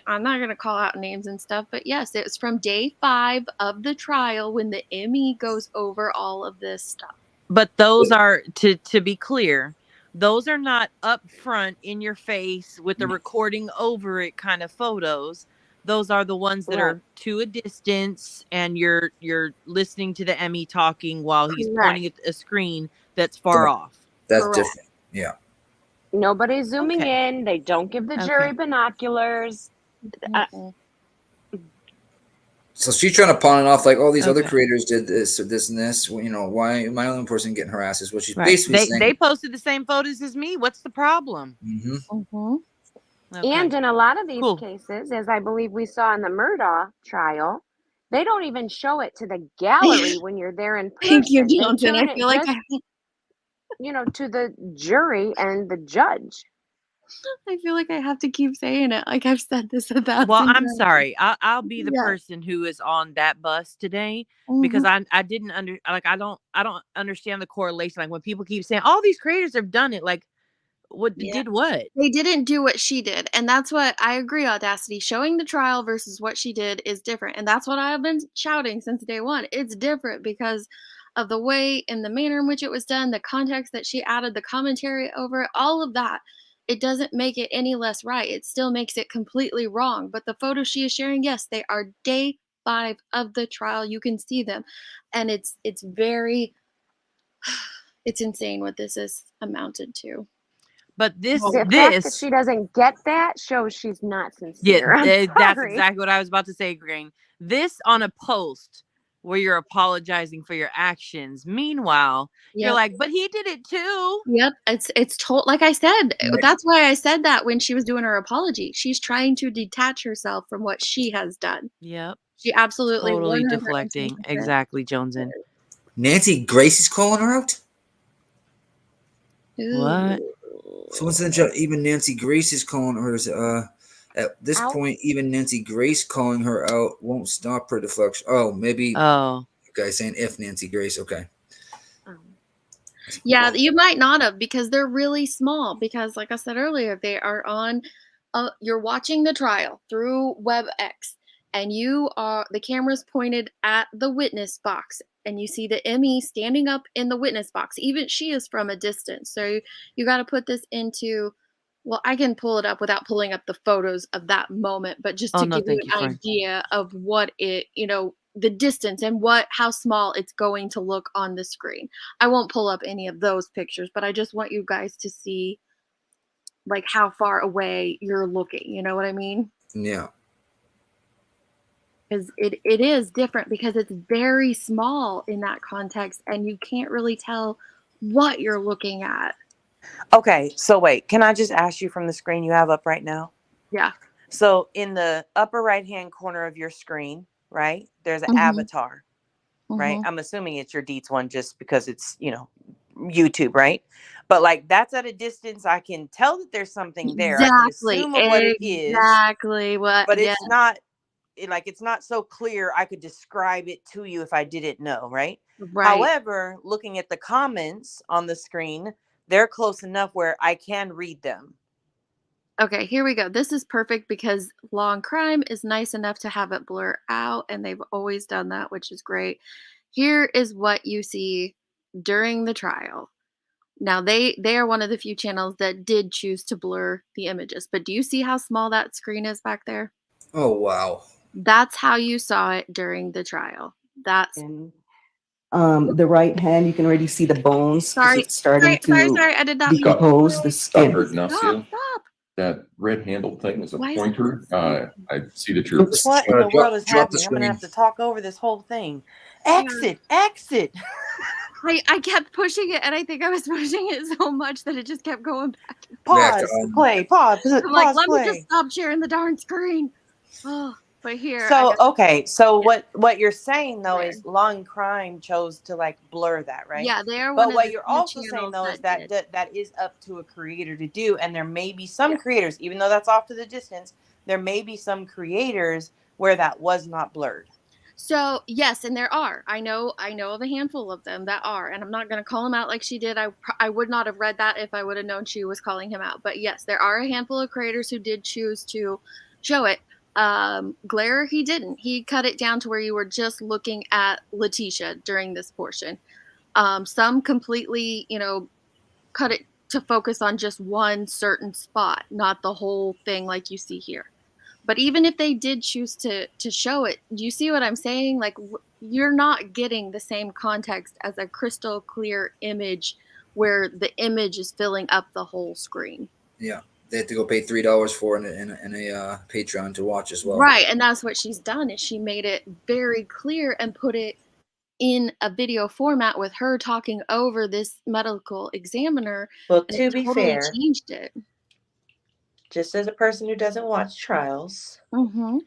I'm not going to call out names and stuff, but yes, it was from day 5 of the trial when the ME goes over all of this stuff. But those are, to be clear, those are not up front in your face with the recording over it kind of photos. Those are the ones that are to a distance and you're listening to the ME talking while he's pointing at a screen that's far off. That's different. Yeah. Nobody's zooming Okay. in. They don't give the jury binoculars. So she's trying to pawn it off like all these other Okay. creators did this or this and this. You know, why am I the only person getting harassed? Is what she's Right. basically saying. They posted the same photos as me. What's the problem? Okay. And in a lot of these cases, as I believe we saw in the Murdaugh trial, they don't even show it to the gallery when you're there in person. Thank you, Johnson. They I turn feel it like just, to the jury and the judge. I feel like I have to keep saying it. Like I've said this 1,000 Well, I'm times. sorry. I'll be the person who is on that bus today because I didn't I don't understand the correlation. Like when people keep saying all these creators have done it, like did what? They didn't do what she did. And that's what I agree, Audacity. Showing the trial versus what she did is different. And that's what I've been shouting since day one. It's different because of the way and the manner in which it was done, the context that she added, the commentary over it, all of that. It doesn't make it any less right. It still makes it completely wrong. But the photos she is sharing, yes, they are day 5 of the trial. You can see them. And it's very, it's insane what this is amounted to. But the fact that she doesn't get that shows she's not sincere. Yeah, that's exactly what I was about to say, Green. This on a post where you're apologizing for your actions. Meanwhile, you're like, but he did it too. Yep. It's told, like I said, that's why I said that when she was doing her apology. She's trying to detach herself from what she has done. Yep. She absolutely totally deflecting. Exactly, Jonesin. Nancy Grace is calling her out? What? So what's the even Nancy Grace is calling her. At this point, even Nancy Grace calling her out won't stop her deflection. Oh, maybe. Oh, okay, saying if Nancy Grace. Okay. Yeah, you might not have because they're really small. Because, like I said earlier, they are on. You're watching the trial through WebEx, and the camera's pointed at the witness box, and you see the ME standing up in the witness box. Even she is from a distance, so you got to put this into. Well, I can pull it up without pulling up the photos of that moment, but just to give you an idea of what it, the distance and how small it's going to look on the screen. I won't pull up any of those pictures, but I just want you guys to see like how far away you're looking. You know what I mean? Yeah. Because it is different because it's very small in that context and you can't really tell what you're looking at. Okay, so wait, can I just ask you from the screen you have up right now? Yeah. So in the upper right-hand corner of your screen, right, there's an avatar, right? I'm assuming it's your Deets one just because it's, YouTube, right? But like that's at a distance. I can tell that there's something there. I can assume what it is. Exactly what. But it's not it's not so clear I could describe it to you if I didn't know, right? However, looking at the comments on the screen, they're close enough where I can read them. Okay, here we go. This is perfect because Law and Crime is nice enough to have it blur out, and they've always done that, which is great. Here is what you see during the trial. Now, they are one of the few channels that did choose to blur the images, but do you see how small that screen is back there? Oh, wow. That's how you saw it during the trial. That's... the right hand, you can already see the bones. Sorry, it's starting to I did not decompose the skin. Stop. That red handle thing is a pointer. I see that you're. What in the world is happening? I'm gonna have to talk over this whole thing. Exit. I kept pushing it, and I think I was pushing it so much that it just kept going back. Pause. Play. Pause. I'm like, let me just stop sharing the darn screen. Oh, but here. So okay. So what you're saying though is Law and Crime chose to like blur that, right? Yeah, they are. But what you're also saying though is that is up to a creator to do, and there may be some creators, even though that's off to the distance, there may be some creators where that was not blurred. So yes, and there are. I know of a handful of them that are, and I'm not going to call them out like she did. I would not have read that if I would have known she was calling him out. But yes, there are a handful of creators who did choose to show it. Glare, he didn't. He cut it down to where you were just looking at Letitia during this portion. Some completely, cut it to focus on just one certain spot, not the whole thing like you see here. But even if they did choose to show it, do you see what I'm saying? Like, you're not getting the same context as a crystal clear image where the image is filling up the whole screen. Yeah, they have to go pay $3 for it in a Patreon to watch as well. Right, and that's what she's done, is she made it very clear and put it in a video format with her talking over this medical examiner. Well, and to it be totally fair, changed it. just as a person who doesn't watch trials, Mm-hmm.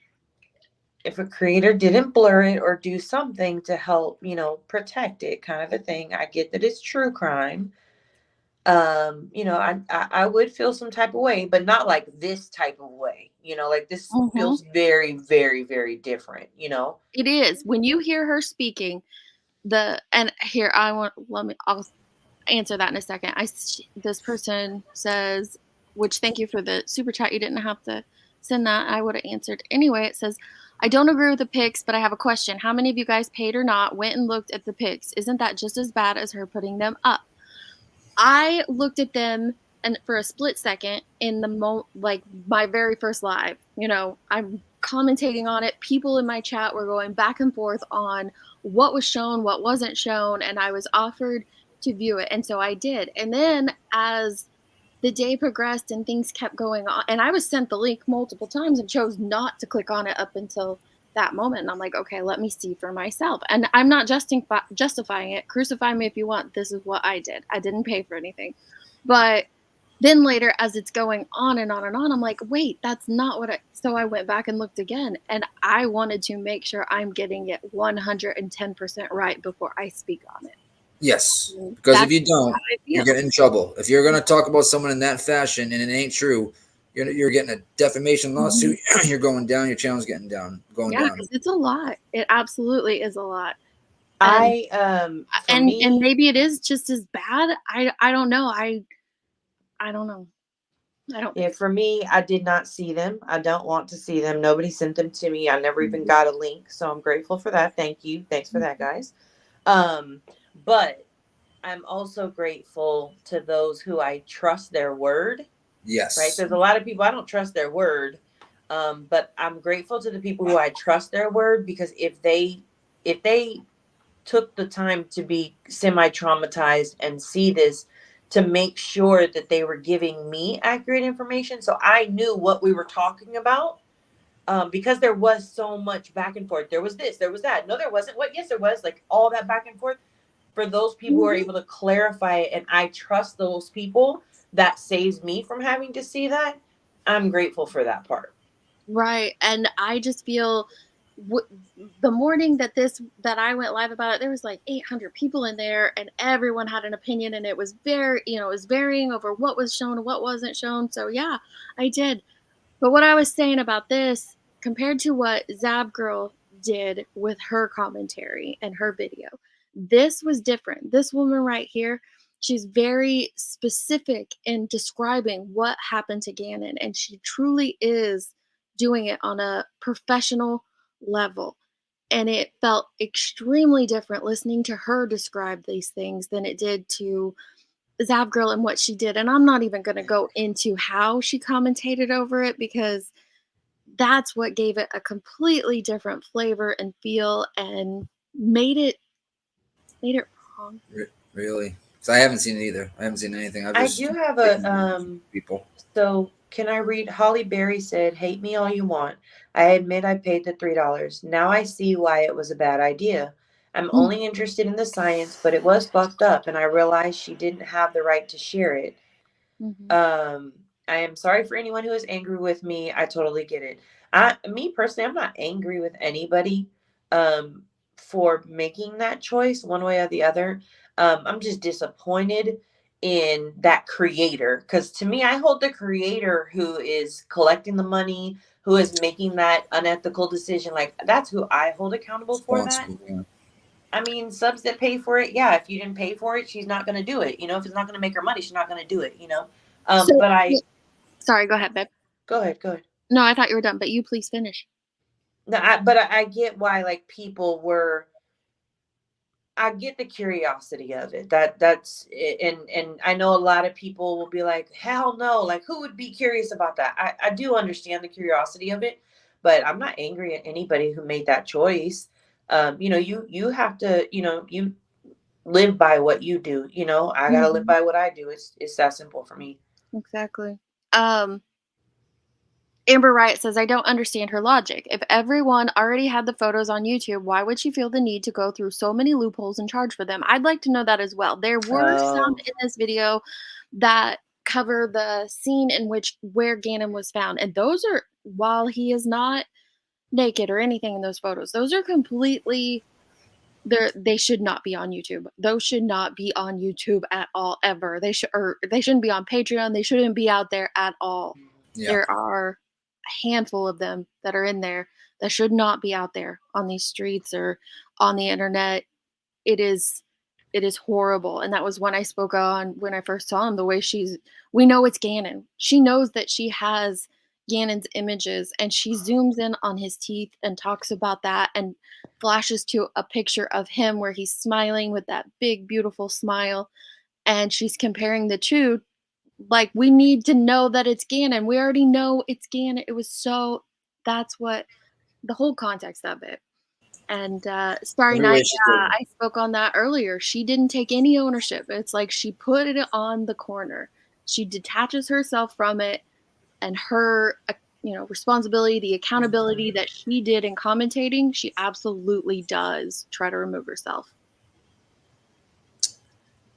if a creator didn't blur it or do something to help, protect it, kind of a thing, I get that it's true crime. I would feel some type of way, but not like this type of way. Like this feels very, very, very different. It is. When you hear her speaking, I'll answer that in a second. This person says, which thank you for the super chat. You didn't have to send that. I would have answered anyway. It says, I don't agree with the pics, but I have a question. How many of you guys, paid or not, went and looked at the pics? Isn't that just as bad as her putting them up? I looked at them and for a split second in like my very first live. I'm commentating on it. People in my chat were going back and forth on what was shown, what wasn't shown, and I was offered to view it, and so I did. And then as the day progressed and things kept going on, and I was sent the link multiple times and chose not to click on it up until that moment. And I'm like, okay, let me see for myself. And I'm not justifying it. Crucify me if you want. This is what I did. I didn't pay for anything. But then later, as it's going on and on and on, I'm like, wait, that's not what so I went back and looked again. And I wanted to make sure I'm getting it 110% right before I speak on it. Yes, because if you don't, you're getting in trouble. If you're going to talk about someone in that fashion and it ain't true, you're getting a defamation lawsuit. You're going down. Your channel's going down. Yeah, because it's a lot. It absolutely is a lot. And, and maybe it is just as bad. I don't know. I don't know. I don't. Yeah, for me, I did not see them. I don't want to see them. Nobody sent them to me. I never even got a link, so I'm grateful for that. Thank you. Thanks for that, guys. But I'm also grateful to those who I trust their word. Yes. Right. There's a lot of people I don't trust their word. But I'm grateful to the people who I trust their word, because if they took the time to be semi-traumatized and see this, to make sure that they were giving me accurate information, so I knew what we were talking about. Because there was so much back and forth. There was this, there was that. No, there wasn't. What? Yes, there was. Like all that back and forth. For those people who are able to clarify it, and I trust those people, that saves me from having to see that. I'm grateful for that part. Right. And I just feel the morning that I went live about it, there was like 800 people in there, and everyone had an opinion, and it was it was varying over what was shown and what wasn't shown. So yeah, I did. But what I was saying about this, compared to what Zav Girl did with her commentary and her video, this was different. This woman right here, she's very specific in describing what happened to Gannon, and she truly is doing it on a professional level. And it felt extremely different listening to her describe these things than it did to Zav Girl and what she did. And I'm not even going to go into how she commentated over it, because that's what gave it a completely different flavor and feel and made it wrong. Really? So I haven't seen it either. I haven't seen anything. I do have a people. So can I read? Holly Berry said, "Hate me all you want. I admit I paid the $3. Now I see why it was a bad idea. I'm only interested in the science, but it was fucked up, and I realized she didn't have the right to share it. I am sorry for anyone who is angry with me. I totally get it. Me personally, I'm not angry with anybody for making that choice one way or the other. I'm just disappointed in that creator, because to me, I hold the creator who is collecting the money, who is making that unethical decision, like that's who I hold accountable for that. Yeah. I mean, subs that pay for it, yeah, if you didn't pay for it, she's not going to do it. If it's not going to make her money, she's not going to do it, Sorry, go ahead, babe. Go ahead. No, I thought you were done, but you please finish. No, I get why, like, people were, I get the curiosity of it. That's it. And I know a lot of people will be like, hell no, like who would be curious about that? I do understand the curiosity of it, but I'm not angry at anybody who made that choice. You have to, live by what you do. You know, I gotta live by what I do. It's that simple for me. Exactly. Amber Wright says, I don't understand her logic. If everyone already had the photos on YouTube, why would she feel the need to go through so many loopholes and charge for them? I'd like to know that as well. There were some in this video that cover the scene in which where Gannon was found. And those are, while he is not naked or anything in those photos, those are completely, they should not be on YouTube. Those should not be on YouTube at all, ever. They shouldn't be on Patreon. They shouldn't be out there at all. Yeah. There are a handful of them that are in there that should not be out there on these streets or on the internet. It is horrible. And that was when I spoke on when I first saw him, the way we know it's Gannon. She knows that she has Gannon's images, and she zooms in on his teeth and talks about that and flashes to a picture of him where he's smiling with that big, beautiful smile. And she's comparing the two. Like, we need to know that it's Gannon. We already know it's Gannon. That's what the whole context of it. And Starry Every way Night, she yeah, could. I spoke on that earlier. She didn't take any ownership. It's like she put it on the corner. She detaches herself from it, and her, responsibility, the accountability that she did in commentating, she absolutely does try to remove herself.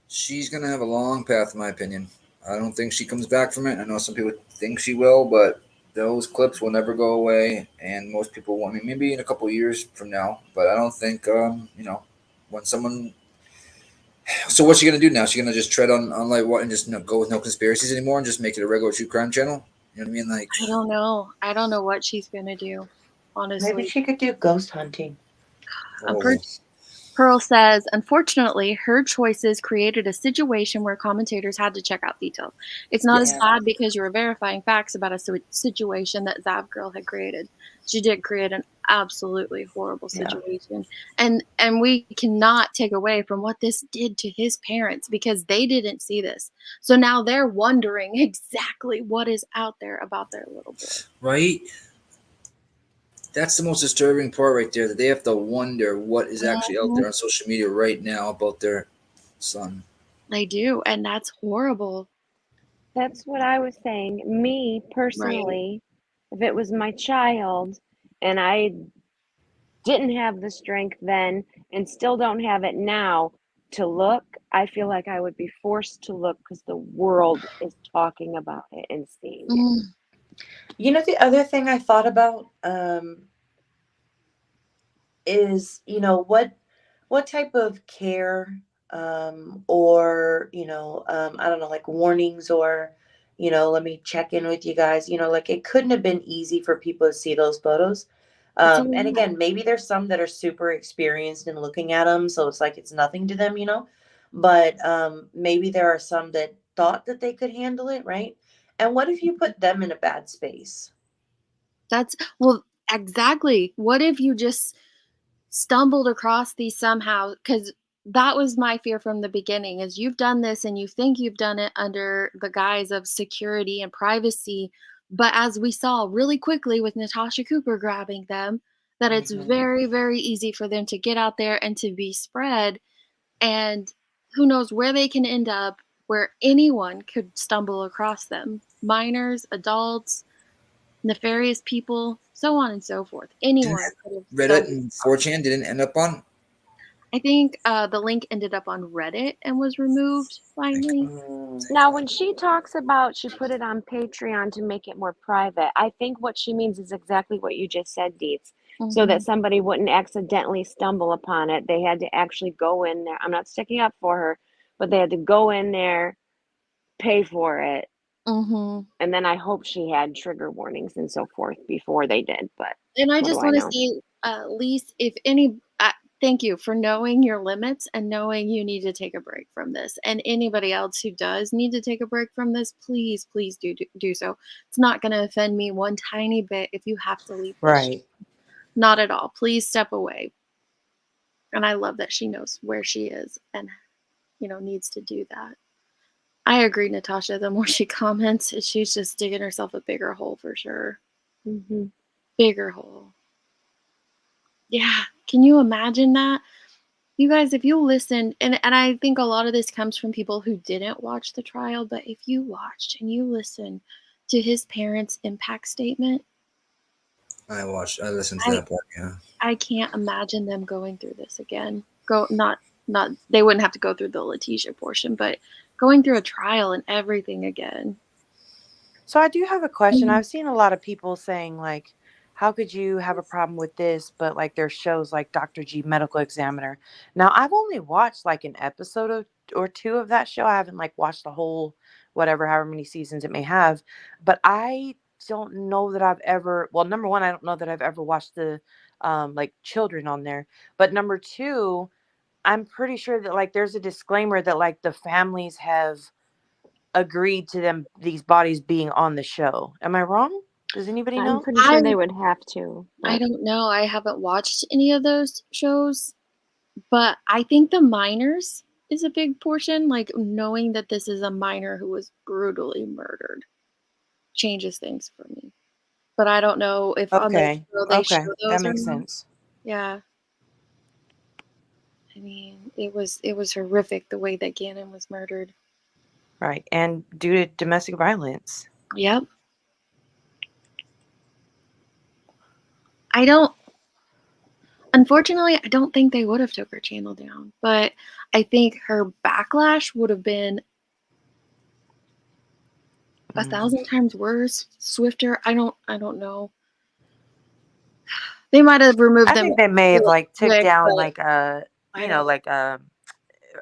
She's gonna have a long path, in my opinion. I don't think she comes back from it. I know some people think she will, but those clips will never go away, and most people won't. I mean, maybe in a couple years from now, but I don't think when someone. So what's she gonna do now? She's gonna just tread on like what and just go with no conspiracies anymore and just make it a regular true crime channel? You know what I mean? Like, I don't know. I don't know what she's gonna do, honestly. Maybe she could do ghost hunting. Pearl says, unfortunately, her choices created a situation where commentators had to check out details. It's not as bad because you were verifying facts about a situation that Zav Girl had created. She did create an absolutely horrible situation. And we cannot take away from what this did to his parents, because they didn't see this. So now they're wondering exactly what is out there about their little boy. right? That's the most disturbing part right there, that they have to wonder what is actually out there on social media right now about their son. They do, and that's horrible. That's what I was saying. Me, personally, if it was my child and I didn't have the strength then and still don't have it now to look, I feel like I would be forced to look because the world is talking about it and seeing it. You know, the other thing I thought about is, what type of care or, I don't know, like warnings or, let me check in with you guys, like it couldn't have been easy for people to see those photos. And again, maybe there's some that are super experienced in looking at them, so it's like it's nothing to them, but maybe there are some that thought that they could handle it, right? And what if you put them in a bad space? Exactly. What if you just stumbled across these somehow? Because that was my fear from the beginning, is you've done this and you think you've done it under the guise of security and privacy. But as we saw really quickly with Natasha Cooper grabbing them, that it's very, very easy for them to get out there and to be spread. And who knows where they can end up, where anyone could stumble across them. Minors, adults, nefarious people, so on and so forth. Anyone could have Reddit and 4chan didn't end up on? I think the link ended up on Reddit and was removed finally. Now, when she talks about she put it on Patreon to make it more private, I think what she means is exactly what you just said, Deets. So that somebody wouldn't accidentally stumble upon it. They had to actually go in there. I'm not sticking up for her, but they had to go in there, pay for it. And then I hope she had trigger warnings and so forth before they did. But and I just want to say, Lise, if any, thank you for knowing your limits and knowing you need to take a break from this. And anybody else who does need to take a break from this, please do so. It's not going to offend me one tiny bit if you have to leave. Right. Not at all. Please step away. And I love that she knows where she is and, needs to do that. I agree, Natasha. The more she comments, she's just digging herself a bigger hole for sure. Bigger hole. Yeah. Can you imagine that? You guys, if you listened, and I think a lot of this comes from people who didn't watch the trial, but if you watched and you listened to his parents' impact statement, I listened to that part, yeah. I can't imagine them going through this again. Not they wouldn't have to go through the Letitia portion, but going through a trial and everything again. So I do have a question. I've seen a lot of people saying like, how could you have a problem with this? But like there's shows like Dr. G Medical Examiner. Now I've only watched like an episode or two of that show. I haven't like watched the whole whatever, however many seasons it may have. But I don't know that I've ever, well, number one, I don't know that I've ever watched the like children on there. But number two, I'm pretty sure that like there's a disclaimer that like the families have agreed to these bodies being on the show. Am I wrong? Does anybody know? I'm pretty sure they would have to. I don't know. I haven't watched any of those shows, but I think the minors is a big portion. Like knowing that this is a minor who was brutally murdered changes things for me. But I don't know if on the show they show those. That makes sense. Yeah. I mean, it was horrific the way that Gannon was murdered. Right. And due to domestic violence. Yep. Unfortunately, I don't think they would have took her channel down, but I think her backlash would have been 1,000 times worse, swifter. I don't know. They might have removed them. I think they may have like took down like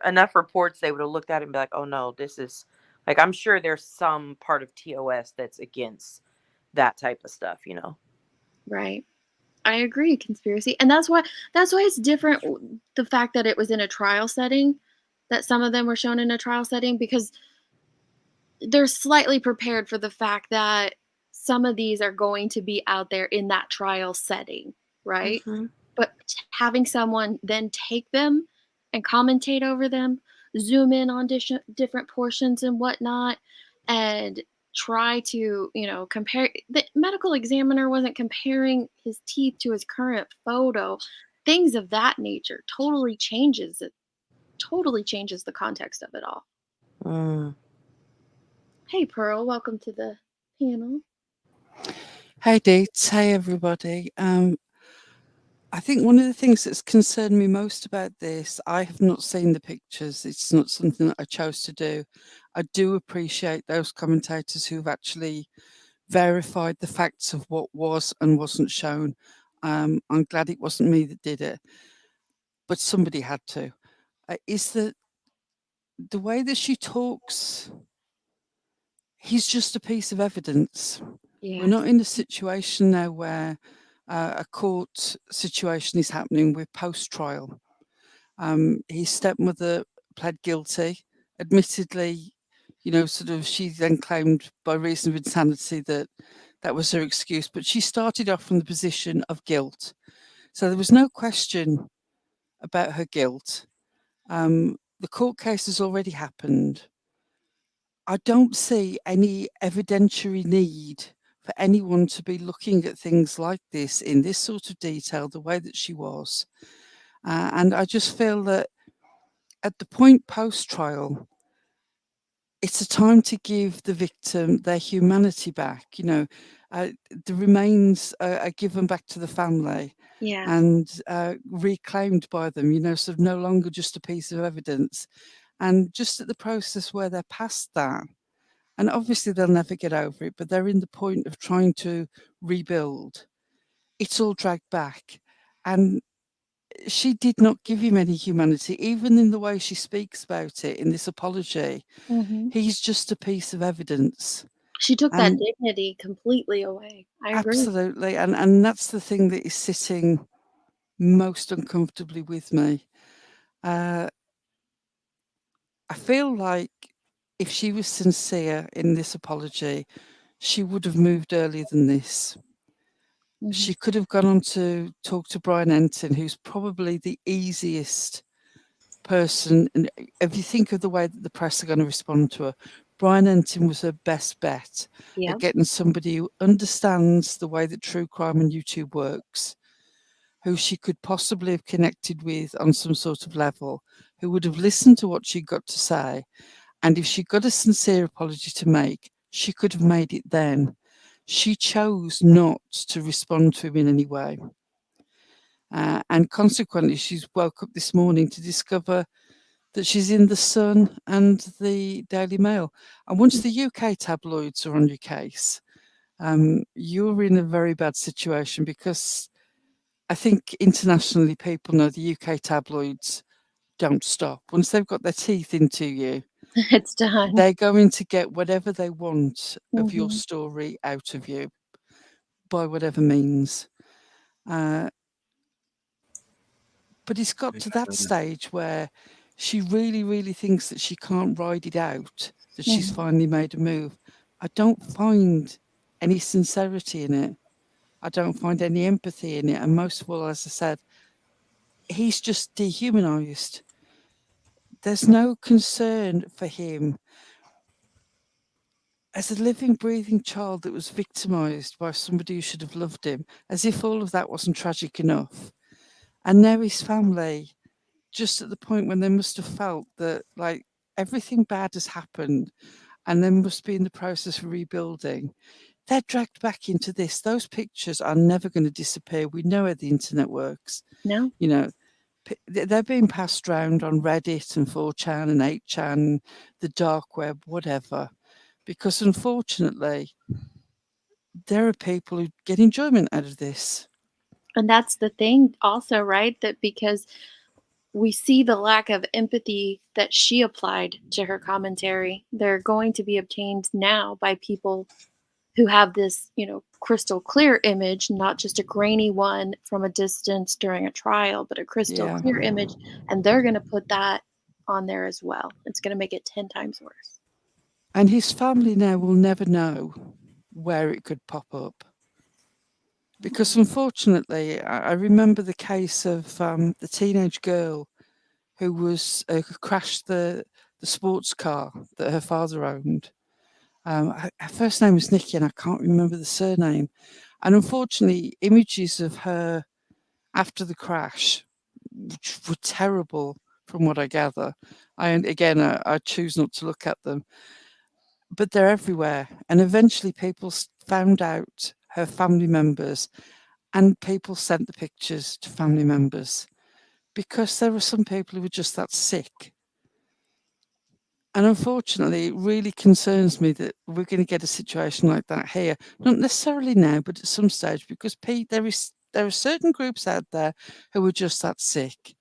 enough reports. They would have looked at it and be like, oh no, this is like, I'm sure there's some part of TOS that's against that type of stuff, you know? Right. I agree, conspiracy. And that's why it's different, the fact that it was in a trial setting, that some of them were shown in a trial setting, because they're slightly prepared for the fact that some of these are going to be out there in that trial setting, right? Mm-hmm. But having someone then take them and commentate over them, zoom in on different portions and whatnot, and try to, compare. The medical examiner wasn't comparing his teeth to his current photo. Things of that nature totally changes it. Totally changes the context of it all. Hey, Pearl, welcome to the panel. Hey, Deets. Hey, everybody. I think one of the things that's concerned me most about this, I have not seen the pictures. It's not something that I chose to do. I do appreciate those commentators who've actually verified the facts of what was and wasn't shown. I'm glad it wasn't me that did it, but somebody had to. Is that the way that she talks? He's just a piece of evidence. Yeah. We're not in a situation now where a court situation is happening. We're post-trial. His stepmother pled guilty. Admittedly, she then claimed by reason of insanity that was her excuse, but she started off from the position of guilt. So there was no question about her guilt. The court case has already happened. I don't see any evidentiary need for anyone to be looking at things like this in this sort of detail, the way that she was. And I just feel that at the point post-trial, it's a time to give the victim their humanity back. The remains are given back to the family. Yeah. And reclaimed by them, sort of no longer just a piece of evidence. And just at the process where they're past that, and obviously they'll never get over it, but they're in the point of trying to rebuild. It's all dragged back. And she did not give him any humanity, even in the way she speaks about it in this apology. Mm-hmm. He's just a piece of evidence. She took that dignity completely away. I agree. Absolutely. And that's the thing that is sitting most uncomfortably with me. I feel like if she was sincere in this apology, she would have moved earlier than this. Mm-hmm. She could have gone on to talk to Brian Entin, who's probably the easiest person. And if you think of the way that the press are going to respond to her, Brian Entin was her best bet at getting somebody who understands the way that true crime and YouTube works, who she could possibly have connected with on some sort of level, who would have listened to what she got to say. And if she got a sincere apology to make, she could have made it then. She chose not to respond to him in any way. And consequently, she's woke up this morning to discover that she's in the Sun and the Daily Mail. And once the UK tabloids are on your case, you're in a very bad situation, because I think internationally people know the UK tabloids don't stop. Once they've got their teeth into you, it's done. They're going to get whatever they want of your Mhm. story out of you by whatever means. But it's got to that stage where she really, really thinks that she can't ride it out, that she's Mhm. finally made a move. I don't find any sincerity in it. I don't find any empathy in it. And most of all, as I said, he's just dehumanized. There's no concern for him as a living, breathing child that was victimized by somebody who should have loved him, as if all of that wasn't tragic enough. And now his family, just at the point when they must have felt that, like, everything bad has happened and they must be in the process of rebuilding, they're dragged back into this. Those pictures are never going to disappear. We know how the internet works. No. You know, they're being passed around on Reddit and 4chan and 8chan, the dark web, whatever. Because unfortunately, there are people who get enjoyment out of this. And that's the thing also, right? That because we see the lack of empathy that she applied to her commentary, they're going to be obtained now by people who have this, crystal clear image, not just a grainy one from a distance during a trial, but a crystal Yeah. clear image, and they're going to put that on there as well. It's going to make it 10 times worse. And his family now will never know where it could pop up. Because unfortunately, I remember the case of the teenage girl who was crashed the sports car that her father owned. Her first name was Nikki, and I can't remember the surname. And unfortunately, images of her after the crash were terrible, from what I gather. I choose not to look at them, but they're everywhere. And eventually, people found out, her family members, and people sent the pictures to family members, because there were some people who were just that sick. And unfortunately, it really concerns me that we're going to get a situation like that here. Not necessarily now, but at some stage, because there are certain groups out there who are just that sick.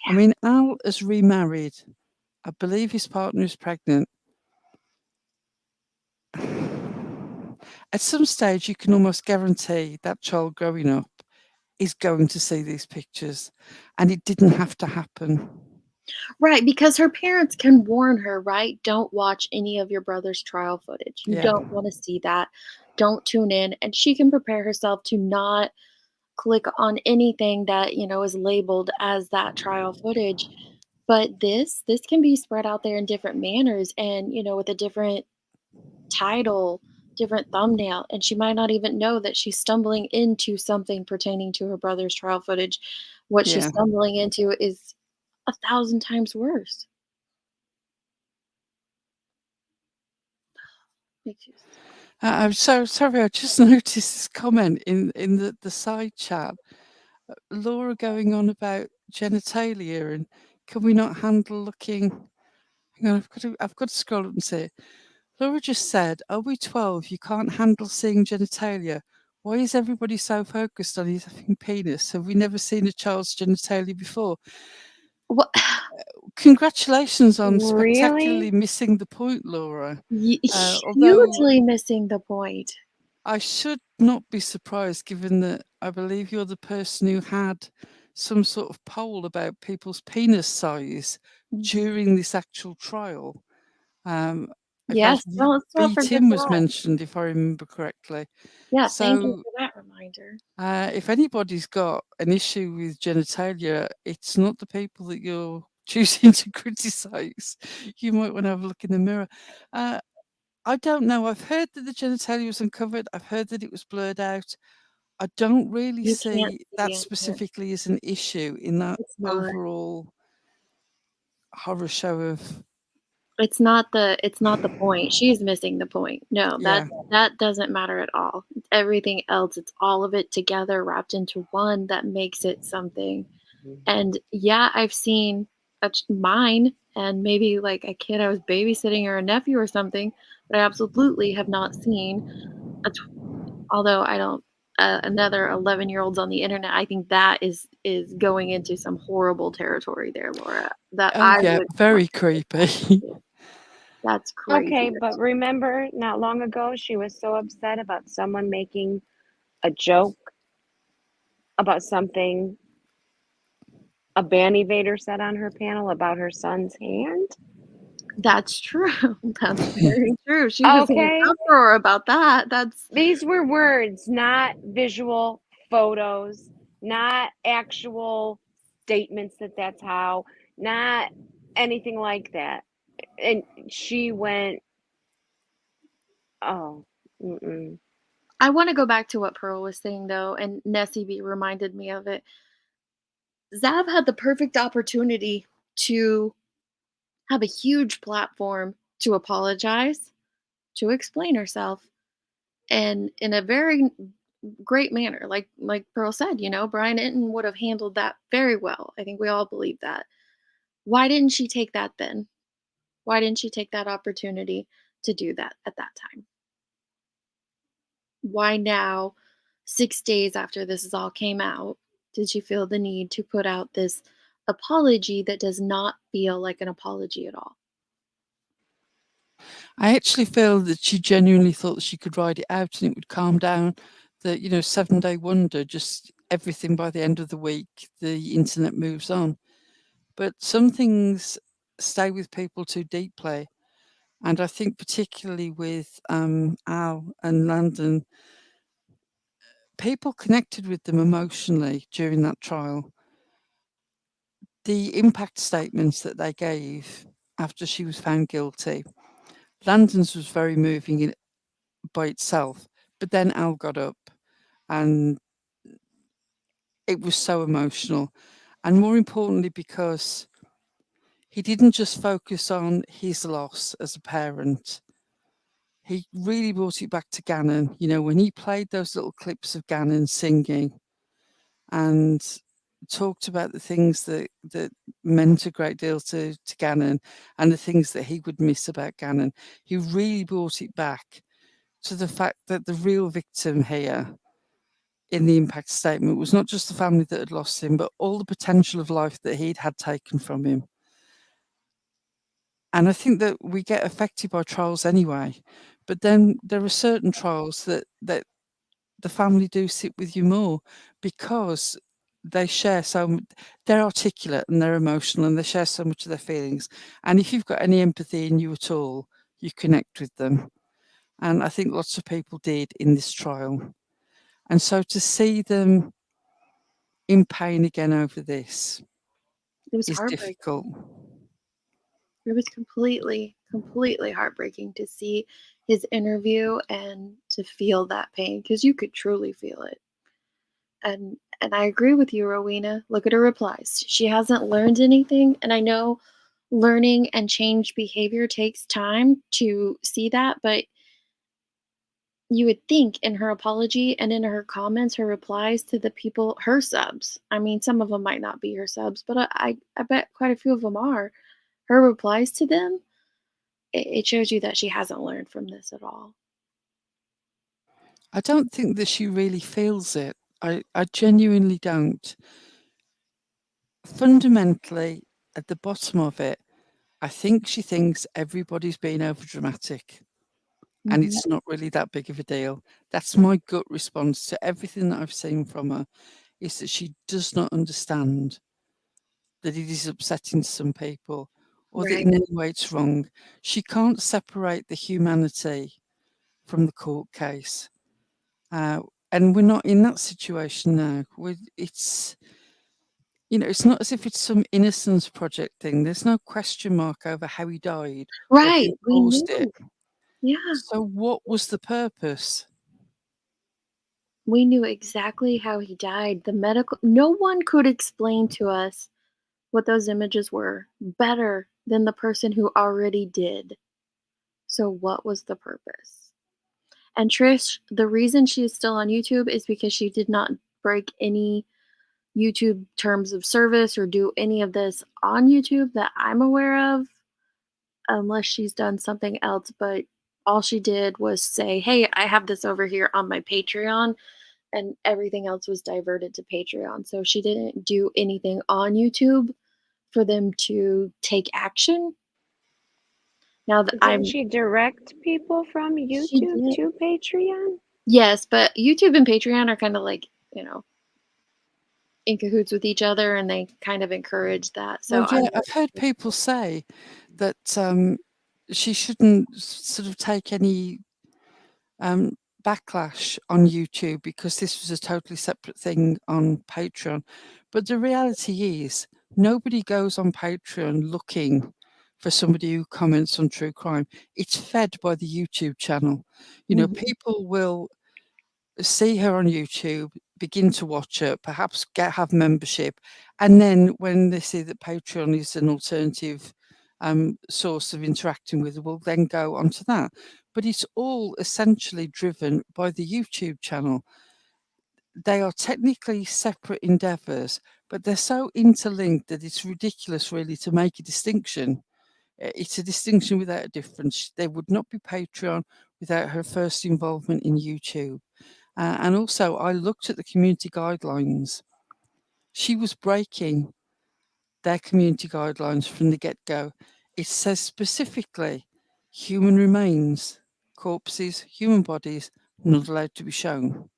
I mean, Al has remarried. I believe his partner is pregnant. At some stage, you can almost guarantee that child growing up is going to see these pictures, and it didn't have to happen. Right, because her parents can warn her, right? Don't watch any of your brother's trial footage. You Yeah. don't want to see that. Don't tune in. And she can prepare herself to not click on anything that, is labeled as that trial footage. But this can be spread out there in different manners and, with a different title, different thumbnail, and she might not even know that she's stumbling into something pertaining to her brother's trial footage. What she's Yeah. stumbling into is 1,000 times worse. I'm so sorry. I just noticed this comment in the side chat. Laura going on about genitalia, and can we not handle looking? Hang on, I've got to scroll up and see it. Laura just said, "Are we 12? You can't handle seeing genitalia. Why is everybody so focused on his effing penis? Have we never seen a child's genitalia before?" What? Congratulations on spectacularly Really? missing the point, Laura. Although Hugely missing the point. I should not be surprised, given that I believe you're the person who had some sort of poll about people's penis size during this actual trial. In Yes, fact, let's not B. forget Tim was that. mentioned, if I remember correctly. Yeah, thank you So, for that reminder. if anybody's got an issue with genitalia, it's not the people that you're choosing to criticize. You might want to have a look in the mirror. I don't know. I've heard that the genitalia was uncovered. I've heard that it was blurred out. I don't really You can't see see the that answer. specifically as an issue in that It's not. overall horror show of. It's not the point. She's missing the point. No, Yeah. that doesn't matter at all. It's everything else. It's all of it together wrapped into one that makes it something. And yeah, I've seen mine and maybe like a kid I was babysitting or a nephew or something, but I absolutely have not seen although I don't another 11-year-olds on the internet. I think that is going into some horrible territory there, Laura. That Oh I yeah, would very creepy. That's crazy. Okay, but remember, not long ago, she was so upset about someone making a joke about something a ban evader said on her panel about her son's hand. That's true. That's very true. She was in Okay. an uproar about that. These were words, not visual photos, not actual statements that's how, not anything like that. And she went, oh, mm-mm. I want to go back to what Pearl was saying though, and Nessie B reminded me of it. Zav had the perfect opportunity to have a huge platform to apologize, to explain herself, and in a very great manner. Like Pearl said, Brian Enton would have handled that very well. I think we all believe that. Why didn't she take that then? Why didn't she take that opportunity to do that at that time? Why now, 6 days after this is all came out, did she feel the need to put out this apology that does not feel like an apology at all? I actually feel that she genuinely thought that she could ride it out and it would calm down. The 7-day wonder, just everything by the end of the week, the internet moves on. But some things stay with people too deeply. And I think particularly with Al and Landon, people connected with them emotionally during that trial. The impact statements that they gave after she was found guilty, Landon's was very moving by itself, but then Al got up and it was so emotional. And more importantly, because he didn't just focus on his loss as a parent, he really brought it back to Gannon. When he played those little clips of Gannon singing and talked about the things that meant a great deal to Gannon and the things that he would miss about Gannon, he really brought it back to the fact that the real victim here in the impact statement was not just the family that had lost him, but all the potential of life that he'd had taken from him. And I think that we get affected by trials anyway, but then there are certain trials that the family do sit with you more because they share they're articulate and they're emotional and they share so much of their feelings. And if you've got any empathy in you at all, you connect with them. And I think lots of people did in this trial. And so to see them in pain again over this is difficult. It was completely heartbreaking to see his interview and to feel that pain because you could truly feel it. And I agree with you, Rowena. Look at her replies. She hasn't learned anything, and I know learning and change behavior takes time to see that, but you would think in her apology and in her comments, her replies to the people, her subs. I mean, some of them might not be her subs, but I bet quite a few of them are. Her replies to them, it shows you that she hasn't learned from this at all. I don't think that she really feels it. I genuinely don't. Fundamentally, at the bottom of it, I think she thinks everybody's being overdramatic. And it's not really that big of a deal. That's my gut response to everything that I've seen from her, is that she does not understand that it is upsetting to some people or that in any way it's wrong. She can't separate the humanity from the court case. And we're not in that situation now. It's not as if it's some Innocence Project thing. There's no question mark over how he died or Right. who We caused knew. it. Yeah. So what was the purpose? We knew exactly how he died. No one could explain to us what those images were better than the person who already did. So what was the purpose? And Trish, the reason she is still on YouTube is because she did not break any YouTube terms of service or do any of this on YouTube that I'm aware of, unless she's done something else. But all she did was say, hey, I have this over here on my Patreon, and everything else was diverted to Patreon. So she didn't do anything on YouTube for them to take action. Now that Didn't she direct people from YouTube to Patreon? Yes, but YouTube and Patreon are kind of like, in cahoots with each other, and they kind of encourage that. So Well, yeah, I've heard people say that she shouldn't sort of take any backlash on YouTube because this was a totally separate thing on Patreon. But the reality is, nobody goes on Patreon looking for somebody who comments on true crime. It's fed by the YouTube channel. People will see her on YouTube, begin to watch her, perhaps have membership, and then when they see that Patreon is an alternative source of interacting with her, will then go onto that. But it's all essentially driven by the YouTube channel. They are technically separate endeavors, but they're so interlinked that it's ridiculous, really, to make a distinction. It's a distinction without a difference. There would not be Patreon without her first involvement in YouTube. And also, I looked at the community guidelines. She was breaking their community guidelines from the get-go. It says specifically, human remains, corpses, human bodies, not allowed to be shown.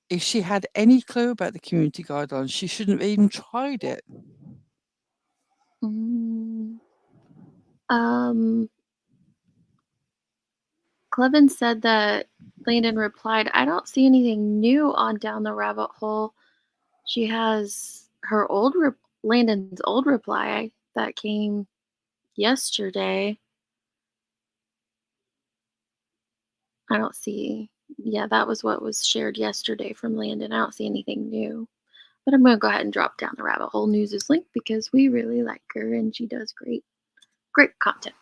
If she had any clue about the community guidelines, she shouldn't have even tried it. Clevin said that Landon replied, I don't see anything new on Down the Rabbit Hole. She has her Landon's old reply that came yesterday. I don't see. Yeah, that was what was shared yesterday from Landon. I don't see anything new. But I'm going to go ahead and drop Down the Rabbit Hole News' link because we really like her and she does great content.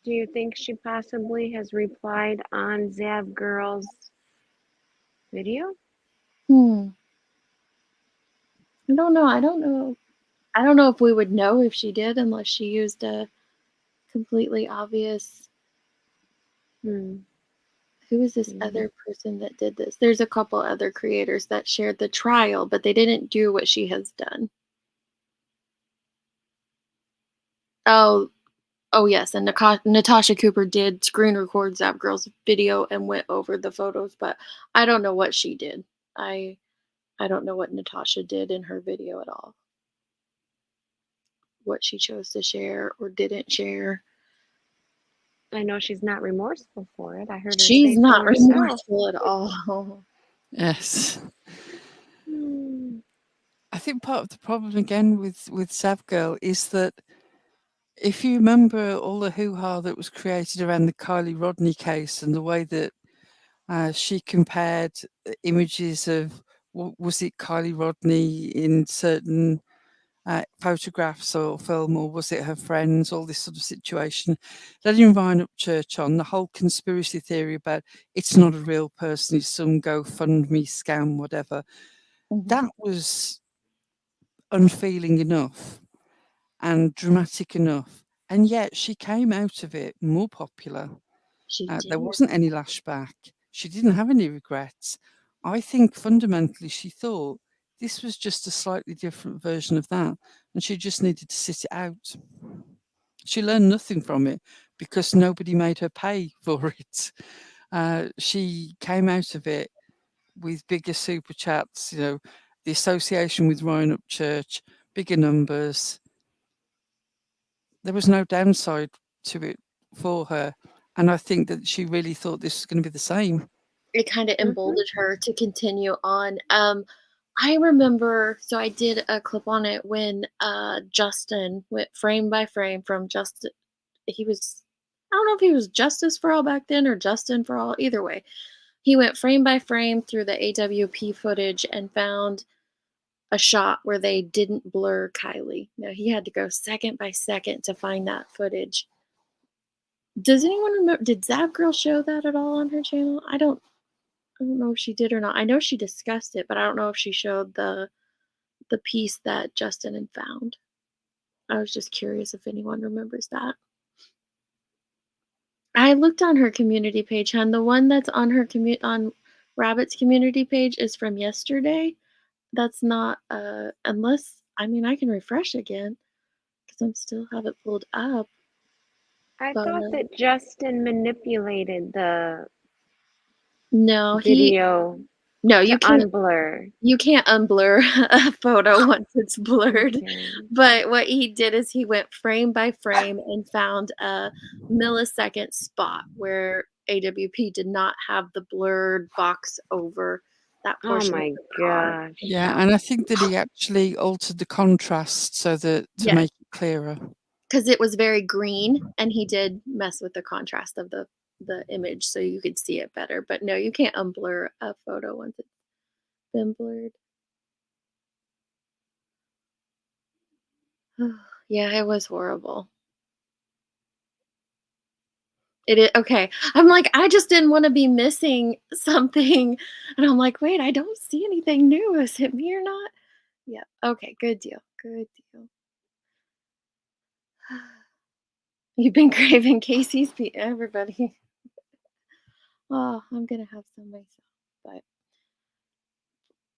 Do you think she possibly has replied on Zav Girl's video? I don't know. I don't know if we would know if she did unless she used a completely obvious. Who is this other person that did this? There's a couple other creators that shared the trial, but they didn't do what she has done. Oh yes, and Natasha Cooper did screen record Zav Girl's video and went over the photos, but I don't know what she did. I don't know what Natasha did in her video at all. What she chose to share or didn't share. I know she's not remorseful for it. I heard her She's say not so herself. remorseful at all. Yes. I think part of the problem again with Zav Girl is that if you remember all the hoo-ha that was created around the Kylie Rodney case and the way that she compared images of, was it Kylie Rodney in certain photographs or film, or was it her friends, all this sort of situation, letting Ryan Upchurch on, the whole conspiracy theory about it's not a real person, it's some GoFundMe scam, whatever. That was unfeeling enough and dramatic enough, and yet she came out of it more popular. There wasn't any lashback. She didn't have any regrets. I think fundamentally she thought this was just a slightly different version of that, and she just needed to sit it out. She learned nothing from it because nobody made her pay for it. She came out of it with bigger super chats, the association with Ryan Upchurch, bigger numbers. There was no downside to it for her. And I think that she really thought this was going to be the same. It kind of emboldened her to continue on. I remember, so I did a clip on it when Justin went frame by frame from Justin. He was I don't know if he was Justice for All back then or Justin for All. Either way, he went frame by frame through the AWP footage and found a shot where they didn't blur Kylie. Now, he had to go second by second to find that footage. Does anyone remember? Did Zav Girl show that at all on her channel? I don't know if she did or not. I know she discussed it, but I don't know if she showed the piece that Justin had found. I was just curious if anyone remembers that. I looked on her community page, hon. The one that's on her on Rabbit's community page is from yesterday. That's not unless I can refresh again because I'm still have it pulled up. I thought that Justin manipulated the video. No, you can't unblur. You can't unblur a photo once it's blurred. Okay. But what he did is he went frame by frame and found a millisecond spot where AWP did not have the blurred box over that portion. Oh my gosh. Yeah, and I think that he actually altered the contrast so that to make it clearer. Because it was very green, and he did mess with the contrast of the image so you could see it better. But no, you can't unblur a photo once it's been blurred. Yeah, it was horrible. It is okay. I'm like, I just didn't want to be missing something. And I'm like, wait, I don't see anything new. Is it me or not? Yeah. Okay. Good deal. Good deal. You've been craving Casey's beat everybody. Oh, I'm going to have some myself. But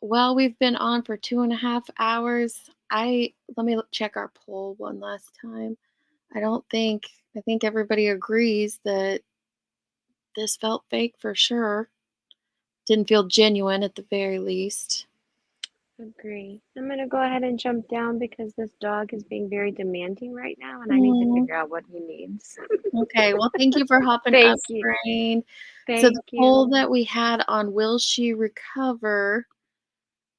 well, we've been on for 2.5 hours. Let me check our poll one last time. I think everybody agrees that this felt fake for sure. Didn't feel genuine at the very least. Agree. I'm going to go ahead and jump down because this dog is being very demanding right now and I need to figure out what he needs. Okay. Well, thank you for hopping up, Brain. So the poll that we had on will she recover,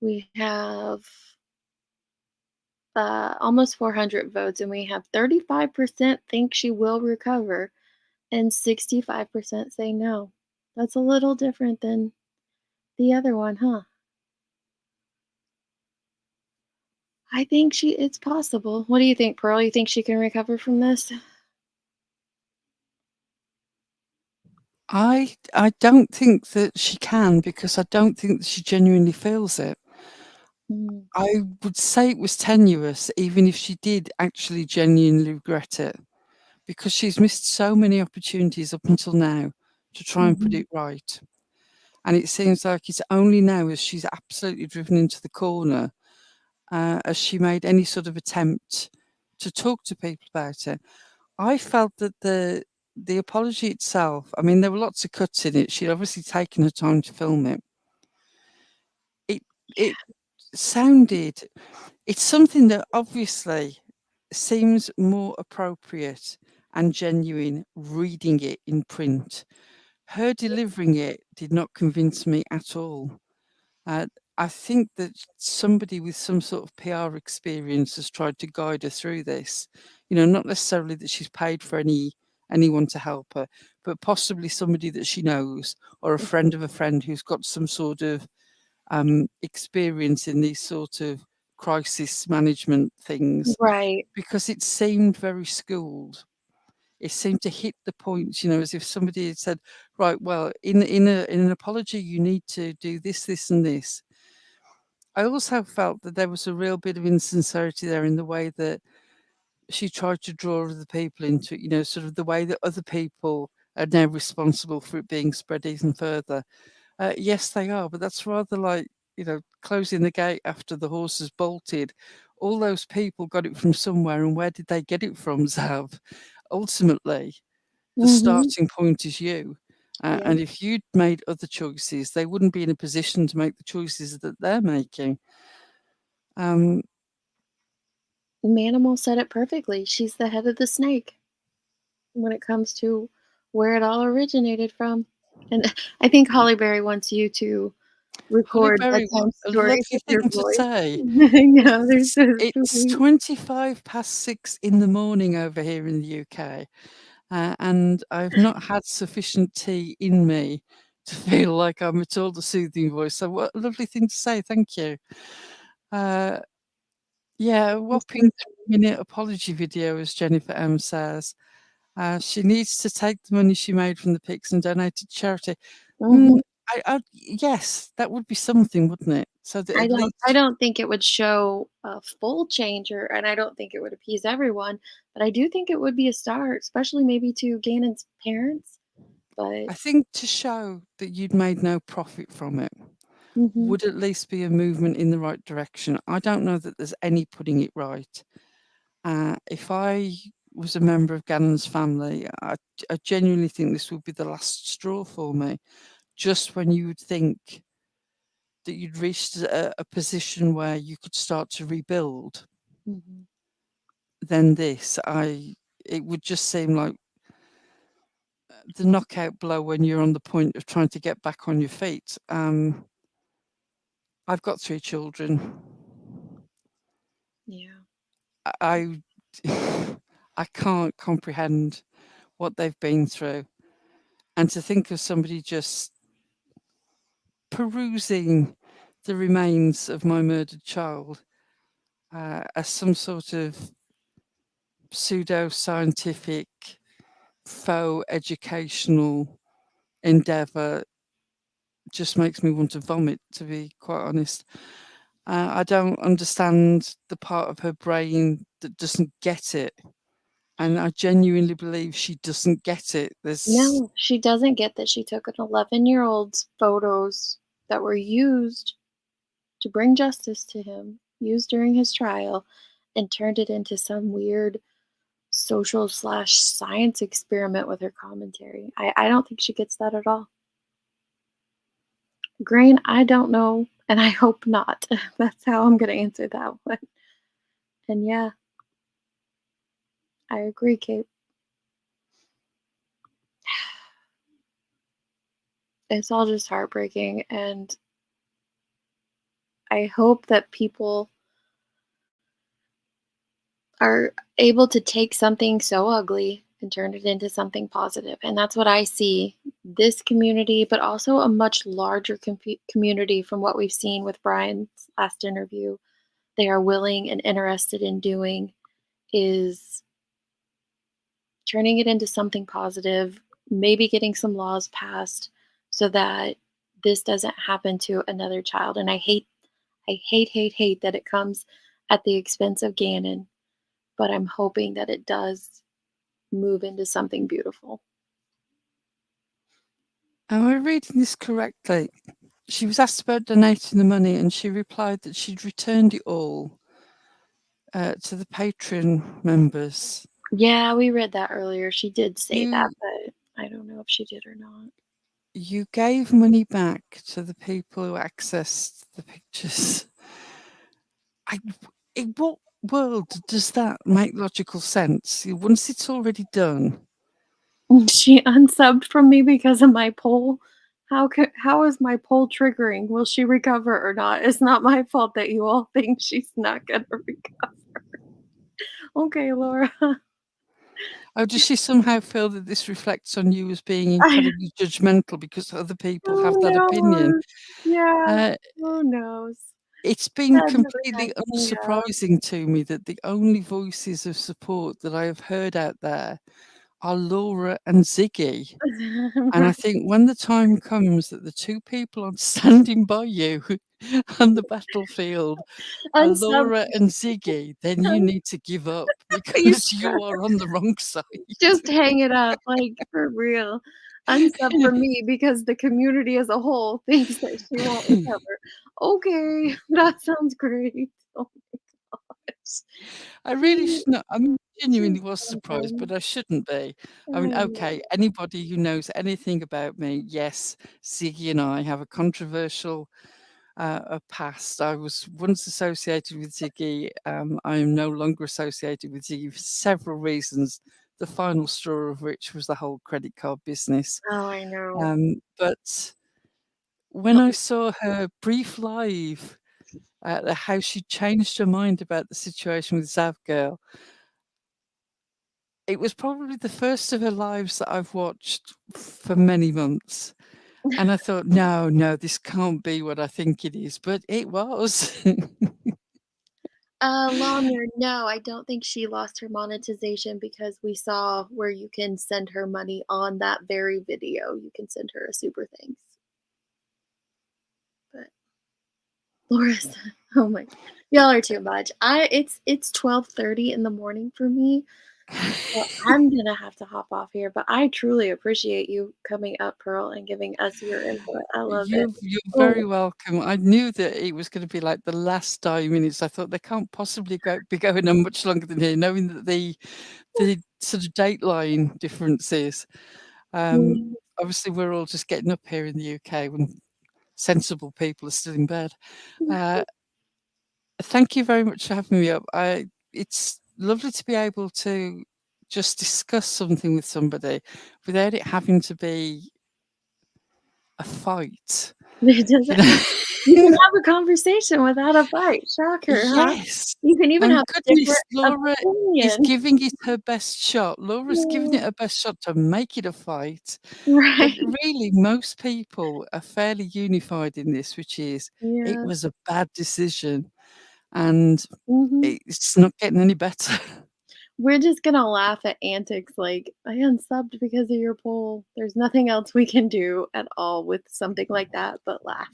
we have almost 400 votes, and we have 35% think she will recover and 65% say no. That's a little different than the other one, huh? I think it's possible. What do you think, Pearl? You think she can recover from this? I don't think that she can because I don't think that she genuinely feels it. I would say it was tenuous, even if she did actually genuinely regret it, because she's missed so many opportunities up until now to try and put it right. And it seems like it's only now as she's absolutely driven into the corner, as she made any sort of attempt to talk to people about it. I felt that the apology itself, I mean, there were lots of cuts in it. She'd obviously taken her time to film it. It sounded, it's something that obviously seems more appropriate and genuine reading it in print. Her delivering it did not convince me at all. I think that somebody with some sort of PR experience has tried to guide her through this. You know, not necessarily that she's paid for anyone to help her, but possibly somebody that she knows or a friend of a friend who's got some sort of experience in these sort of crisis management things. Right. Because it seemed very schooled. It seemed to hit the points, you know, as if somebody had said, right, well, in an apology, you need to do this, this, and this. I also felt that there was a real bit of insincerity there in the way that she tried to draw other people into it, you know, sort of the way that other people are now responsible for it being spread even further. Yes, they are, but that's rather like, you know, closing the gate after the horse has bolted. All those people got it from somewhere, and where did they get it from, Zav? Ultimately, the starting point is you. And if you'd made other choices, they wouldn't be in a position to make the choices that they're making. Manimal said it perfectly. She's the head of the snake when it comes to where it all originated from. And I think Hollyberry wants you to record a time story with your voice. Say. I know, It's 25 past 6 in the morning over here in the UK. and I've not had sufficient tea in me to feel like I'm at all the soothing voice. So what a lovely thing to say. Thank you. Yeah, a whopping 3-minute apology video, as Jennifer M says. She needs to take the money she made from the pics and donate to charity. Yes, that would be something, wouldn't it? So that I at least don't think it would show a full change, and I don't think it would appease everyone, but I do think it would be a start, especially maybe to Gannon's parents. But I think to show that you'd made no profit from it Mhm. would at least be a movement in the right direction. I don't know that there's any putting it right. If I was a member of Gannon's family, I genuinely think this would be the last straw for me. Just when you would think that you'd reached a position where you could start to rebuild, Mhm. then it would just seem like the knockout blow when you're on the point of trying to get back on your feet. I've got 3 children. Yeah. I I can't comprehend what they've been through, and to think of somebody just perusing the remains of my murdered child as some sort of pseudo-scientific, faux educational endeavour just makes me want to vomit, to be quite honest. I don't understand the part of her brain that doesn't get it, and I genuinely believe she doesn't get it. No, she doesn't get that she took an 11-year-old's photos that were used to bring justice to him, used during his trial, and turned it into some weird social/science experiment with her commentary. I don't think she gets that at all. Grain, I don't know, and I hope not. That's how I'm gonna answer that one. And yeah, I agree, Kate. It's all just heartbreaking, and I hope that people are able to take something so ugly and turn it into something positive. And that's what I see this community, but also a much larger community from what we've seen with Brian's last interview. They are willing and interested in doing is turning it into something positive, maybe getting some laws passed so that this doesn't happen to another child. And I hate that it comes at the expense of Gannon, but I'm hoping that it does move into something beautiful. Am I reading this correctly? She was asked about donating the money, and she replied that she'd returned it all to the Patreon members. Yeah, we read that earlier. She did say that, but I don't know if she did or not. You gave money back to the people who accessed the pictures. In what world does that make logical sense? Once it's already done. She unsubbed from me because of my poll. How is my poll triggering? Will she recover or not? It's not my fault that you all think she's not gonna recover. Okay, Laura. Oh, does she somehow feel that this reflects on you as being incredibly judgmental because other people have that opinion? Yeah, who knows? It's been That just completely cracks me up. unsurprising to me that the only voices of support that I have heard out there are Laura and Ziggy. And I think when the time comes that the 2 people on standing by you on the battlefield are Laura and Ziggy, then you need to give up because you are on the wrong side. Just hang it up, like, for real. Unsub for me because the community as a whole thinks that she won't recover. Okay, that sounds great. Oh my gosh. I really should not. I genuinely was surprised, but I shouldn't be. I mean, okay, anybody who knows anything about me, yes, Ziggy and I have a controversial past. I was once associated with Ziggy. I am no longer associated with Ziggy for several reasons. The final straw of which was the whole credit card business. Oh, I know. But when I saw her brief live, how she changed her mind about the situation with Zav Girl, it was probably the first of her lives that I've watched for many months. And I thought, no, this can't be what I think it is, but it was. Lawner, no, I don't think she lost her monetization because we saw where you can send her money on that very video. You can send her a super thanks. But Laura's, oh my, y'all are too much. It's 12:30 in the morning for me. So I'm gonna have to hop off here, but I truly appreciate you coming up, Pearl, and giving us your input. I love it. You're very welcome. I knew that it was going to be like the last 5 minutes. I thought they can't possibly be going on much longer than here, knowing that the sort of dateline differences. Obviously, we're all just getting up here in the UK when sensible people are still in bed. Thank you very much for having me up. It's lovely to be able to just discuss something with somebody without it having to be a fight. It doesn't have, you can have a conversation without a fight. Shocker, huh? Yes. You can even have Goodness, different Laura is opinions. giving it her best shot. Laura's giving it her best shot to make it a fight. Right. But really, most people are fairly unified in this, which is it Yeah. was a bad decision and Mhm. it's not getting any better. We're just gonna laugh at antics like, "I unsubbed because of your poll." There's nothing else we can do at all with something like that but laugh.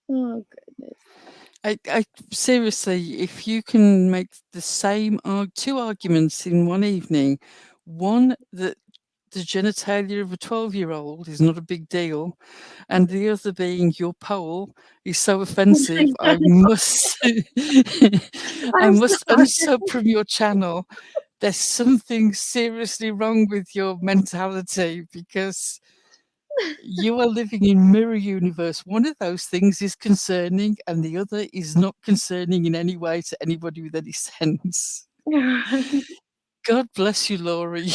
Oh, goodness. I seriously, if you can make the same two arguments in one evening, one that the genitalia of a 12-year-old is not a big deal, and the other being your poll is so offensive, I must I I'm must sorry. unsub from your channel. There's something seriously wrong with your mentality because you are living in mirror universe. One of those things is concerning and the other is not concerning in any way to anybody with any sense. God bless you, Laurie.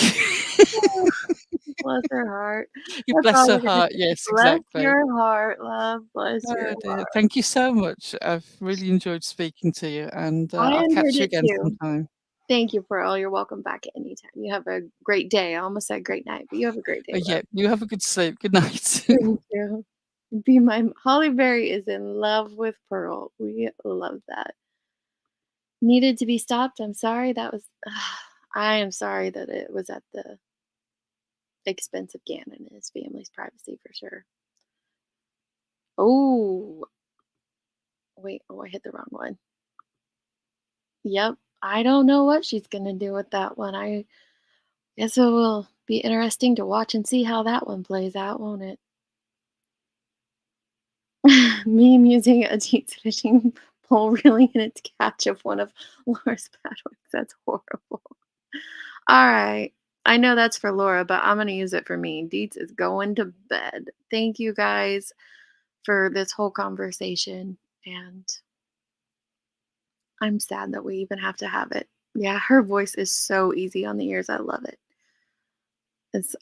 Bless her heart. You That's bless all her we're gonna heart. say. Yes, Bless exactly. your heart, love. Bless your Oh, dear. heart. Thank you so much. I've really enjoyed speaking to you, and I I'll enjoyed catch you it again too. sometime. Thank you, Pearl. You're welcome back at any time. You have a great day. I almost said great night, but you have a great day, Oh, love. yeah, you have a good sleep. Good night. Thank you. Be my Holly Berry is in love with Pearl. We love that. Needed to be stopped. I'm sorry. That was. I am sorry that it was at the expense of Gannon and his family's privacy for sure. Oh, wait. Oh, I hit the wrong one. Yep. I don't know what she's gonna do with that one. I guess it will be interesting to watch and see how that one plays out, won't it? Meme using a teat fishing pole reeling in its catch of one of Laura's padwicks. That's horrible. All right. I know that's for Laura, but I'm going to use it for me. Deets is going to bed. Thank you guys for this whole conversation. And I'm sad that we even have to have it. Yeah, her voice is so easy on the ears. I love it.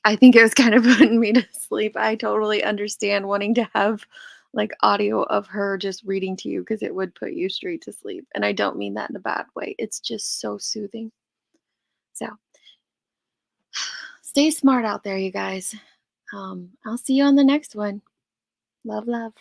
I think it was kind of putting me to sleep. I totally understand wanting to have like audio of her just reading to you because it would put you straight to sleep. And I don't mean that in a bad way. It's just so soothing. So stay smart out there, you guys. I'll see you on the next one. Love, love.